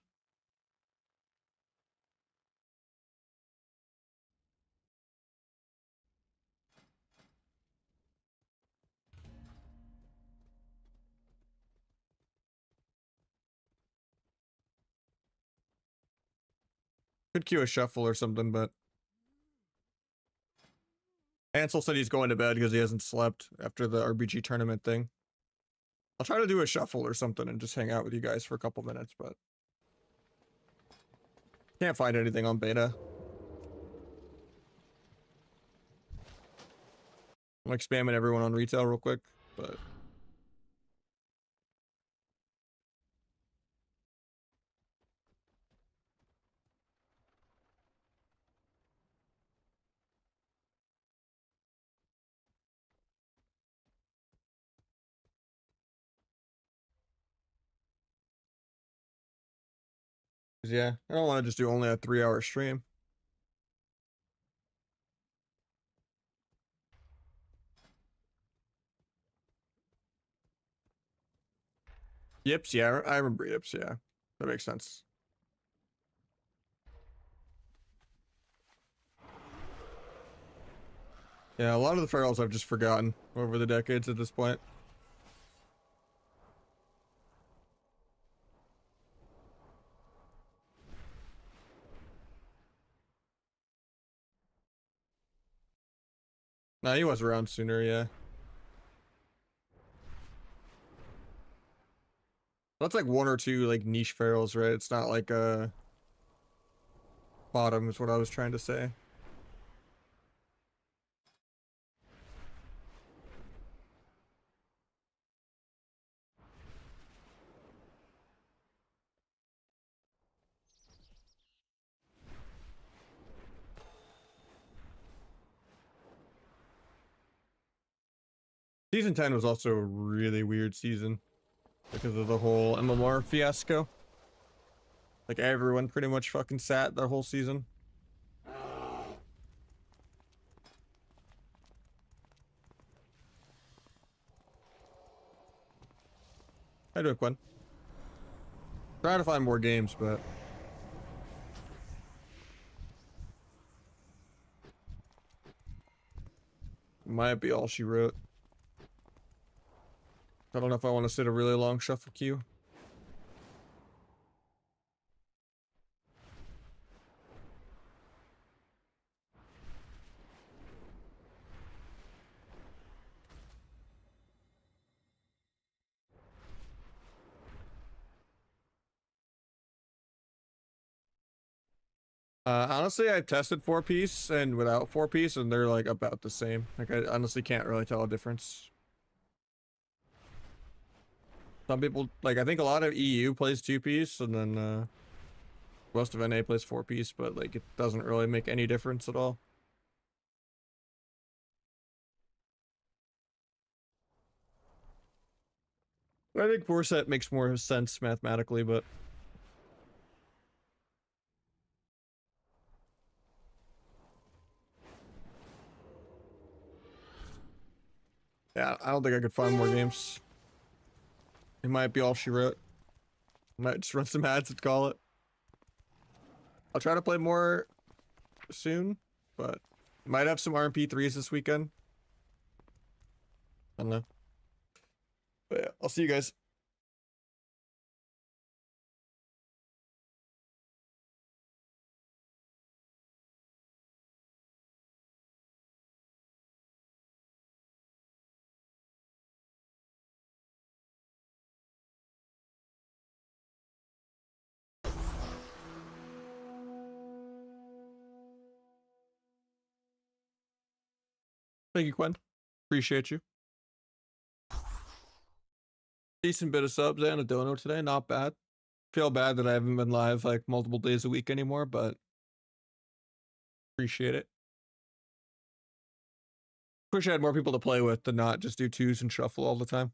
Could queue a shuffle or something, but Ansel said he's going to bed because he hasn't slept after the RBG tournament thing. I'll try to do a shuffle or something and just hang out with you guys for a couple minutes, but can't find anything on beta. I'm like spamming everyone on retail real quick, but yeah, I don't want to just do only a 3-hour stream. Yips, yeah, I remember Yips, yeah. That makes sense. Yeah, a lot of the ferals I've just forgotten over the decades at this point. Nah, he was around sooner, yeah. That's like one or two like niche ferals, right? It's not like bottom is what I was trying to say. Season 10 was also a really weird season because of the whole MMR fiasco. Like everyone pretty much fucking sat the whole season. I do it, Quinn. Trying to find more games, but might be all she wrote. I don't know if I want to sit a really long shuffle queue. Honestly, I tested 4-piece and without 4-piece, and they're like about the same. Like, I honestly can't really tell a difference. Some people, like, I think a lot of EU plays 2-piece, and then most of NA plays 4-piece, but like, it doesn't really make any difference at all. I think 4-set makes more sense mathematically, but Yeah, I don't think I could find more games. It might be all she wrote. Might just run some ads and call it. I'll try to play more soon, but might have some RMP3s this weekend. I don't know. But yeah, I'll see you guys. Thank you, Quen. Appreciate you. Decent bit of subs and a dono today. Not bad. Feel bad that I haven't been live like multiple days a week anymore, but appreciate it. Wish I had more people to play with to not just do twos and shuffle all the time.